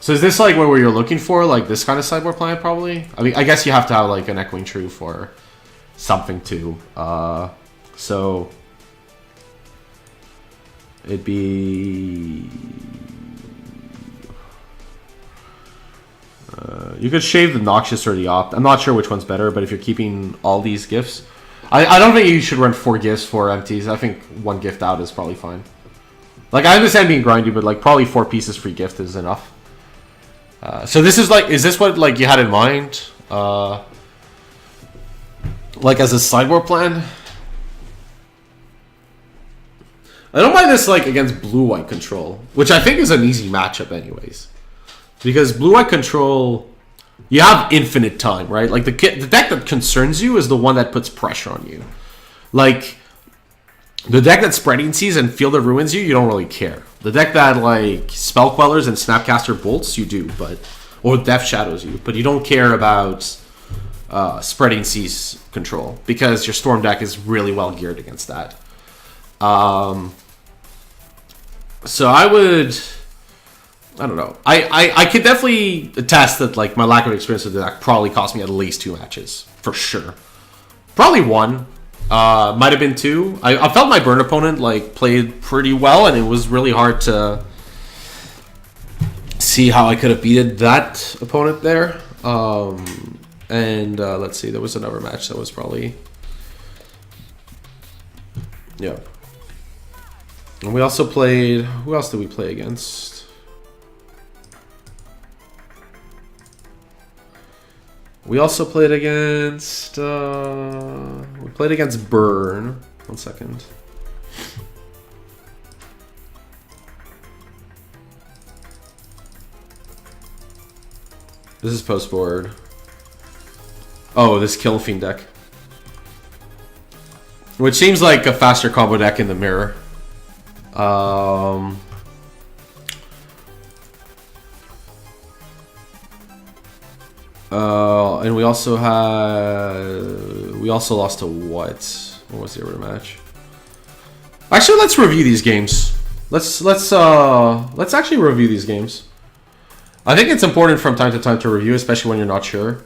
So is this like what you're looking for, like this kind of sideboard plan? Probably. I mean, I guess you have to have like an Echoing True for something too. So it'd be you could shave the Noxious or the Opt. I'm not sure which one's better, but if you're keeping all these gifts, I don't think you should run 4 gifts for empties. I think 1 gift out is probably fine. Like I understand being grindy, but like probably 4 pieces free gift is enough. So this is like, is this what like you had in mind? Like as a sideboard plan? I don't mind this like against blue-white control, which I think is an easy matchup anyways. Because blue-white control, you have infinite time, right? Like the deck that concerns you is the one that puts pressure on you. Like the deck that Spreading Seas and Field of Ruins you don't really care. The deck that like Spell Quellers and Snapcaster Bolts you do, but or Death Shadows you, but you don't care about Spreading Seas control because your Storm deck is really well geared against that. So I don't know. I could definitely attest that like my lack of experience with the deck probably cost me at least 2 matches for sure. Probably 1. Might have been 2. I felt my burn opponent like played pretty well, and it was really hard to see how I could have beaten that opponent there. And let's see, there was another match that was probably, yeah. And we also played, who else did we play against? We also played against, we played against Burn. 1 second. This is post board. Oh, this Kill Fiend deck. Which seems like a faster combo deck in the mirror. And we also lost to what? What was the other match? Actually, let's review these games. Let's actually review these games. I think it's important from time to time to review, especially when you're not sure.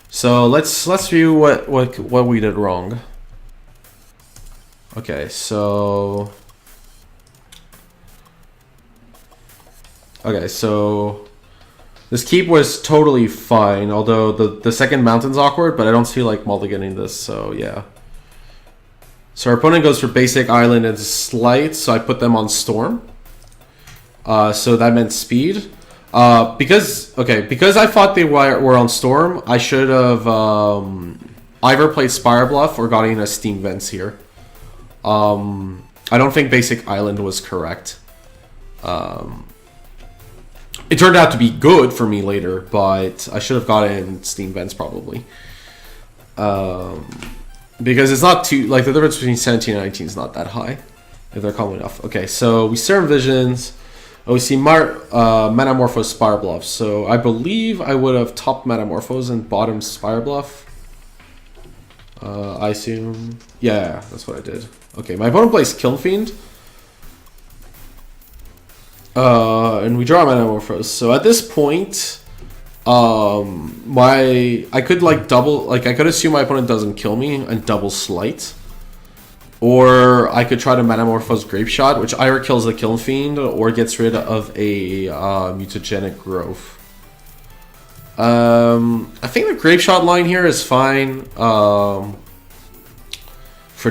So let's view what we did wrong. Okay, so this keep was totally fine, although the second mountain's awkward, but I don't see like mulliganing this, so yeah. So our opponent goes for basic island and slight, so I put them on storm. So that meant speed. Because I thought they were on storm, I should have either played Spire Bluff or got in a Steam Vents here. I don't think basic island was correct. It turned out to be good for me later, but I should have gotten Steam Vents probably. Because it's not too, like the difference between 17 and 19 is not that high, if they're common enough. Okay, so we Serum Visions. Oh, we see Metamorphose Spire Bluff. So I believe I would have top Metamorphose and bottom Spire Bluff. I assume. Yeah, that's what I did. Okay, my opponent plays Kill Fiend. And we draw Metamorphose. So at this point, I could like double, like I could assume my opponent doesn't kill me and double Slight. Or I could try to Metamorphose Grape Shot, which either kills the Kill Fiend or gets rid of a Mutagenic Growth. I think the Grape Shot line here is fine for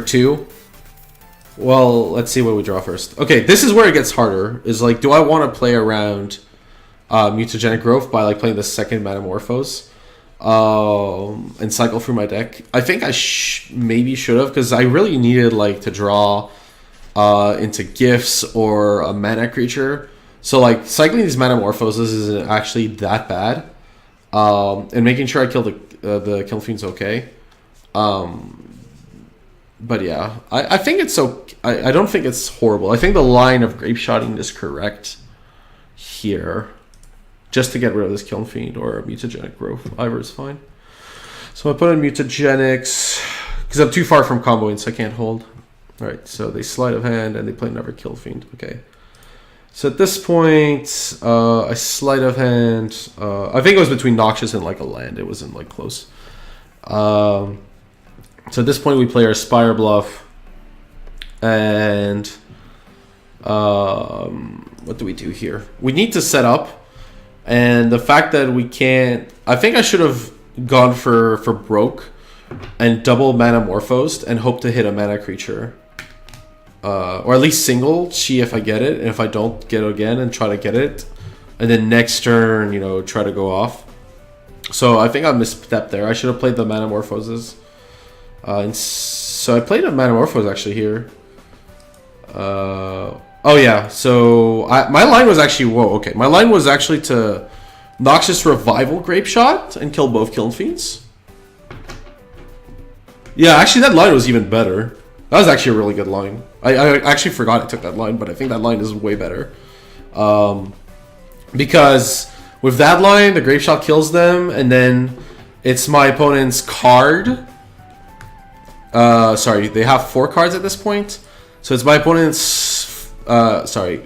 2. Well, let's see what we draw first. Okay, this is where it gets harder. Is like, do I want to play around Mutagenic Growth by like playing the second Metamorphose? And cycle through my deck. I think I maybe should have, because I really needed like to draw into gifts or a mana creature. So like cycling these Metamorphoses isn't actually that bad, and making sure I kill the Kill Fiend's okay. But yeah, I think it's okay. I don't think it's horrible. I think the line of Grape Shotting is correct here. Just to get rid of this Kill Fiend or Mutagenic Growth. Either is fine. So I put in Mutagenics, because I'm too far from comboing, so I can't hold. Alright, so they Sleight of Hand and they play another Kill Fiend. Okay. So at this point, I Sleight of Hand. I think it was between Noxious and like a land. It wasn't like close. So at this point, we play our Spire Bluff. And what do we do here? We need to set up. And the fact that we can't... I think I should have gone for Broke and double Metamorphosed and hope to hit a mana creature. Or at least single, see if I get it. And if I don't, get it again and try to get it. And then next turn, you know, try to go off. So I think I misstepped there. I should have played the Metamorphoses. And so I played a Metamorphose actually here. Oh yeah, so my line was actually, whoa, okay. My line was actually to Noxious Revival Grape Shot and kill both Kill Fiends. Yeah, actually that line was even better. That was actually a really good line. I actually forgot I took that line, but I think that line is way better. Because with that line, the Grape Shot kills them, and then it's my opponent's card. Sorry, they have 4 cards at this point. So it's my opponent's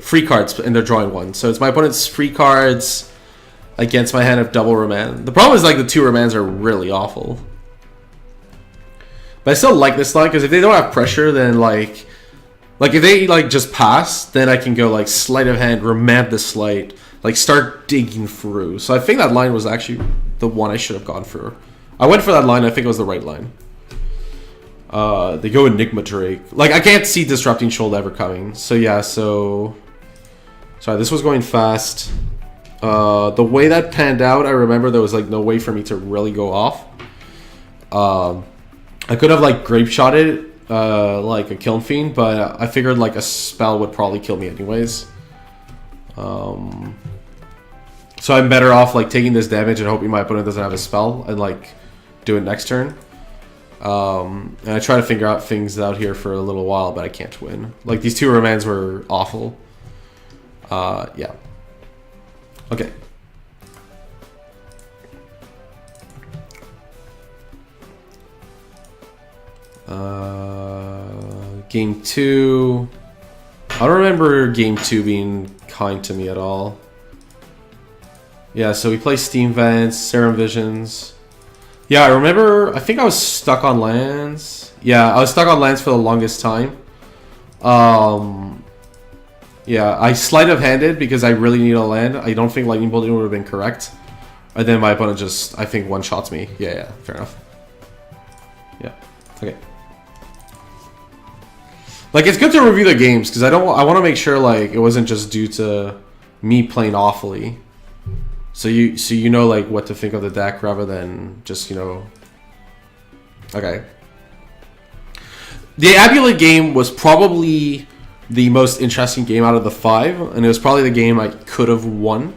free cards, and they're drawing 1. So it's my opponent's free cards against my hand of double Remand. The problem is like the 2 Remands are really awful. But I still like this line, because if they don't have pressure, then like if they like just pass, then I can go like Sleight of Hand, Remand the Sleight, like start digging through. So I think that line was actually the one I should have gone for. I went for that line, I think it was the right line. They go Enigma Drake. Like, I can't see Disrupting Shoal ever coming. So, yeah, so... Sorry, this was going fast. The way that panned out, I remember there was, like, no way for me to really go off. I could have, like, Grape Shotted, like, a Kill Fiend, but I figured, like, a spell would probably kill me anyways. So I'm better off like taking this damage and hoping my opponent doesn't have a spell and like do it next turn. And I try to figure out things out here for a little while, but I can't win. Like these 2 remands were awful. Yeah. Okay. Game 2. I don't remember game 2 being kind to me at all. Yeah, so we play Steam Vents, Serum Visions. Yeah, I remember, I think I was stuck on lands. Yeah, I was stuck on lands for the longest time. Yeah, I sleight of handed because I really need a land. I don't think Lightning Bolt would have been correct. And then my opponent just, I think, one-shots me. Yeah, fair enough. Yeah, okay. Like, it's good to review the games because I want to make sure like it wasn't just due to me playing awfully. So you know like what to think of the deck rather than just, you know. Okay. The Amulet game was probably the most interesting game out of the 5, and it was probably the game I could have won.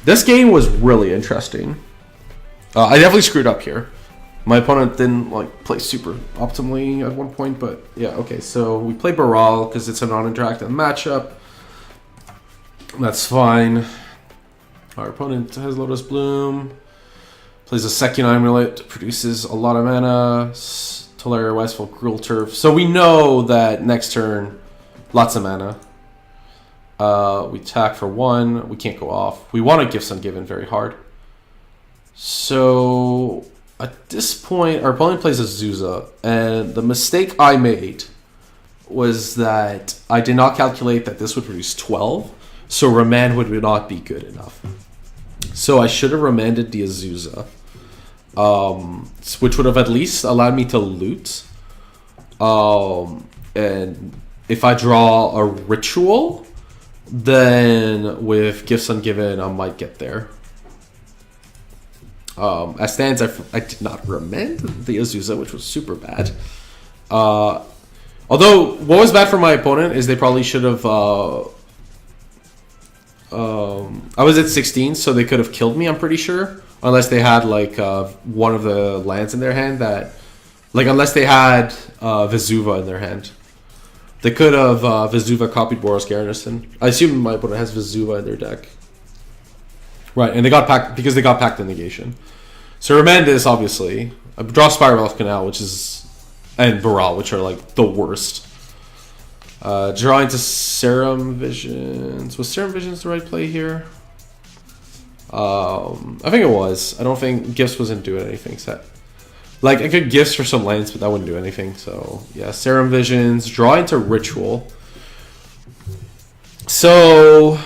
This game was really interesting. I definitely screwed up here. My opponent didn't like play super optimally at one point, but yeah, okay. So we play Baral because it's a non-interactive matchup. That's fine. Our opponent has Lotus Bloom. Plays a second Amulet, produces a lot of mana. Tolaria Westfall, Cruel Turf. So we know that next turn, lots of mana. We attack for 1. We can't go off. We want to Gifts Ungiven very hard. So at this point, our opponent plays Azusa. And the mistake I made was that I did not calculate that this would produce 12. So Remand would not be good enough. So I should have remanded the Azusa. Which would have at least allowed me to loot. And if I draw a Ritual, then with Gifts Ungiven, I might get there. As stands, I did not remand the Azusa, which was super bad. Although, what was bad for my opponent is they probably should have... I was at 16, so they could have killed me, I'm pretty sure. Unless they had, like, one of the lands in their hand that... Like, unless they had Vesuva in their hand. They could have Vesuva copied Boros Garrison. I assume my opponent has Vesuva in their deck. Right, and they got packed because they got packed in negation. So remand this, obviously. I draw Spiral of Canal, which is... And Baral, which are, like, the worst. Draw into Serum Visions. Was Serum Visions the right play here? I think it was. I don't think Gifts wasn't doing anything set. Like, I could Gifts for some lands, but that wouldn't do anything. So, yeah, Serum Visions. Draw into Ritual. So...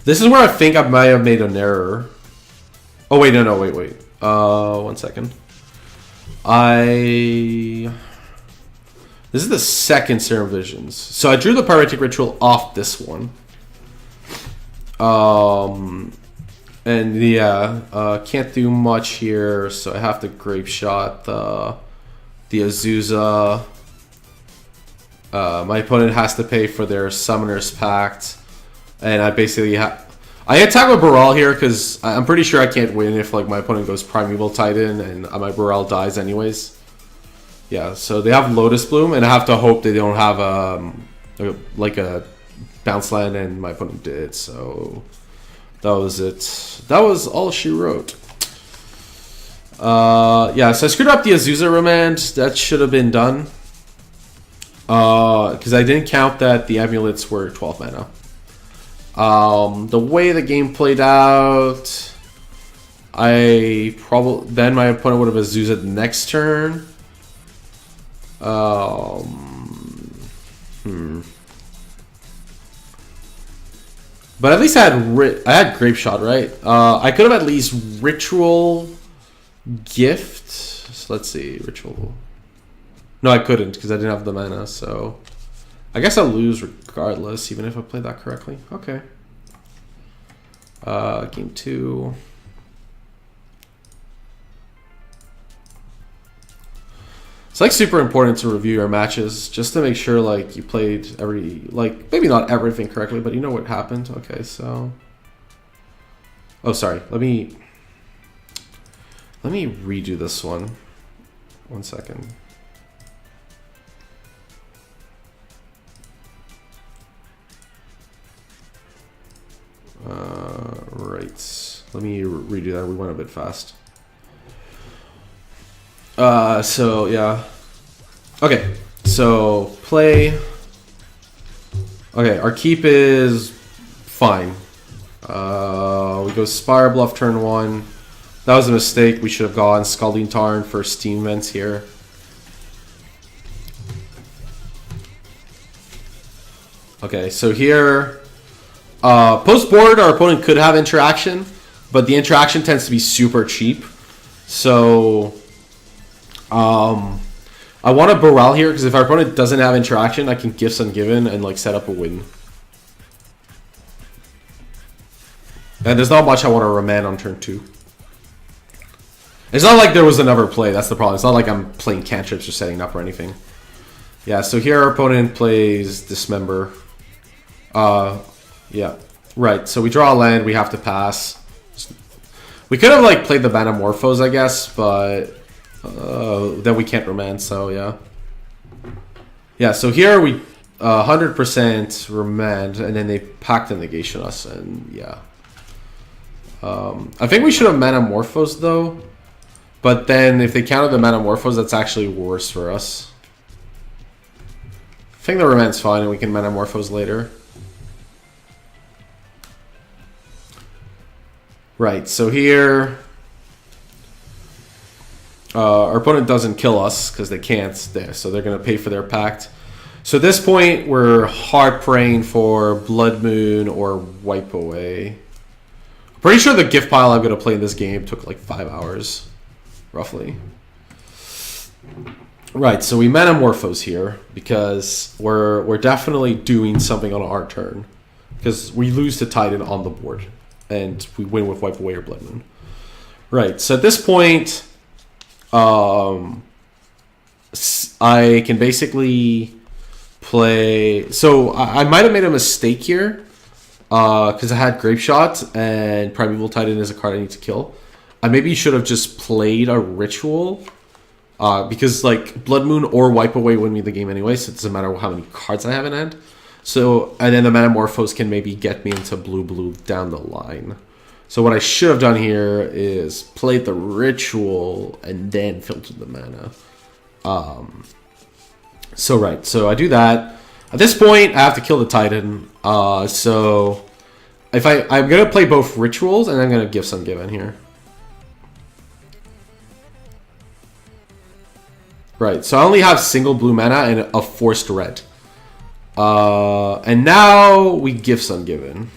This is where I think I might have made an error. Oh, wait, no, wait. 1 second. This is the second Serum Visions. So I drew the Pyretic Ritual off this one. And yeah, can't do much here, so I have to Grape Shot the Azusa. My opponent has to pay for their Summoner's Pact. And I basically I attack with Baral here because I'm pretty sure I can't win if like my opponent goes Primeval Titan and my Baral dies anyways. Yeah, so they have Lotus Bloom, and I have to hope they don't have like a bounce land, and my opponent did. So that was it. That was all she wrote. Yeah, so I screwed up the Azusa remand. That should have been done. Because I didn't count that the amulets were 12 mana. The way the game played out, then my opponent would have Azusa the next turn. But at least I had Grape Shot, right? I could have at least Ritual Gift. So let's see, Ritual. No, I couldn't because I didn't have the mana. So I guess I'll lose regardless, even if I played that correctly. Okay. Game 2. It's like super important to review your matches just to make sure like you played maybe not everything correctly, but you know what happened. Okay, so oh sorry, let me redo this one. 1 second. Right. Let me redo that. We went a bit fast. So yeah. Okay. So play. Okay, our keep is fine. We go Spire Bluff turn 1. That was a mistake. We should have gone Scalding Tarn for Steam Vents here. Okay, so here, post board, our opponent could have interaction, but the interaction tends to be super cheap. So, I want to Boral here because if our opponent doesn't have interaction, I can Gifts Ungiven and like set up a win. And there's not much I want to remand on turn 2. It's not like there was another play. That's the problem. It's not like I'm playing cantrips or setting up or anything. Yeah. So here our opponent plays Dismember. Yeah. Right. So we draw a land. We have to pass. We could have like played the Manamorphose, I guess, but then we can't remand. So yeah. Yeah. So here we 100% remand, and then they pack the negation us, and yeah. I think we should have Manamorphose though. But then if they counter the Manamorphose, that's actually worse for us. I think the remand's fine and we can Manamorphose later. Right, so here our opponent doesn't kill us because they can't there, so they're going to pay for their pact. So at this point, we're hard praying for Blood Moon or Wipe Away. Pretty sure the gift pile I'm going to play in this game took like 5 hours. Roughly. Right, so we Manamorphose here because we're definitely doing something on our turn. Because we lose to Titan on the board. And we win with Wipe Away or Blood Moon. Right, so at this point, I can basically play... So I might have made a mistake here. Because I had Grape Shot and Primeval Titan is a card I need to kill. I maybe should have just played a Ritual. Because like Blood Moon or Wipe Away win me the game anyway, so it doesn't matter how many cards I have in hand. So, and then the Manamorphose can maybe get me into blue down the line. So what I should have done here is played the Ritual and then filtered the mana. So right, so I do that. At this point, I have to kill the Titan. So if I'm gonna play both Rituals and I'm gonna Gifts Ungiven here. Right, so I only have single blue mana and a forced red. And now we Gifts Ungiven.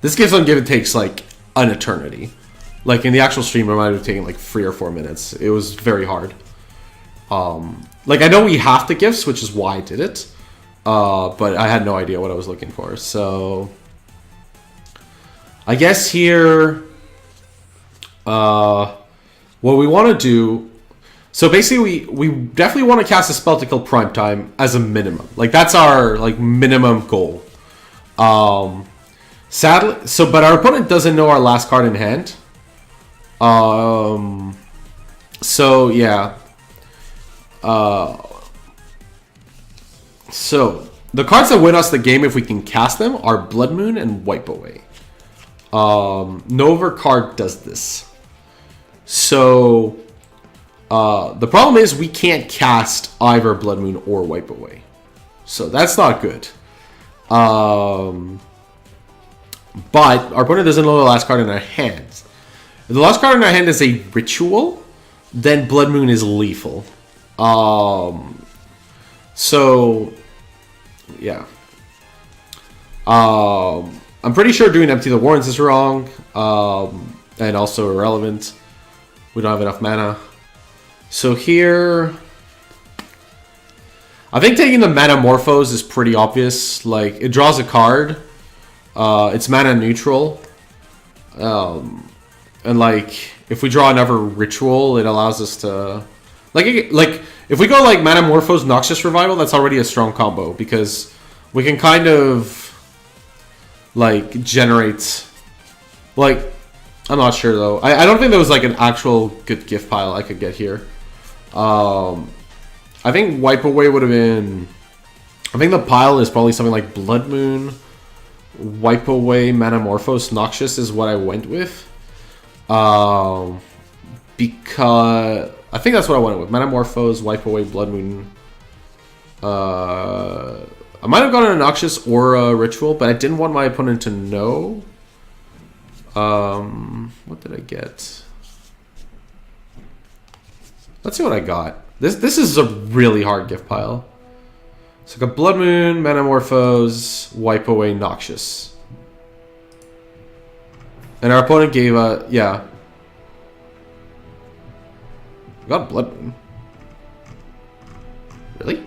This Gifts Ungiven takes like an eternity. Like in the actual stream, it might have taken like 3 or 4 minutes. It was very hard. Like I know we have to Gifts, which is why I did it. But I had no idea what I was looking for. So I guess here, what we want to do. So basically, we definitely want to cast a spell to kill Primetime as a minimum. Like that's our like minimum goal. Sadly, but our opponent doesn't know our last card in hand. So yeah. So the cards that win us the game if we can cast them are Blood Moon and Wipe Away. No other card does this. So the problem is we can't cast either Blood Moon or Wipe Away. So that's not good. But our opponent doesn't know the last card in our hand. If the last card in our hand is a Ritual, then Blood Moon is lethal. So yeah. I'm pretty sure doing Empty the Warrens is wrong. And also irrelevant. We don't have enough mana. So here, I think taking the Manamorphose is pretty obvious. Like, it draws a card. It's mana neutral. And like, if we draw another Ritual, it allows us to Like if we go like Manamorphose Noxious Revival, that's already a strong combo because we can kind of like generate like I'm not sure though. I don't think there was like an actual good gift pile I could get here. I think Wipe Away would have been. I think the pile is probably something like Blood Moon, Wipe Away, Manamorphose, Noxious is what I went with. Because I think that's what I went with. Manamorphose, Wipe Away, Blood Moon. I might have gotten a Noxious or a Ritual, but I didn't want my opponent to know. What did I get? Let's see what I got. This is a really hard gift pile. So I got Blood Moon, Manamorphose, Wipe Away, Noxious. And our opponent gave a yeah. We got Blood Moon. Really?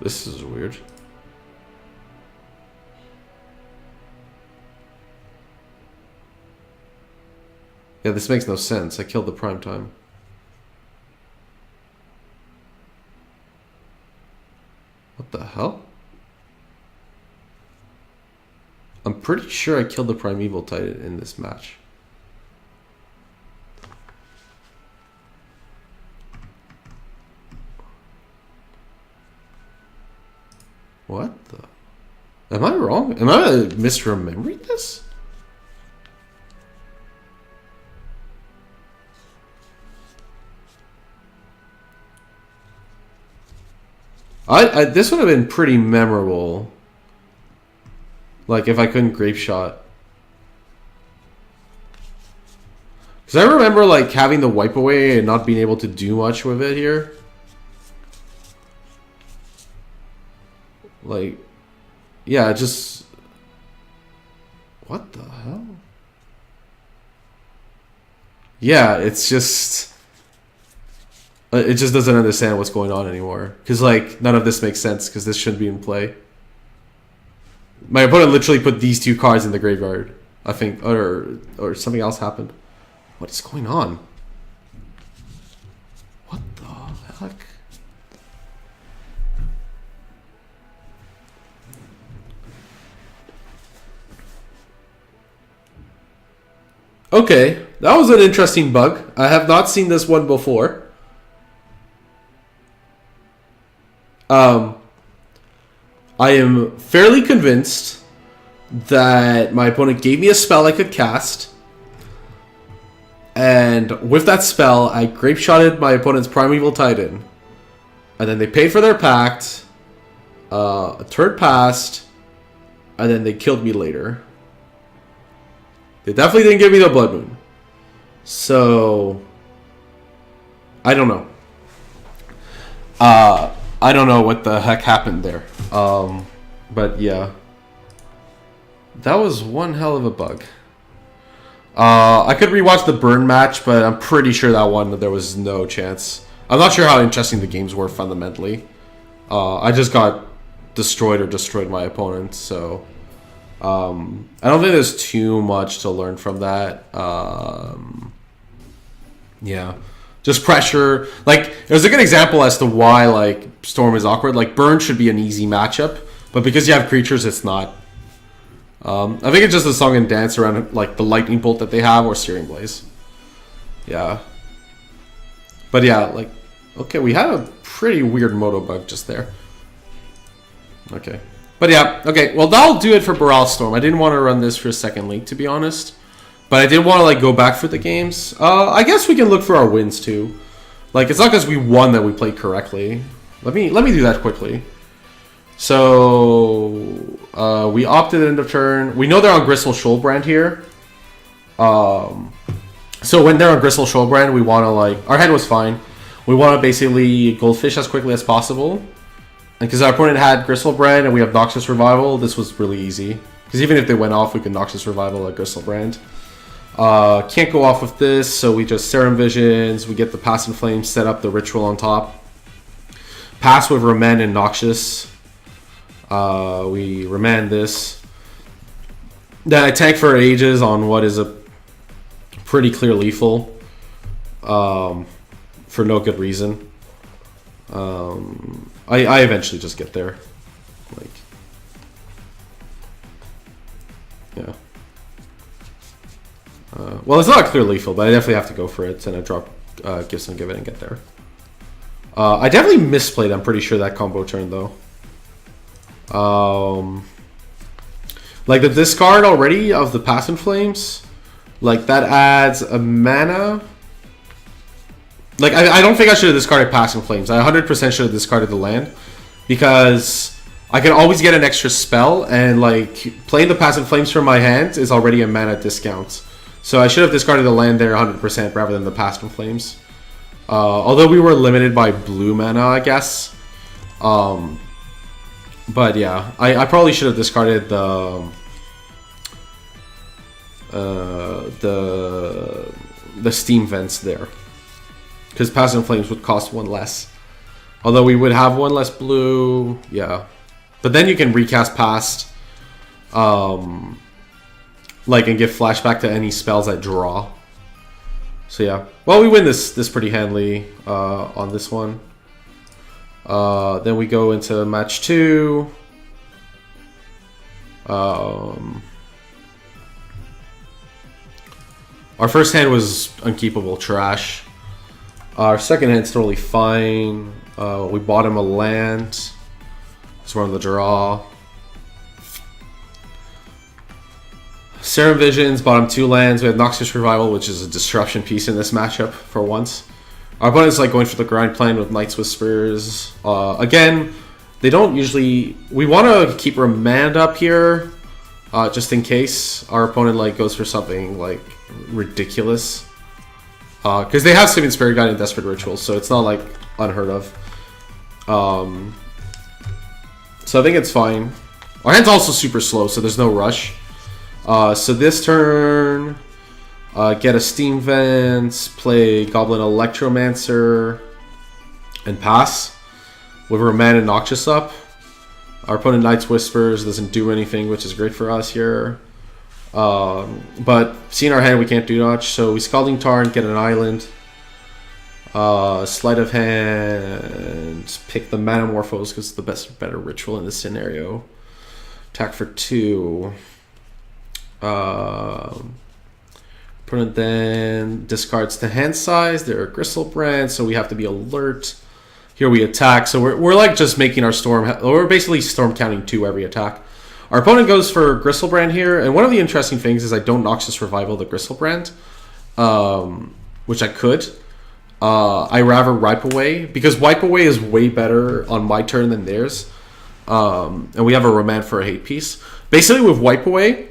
This is weird. Yeah, this makes no sense. I killed the prime time. What the hell? I'm pretty sure I killed the Primeval Titan in this match. What the? Am I wrong? Am I misremembering this? This would have been pretty memorable. Like if I couldn't Grape Shot. Because I remember like having the Wipe Away and not being able to do much with it here. Like, yeah, just... What the hell? Yeah, it's just... It just doesn't understand what's going on anymore. Because, like, none of this makes sense because this shouldn't be in play. My opponent literally put these two cards in the graveyard, I think, or something else happened. What is going on? What the heck? Okay, that was an interesting bug. I have not seen this one before. I am fairly convinced that my opponent gave me a spell I could cast. And with that spell, I grape-shotted my opponent's Primeval Titan. And then they paid for their pact. A turn passed. And then they killed me later. They definitely didn't give me the Blood Moon. So... I don't know. I don't know what the heck happened there. But yeah. That was one hell of a bug. I could rewatch the Burn match, but I'm pretty sure that one there was no chance. I'm not sure how interesting the games were fundamentally. I just got destroyed my opponent, so I don't think there's too much to learn from that. Yeah. Just pressure. Like, it was a good example as to why, like, Storm is awkward. Like, Burn should be an easy matchup, but because you have creatures, it's not. I think it's just a song and dance around, like, the Lightning Bolt that they have or Searing Blaze. Yeah. But yeah, like, okay, we had a pretty weird Moto bug just there. Okay. But yeah, okay, well, that'll do it for Baral Storm. I didn't want to run this for a second league, to be honest. But I did want to, like, go back for the games. I guess we can look for our wins, too. Like, it's not because we won that we played correctly. Let me do that quickly. So, we opted end of turn. We know they're on Gristle Shoalbrand here. So when they're on Gristle Shoalbrand, we want to, like... Our hand was fine. We want to basically Goldfish as quickly as possible. And because our opponent had Gristlebrand and we have Noxious Revival, this was really easy. Because even if they went off, we could Noxious Revival at Gristlebrand. Can't go off with this, so we just Serum Visions, we get the Pass and Flame, set up the Ritual on top. Pass with Remand and Noxious. We remand this. Then I tank for ages on what is a pretty clear lethal, for no good reason. I eventually just get there. Like, yeah. Well, it's not a clear lethal, but I definitely have to go for it, and I drop Gifts Ungiven and get there. I definitely misplayed, I'm pretty sure, that combo turn, though. Like, the discard already of the Past in Flames, like, that adds a mana. Like, I don't think I should have discarded Past in Flames. I 100% should have discarded the land, because I can always get an extra spell, and, like, playing the Past in Flames from my hand is already a mana discount. So I should have discarded the land there 100% rather than the Past in Flames. Although we were limited by blue mana, I guess. But yeah, I probably should have discarded the steam vents there, because Past in Flames would cost one less. Although we would have one less blue, yeah. But then you can recast Past. Like, and give flashback to any spells that draw. So yeah. Well, we win this pretty handily on this one. Then we go into match 2. Our first hand was unkeepable trash. Our second hand's totally fine. We bought him a land. So we're on the draw. Serum Visions, bottom 2 lands. We have Noxious Revival, which is a disruption piece in this matchup for once. Our opponent's like going for the grind plan with Night's Whispers. Again, they don't usually... We want to keep Remand up here, just in case our opponent like goes for something like ridiculous. Because they have Simian Spirit Guide and Desperate Rituals, so it's not like unheard of. So I think it's fine. Our hand's also super slow, so there's no rush. So this turn, get a Steam Vent, play Goblin Electromancer, and pass. With Remand and Noxious up. Our opponent Night's Whispers doesn't do anything, which is great for us here. But seeing our hand, we can't do much, so we Scalding Tarn, get an island. Sleight of Hand, pick the Manamorphose because it's the better ritual in this scenario. Attack for 2. Opponent then discards the hand size. They're a Gristlebrand, so we have to be alert. Here we attack, so we're like just making our storm. We're basically storm counting 2 every attack. Our opponent goes for Gristlebrand here, and one of the interesting things is I don't Noxious Revival the Gristlebrand, which I could. I rather Wipe Away, because Wipe Away is way better on my turn than theirs. And we have a Remand for a hate piece. Basically with Wipe Away,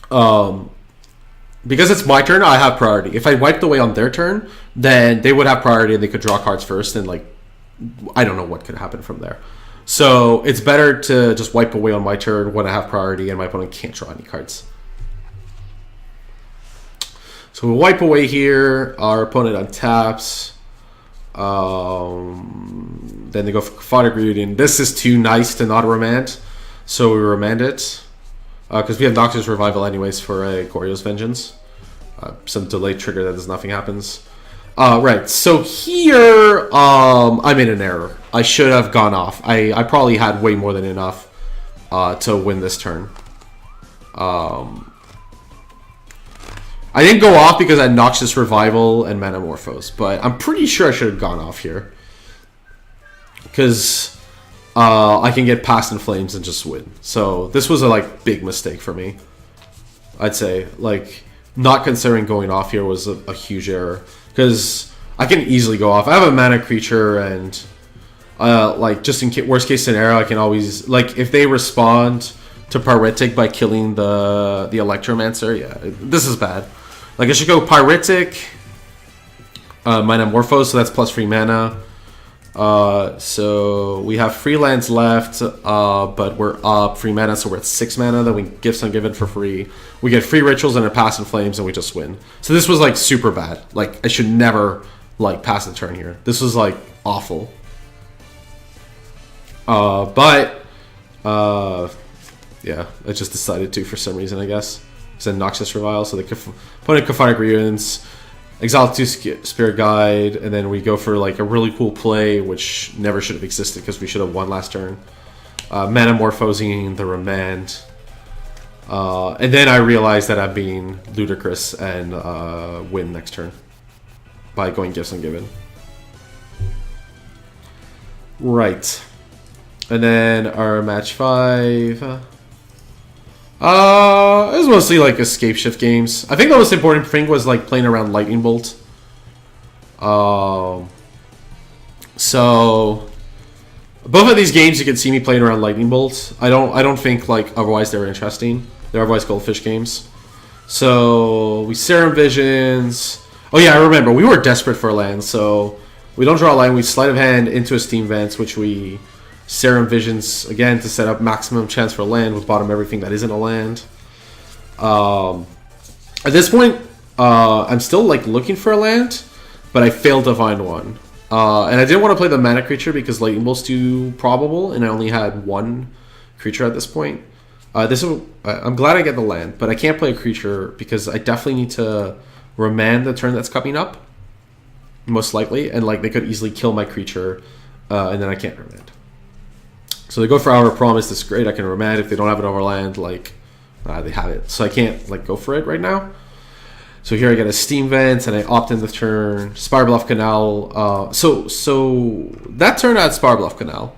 because it's my turn, I have priority. If I wiped away on their turn, then they would have priority and they could draw cards first, and like I don't know what could happen from there. So it's better to just wipe away on my turn when I have priority and my opponent can't draw any cards. So we wipe away here. Our opponent untaps. Then they go for Fodder Greeting. This is too nice to not remand, so we remand it. Because we have Noxious Revival anyways for a Goryo's Vengeance. Some delayed trigger that does nothing happens. Right, so here I made an error. I should have gone off. I probably had way more than enough to win this turn. I didn't go off because I had Noxious Revival and Manamorphose, but I'm pretty sure I should have gone off here. Because I can get Past in Flames and just win. So this was a like big mistake for me. I'd say like not considering going off here was a huge error, because I can easily go off. I have a mana creature, and like just in worst case scenario, I can always like if they respond to Pyretic by killing the Electromancer. Yeah, this is bad. Like I should go Pyretic, Manamorphose, so that's plus 3 mana. So we have free lands left, but we're up 3 mana, so we're at 6 mana. Then we Gifts Ungiven for free. We get free rituals and a Past in Flames, and we just win. So this was like super bad. Like I should never like pass the turn here. This was like awful. But Yeah, I just decided to for some reason, I guess. It's a Noxious Revile, so the opponent Caphonic Ruins, Exile 2 Spirit Guide, and then we go for like a really cool play, which never should have existed because we should have won last turn. Manamorphosing the Remand. And then I realized that I'm being ludicrous and win next turn by going Gifts Ungiven. Right. And then our match 5. It was mostly like escape shift games. I think the most important thing was like playing around Lightning Bolt. So both of these games you can see me playing around Lightning Bolt. I don't think like otherwise they were interesting. They're otherwise Goldfish games. So we Serum Visions. Oh yeah, I remember we were desperate for a land, so we don't draw a land. We sleight of hand into a Steam Vents, which we Serum Visions again to set up maximum chance for a land with bottom everything that isn't a land. At this point, I'm still like looking for a land, but I failed to find one. And I didn't want to play the mana creature because Lightning Bolt's too probable, and I only had one creature at this point. I'm glad I get the land, but I can't play a creature because I definitely need to remand the turn that's coming up, most likely, and like they could easily kill my creature, and then I can't remand. So they go for Our Promise. That's great. I can remand if they don't have it over land. Like they have it, so I can't like go for it right now. So here I get a Steam Vent and I opt in the turn. Spirebluff Canal. So that turn I had Spirebluff Canal,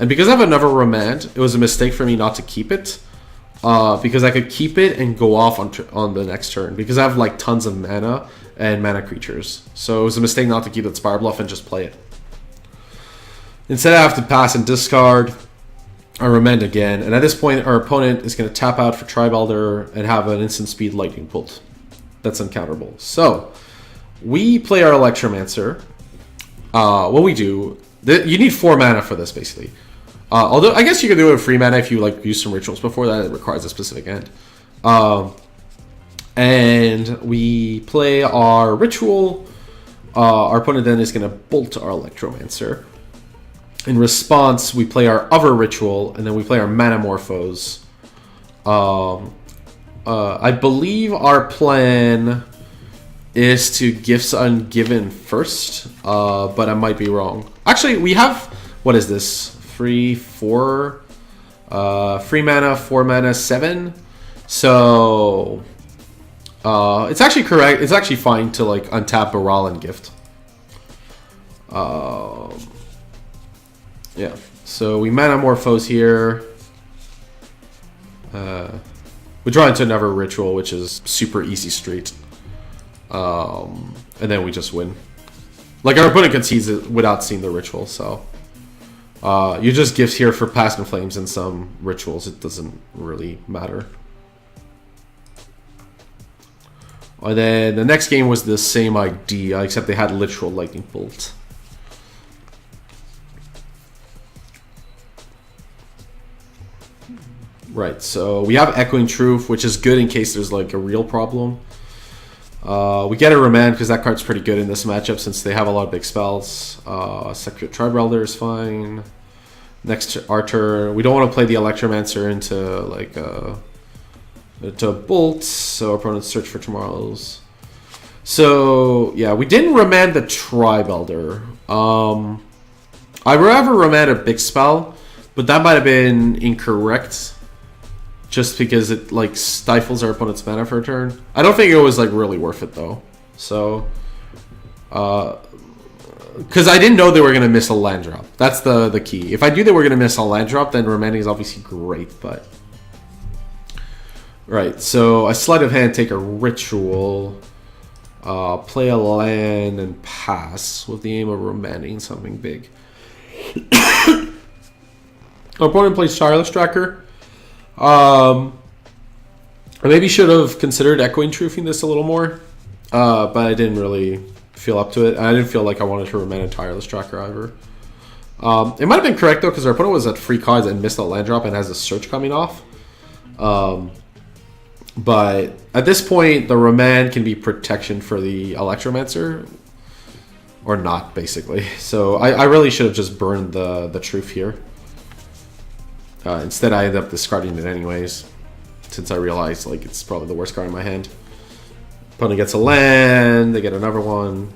and because I have another remand, it was a mistake for me not to keep it. Because I could keep it and go off on the next turn because I have like tons of mana and mana creatures. So it was a mistake not to keep that Spirebluff and just play it. Instead, I have to pass and discard. I remand again, and at this point, our opponent is going to tap out for Tribe Elder and have an instant speed Lightning Bolt. That's uncounterable. So we play our Electromancer. What we do, you need 4 mana for this, basically. Although I guess you could do it with free mana if you like use some rituals before that. It requires a specific end. And we play our ritual. Our opponent then is going to bolt our Electromancer. In response, we play our other ritual, and then we play our Manamorphose. I believe our plan is to Gifts Ungiven first, but I might be wrong. Actually, we have, what is this? 3, 4, 3 mana, 4 mana, 7. So it's actually correct. It's actually fine to like untap Baral and gift. Yeah. So we Manamorphose here. We draw into another ritual, which is super easy street. And then we just win. Like our opponent concedes it without seeing the ritual, so. You just gift here for Past in Flames and some rituals. It doesn't really matter. And then the next game was the same idea, except they had literal Lightning Bolt. Right, so we have Echoing Truth, which is good in case there's like a real problem. We get a Remand because that card's pretty good in this matchup since they have a lot of big spells. Secret Tribe Elder is fine. Next our turn, we don't want to play the Electromancer into like into Bolt, so our opponents search for Tomorrows. So yeah, we didn't remand the Tribe Elder. I rather remand a big spell, but that might have been incorrect. Just because it like stifles our opponent's mana for a turn. I don't think it was like really worth it though. So, because I didn't know they were gonna miss a land drop. That's the key. If I knew they were gonna miss a land drop, then remanding is obviously great. But right, so I sleight of hand, take a ritual, play a land, and pass with the aim of remanding something big. Our opponent plays Tireless Tracker. I maybe should have considered Echoing Truthing this a little more, but I didn't really feel up to it. I didn't feel like I wanted to remand a Tireless Tracker either. It might have been correct though, because our opponent was at 3 cards and missed a land drop and has a search coming off. But at this point, the remand can be protection for the Electromancer, or not, basically. So I really should have just burned the Truth here. Instead, I ended up discarding it anyways, since I realized like it's probably the worst card in my hand. Opponent gets a land, they get another one.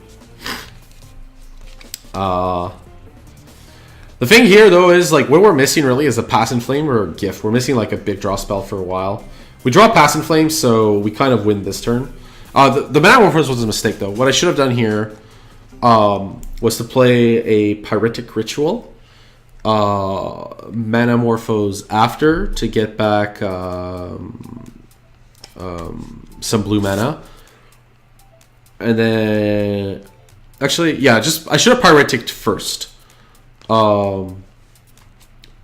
The thing here though is like what we're missing really is a Pass and Flame or a Gift. We're missing like a big draw spell for a while. We draw Pass and Flame, so we kind of win this turn. The Mana Morphos was a mistake though. What I should have done here was to play a Pyretic Ritual. Mana Morphos after to get back some blue mana. And then actually, yeah, I should have Pyretic first.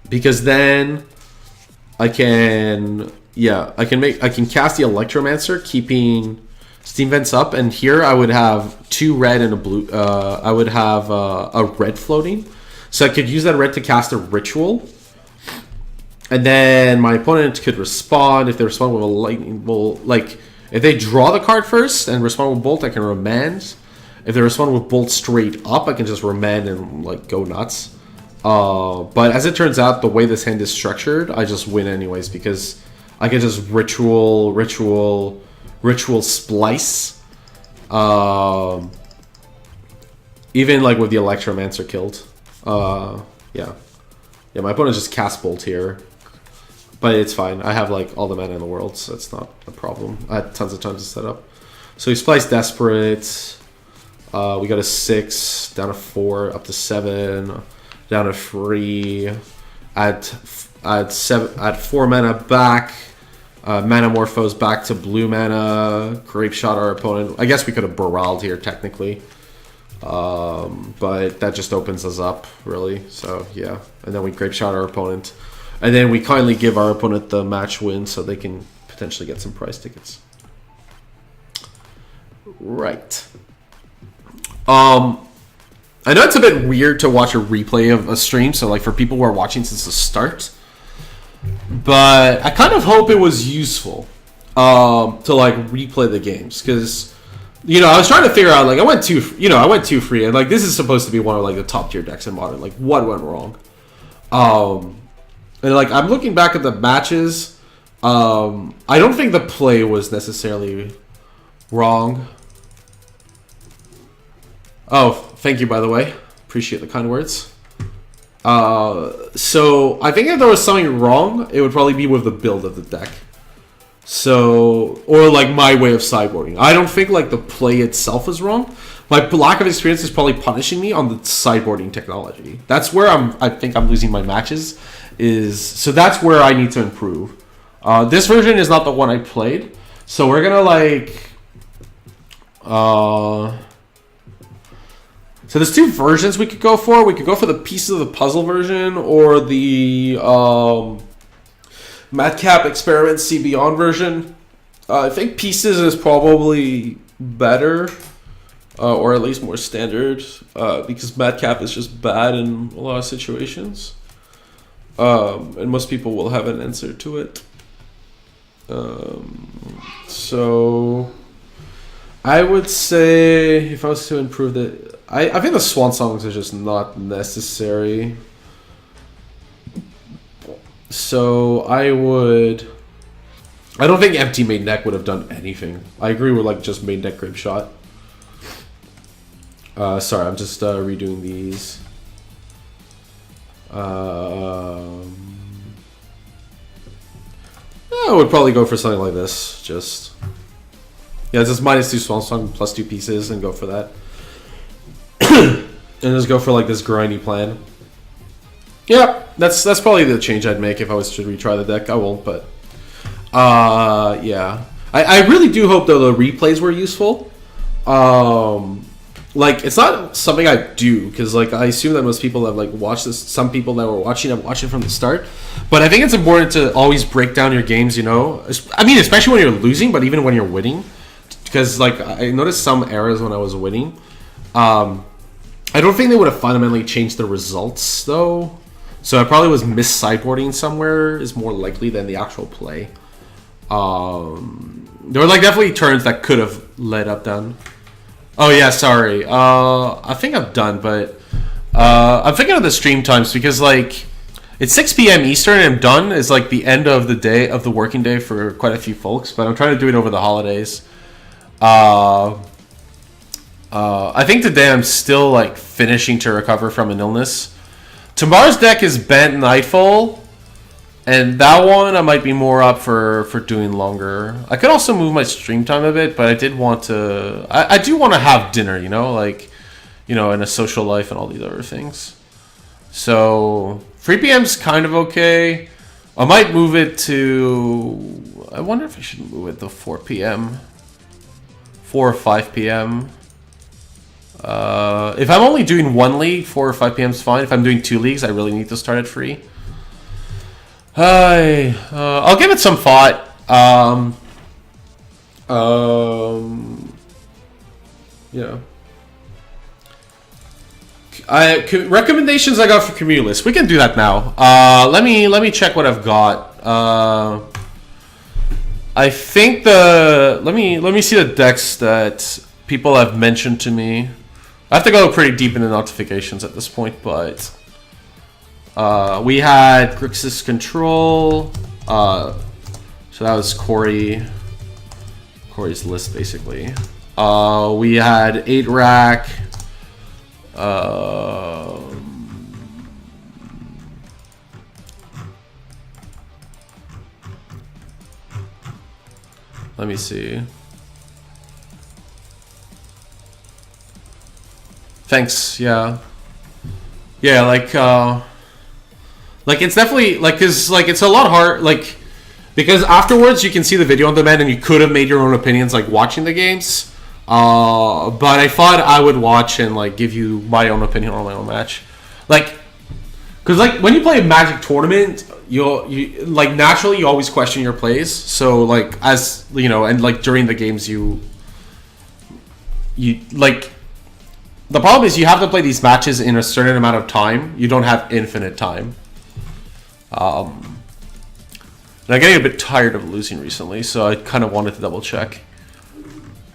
Because then I can cast the Electromancer, keeping Steam Vents up, and here I would have 2 red and a blue. I would have a red floating, so I could use that red to cast a ritual, and then my opponent could respond. If they respond with a lightning bolt, like if they draw the card first and respond with bolt, I can remand. If they respond with bolt straight up, I can just remand and like go nuts. But as it turns out, the way this hand is structured, I just win anyways because I can just ritual splice. Even like with the Electromancer killed. Yeah, my opponent just cast bolt here, but it's fine. I have like all the mana in the world, so it's not a problem. I had tons of time to set up. So he spliced Desperate. We got a 6 down to 4, up to 7, down to 3. Add 4 mana back. Mana Morphos back to blue mana. Grape Shot our opponent. I guess we could have Barraled here technically, but that just opens us up really. So yeah, and then we Grape Shot our opponent, and then we kindly give our opponent the match win so they can potentially get some prize tickets. Right. I know it's a bit weird to watch a replay of a stream, so like for people who are watching since the start, but I kind of hope it was useful to like replay the games, because I was trying to figure out, like, I went too free, and like this is supposed to be one of like the top tier decks in Modern. Like, what went wrong? And like I'm looking back at the matches, I don't think the play was necessarily wrong. Oh, thank you, by the way. Appreciate the kind words. So I think if there was something wrong, it would probably be with the build of the deck. So, or like my way of sideboarding. I don't think like the play itself is wrong. My lack of experience is probably punishing me on the sideboarding technology. That's where I think I'm losing my matches. So that's where I need to improve. This version is not the one I played. So we're gonna like so there's 2 versions we could go for. We could go for the Pieces of the Puzzle version or the Madcap Experiment See Beyond version. I think Pieces is probably better, or at least more standard, because Madcap is just bad in a lot of situations. And most people will have an answer to it. So I would say if I was to improve the... I think the Swan Songs are just not necessary. So I don't think empty main deck would have done anything. I agree with like just main deck Grape Shot. Sorry, I'm just redoing these. I would probably go for something like this. Just -2 Swan Song plus 2 pieces and go for that. And just go for like this grindy plan. Yeah, that's probably the change I'd make if I was to retry the deck. I won't, but yeah. I really do hope though the replays were useful. Like it's not something I do because like I assume that most people have like watched this. Some people that were watching have watched it from the start, but I think it's important to always break down your games. I mean, especially when you're losing, but even when you're winning, because like I noticed some errors when I was winning. I don't think they would have fundamentally changed the results, though. So I probably was mis-sideboarding somewhere is more likely than the actual play. There were like definitely turns that could have led up done. Oh yeah, sorry. I think I'm done, but I'm thinking of the stream times because like It's 6 p.m. Eastern and I'm done. It's like the end of the day, of the working day for quite a few folks, but I'm trying to do it over the holidays. I think today I'm still like finishing to recover from an illness. Tomorrow's deck is Bent Nightfall, and that one I might be more up for doing longer. I could also move my stream time a bit, but I did want to. I do want to have dinner, you know, like, you know, and a social life and all these other things. So 3 p.m.'s kind of okay. I might move it to. I wonder if I should move it to 4 p.m. 4 or 5 p.m. If I'm only doing one league, 4 or 5 p.m. is fine. If I'm doing 2 leagues, I really need to start at 3. I'll give it some thought. Yeah. Recommendations I got for Cumulus. We can do that now. Let me check what I've got. I think let me see the decks that people have mentioned to me. I have to go pretty deep in the notifications at this point, but we had Grixis Control. So that was Corey's list basically. We had 8-Rack. Let me see. Thanks. Yeah. Yeah. Like it's definitely like, cause like it's a lot hard. Like, because afterwards you can see the video on demand and you could have made your own opinions like watching the games. But I thought I would watch and like give you my own opinion on my own match. Like, cause like when you play a Magic tournament, you like naturally you always question your plays. So like, as you know, and like during the games you like. The problem is you have to play these matches in a certain amount of time. You don't have infinite time. And I'm getting a bit tired of losing recently, so I kind of wanted to double check.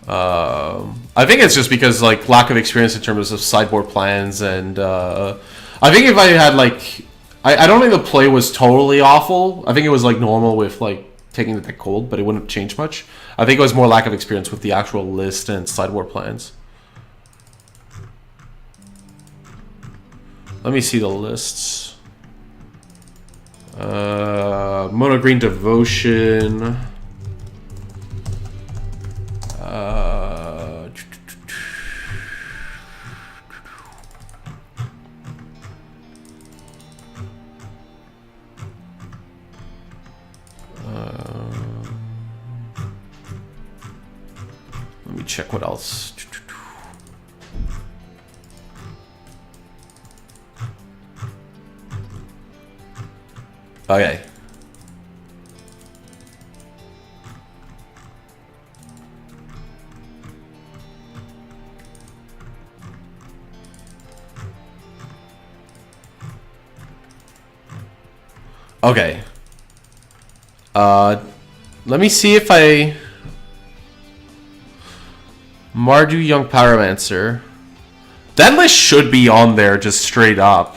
I think it's just because like lack of experience in terms of sideboard plans, and I think if I had like, I don't think the play was totally awful. I think it was like normal with like taking the deck cold, but it wouldn't change much. I think it was more lack of experience with the actual list and sideboard plans. Let me see the lists. Mono Green Devotion. Let me check what else. Okay. Okay. Let me see if Mardu Young Pyromancer. That list should be on there just straight up.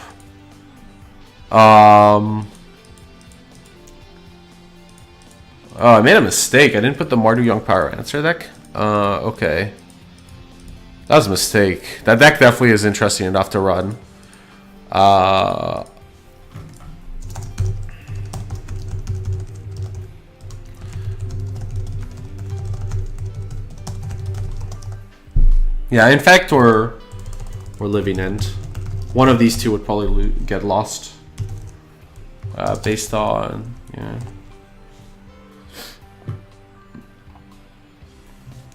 Oh, I made a mistake. I didn't put the Mardu Young Pyromancer deck. Okay. That was a mistake. That deck definitely is interesting enough to run. Yeah, Infect or Living End. One of these two would probably get lost. Based on... yeah.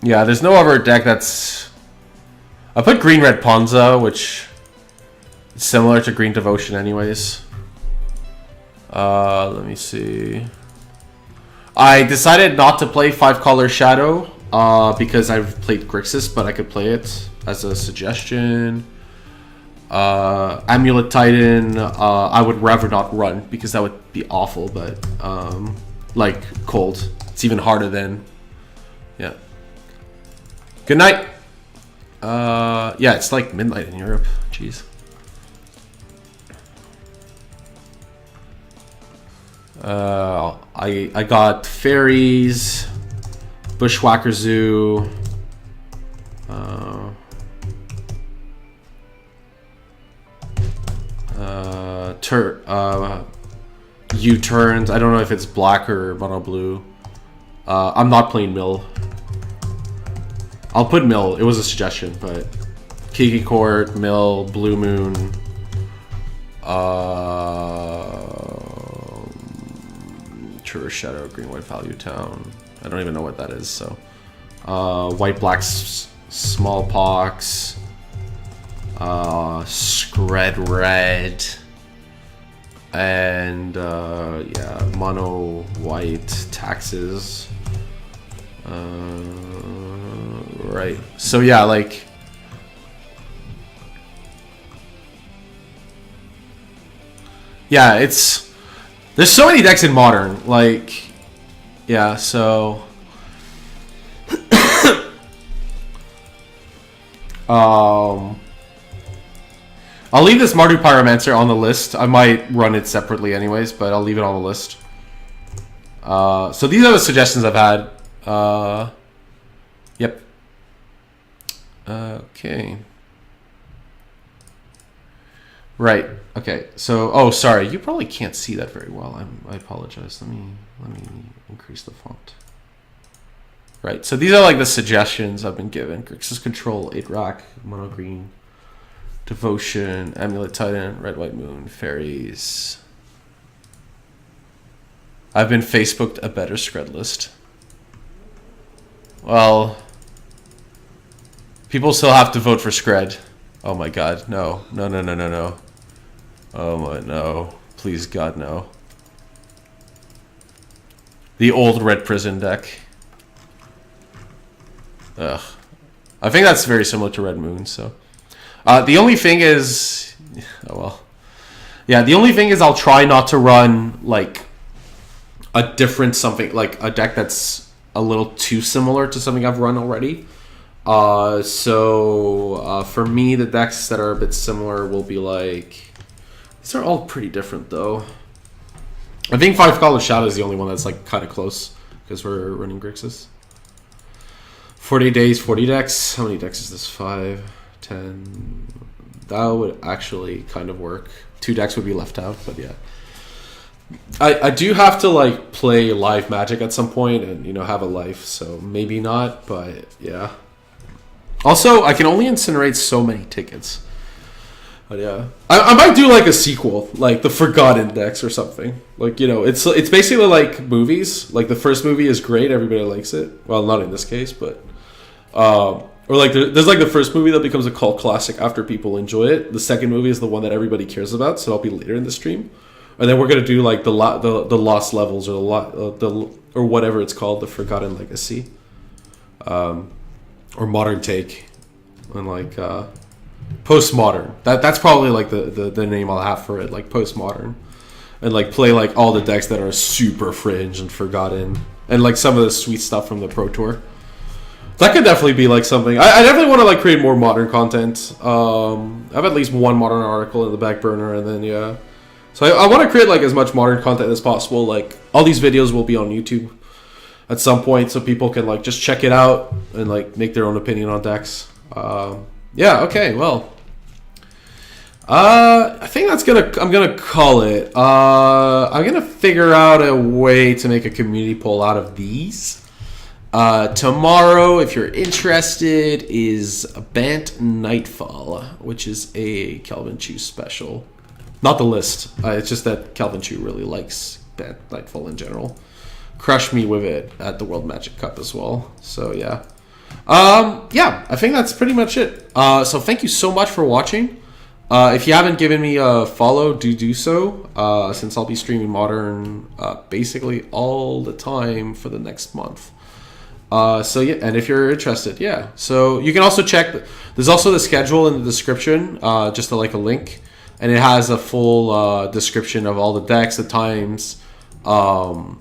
Yeah, there's no other deck that's... I put Green-Red Ponza, which is similar to Green Devotion anyways. Let me see. I decided not to play 5-Color Shadow because I've played Grixis, but I could play it as a suggestion. Amulet Titan, I would rather not run because that would be awful, but like cold. It's even harder than... yeah. Good night. Yeah, it's like midnight in Europe. Jeez. I got Fairies, Bushwhacker Zoo, U-turns. I don't know if it's black or mono blue. I'm not playing Mill. I'll put Mill. It was a suggestion, but Kiki Court, Mill, Blue Moon, True Shadow, Green White Value Town. I don't even know what that is. So, White Black Smallpox, Scred Red, and yeah, Mono White Taxes. Right. So yeah, like. Yeah, there's so many decks in Modern, like, yeah, so, I'll leave this Mardu Pyromancer on the list. I might run it separately anyways, but I'll leave it on the list. So these are the suggestions I've had. Yep. Okay. Right. Okay. So, oh, sorry. You probably can't see that very well. I apologize. Let me increase the font. Right. So these are like the suggestions I've been given: Grixis Control, 8-Rack, Mono Green, Devotion, Amulet Titan, Red White Moon, Fairies. I've been Facebooked a better Scred list. Well, people still have to vote for Scred. Oh my God, no. No, no, no, no, no. Oh my, no. Please, God, no. The old Red Prison deck. Ugh. I think that's very similar to Red Moon, so. The only thing is... Oh, well. Yeah, the only thing is I'll try not to run, like, a different something, like a deck that's a little too similar to something I've run already. So for me, the decks that are a bit similar will be like... These are all pretty different, though. I think 5 Call of Shadow is the only one that's like kind of close because we're running Grixis. 40 days, 40 decks. How many decks is this? 5, 10. That would actually kind of work. 2 decks would be left out, but yeah. I do have to like play live Magic at some point and, you know, have a life, so maybe not, but yeah. Also, I can only incinerate so many tickets. But yeah, I might do like a sequel, like the Forgotten decks or something. Like, you know, it's basically like movies. Like the first movie is great, everybody likes it. Well, not in this case, but or like there's like the first movie that becomes a cult classic after people enjoy it. The second movie is the one that everybody cares about, so that'll be later in the stream. And then we're gonna do like the Lost Levels or or whatever it's called, the Forgotten Legacy, or Modern Take, and like. Postmodern. That's probably like the name I'll have for it, like postmodern, and like play like all the decks that are super fringe and forgotten, and like some of the sweet stuff from the Pro Tour. That could definitely be like something. I definitely want to like create more modern content. I have at least one modern article in the back burner, and then yeah. So I want to create like as much modern content as possible. Like all these videos will be on YouTube at some point, so people can like just check it out and like make their own opinion on decks. Yeah, okay, well. I think I'm gonna call it. I'm gonna figure out a way to make a community poll out of these. Tomorrow, if you're interested, is Bant Nightfall, which is a Calvin Chu special. Not the list. It's just that Calvin Chu really likes Bant Nightfall in general. Crush me with it at the World Magic Cup as well. So yeah. Yeah, I think that's pretty much it. So thank you so much for watching. If you haven't given me a follow, do so, since I'll be streaming Modern basically all the time for the next month. So yeah, and if you're interested, yeah. So you can also check, there's also the schedule in the description, just like a link, and it has a full description of all the decks, the times, and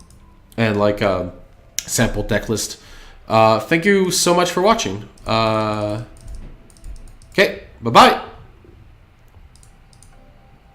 like a sample deck list. Thank you so much for watching. Okay, bye-bye.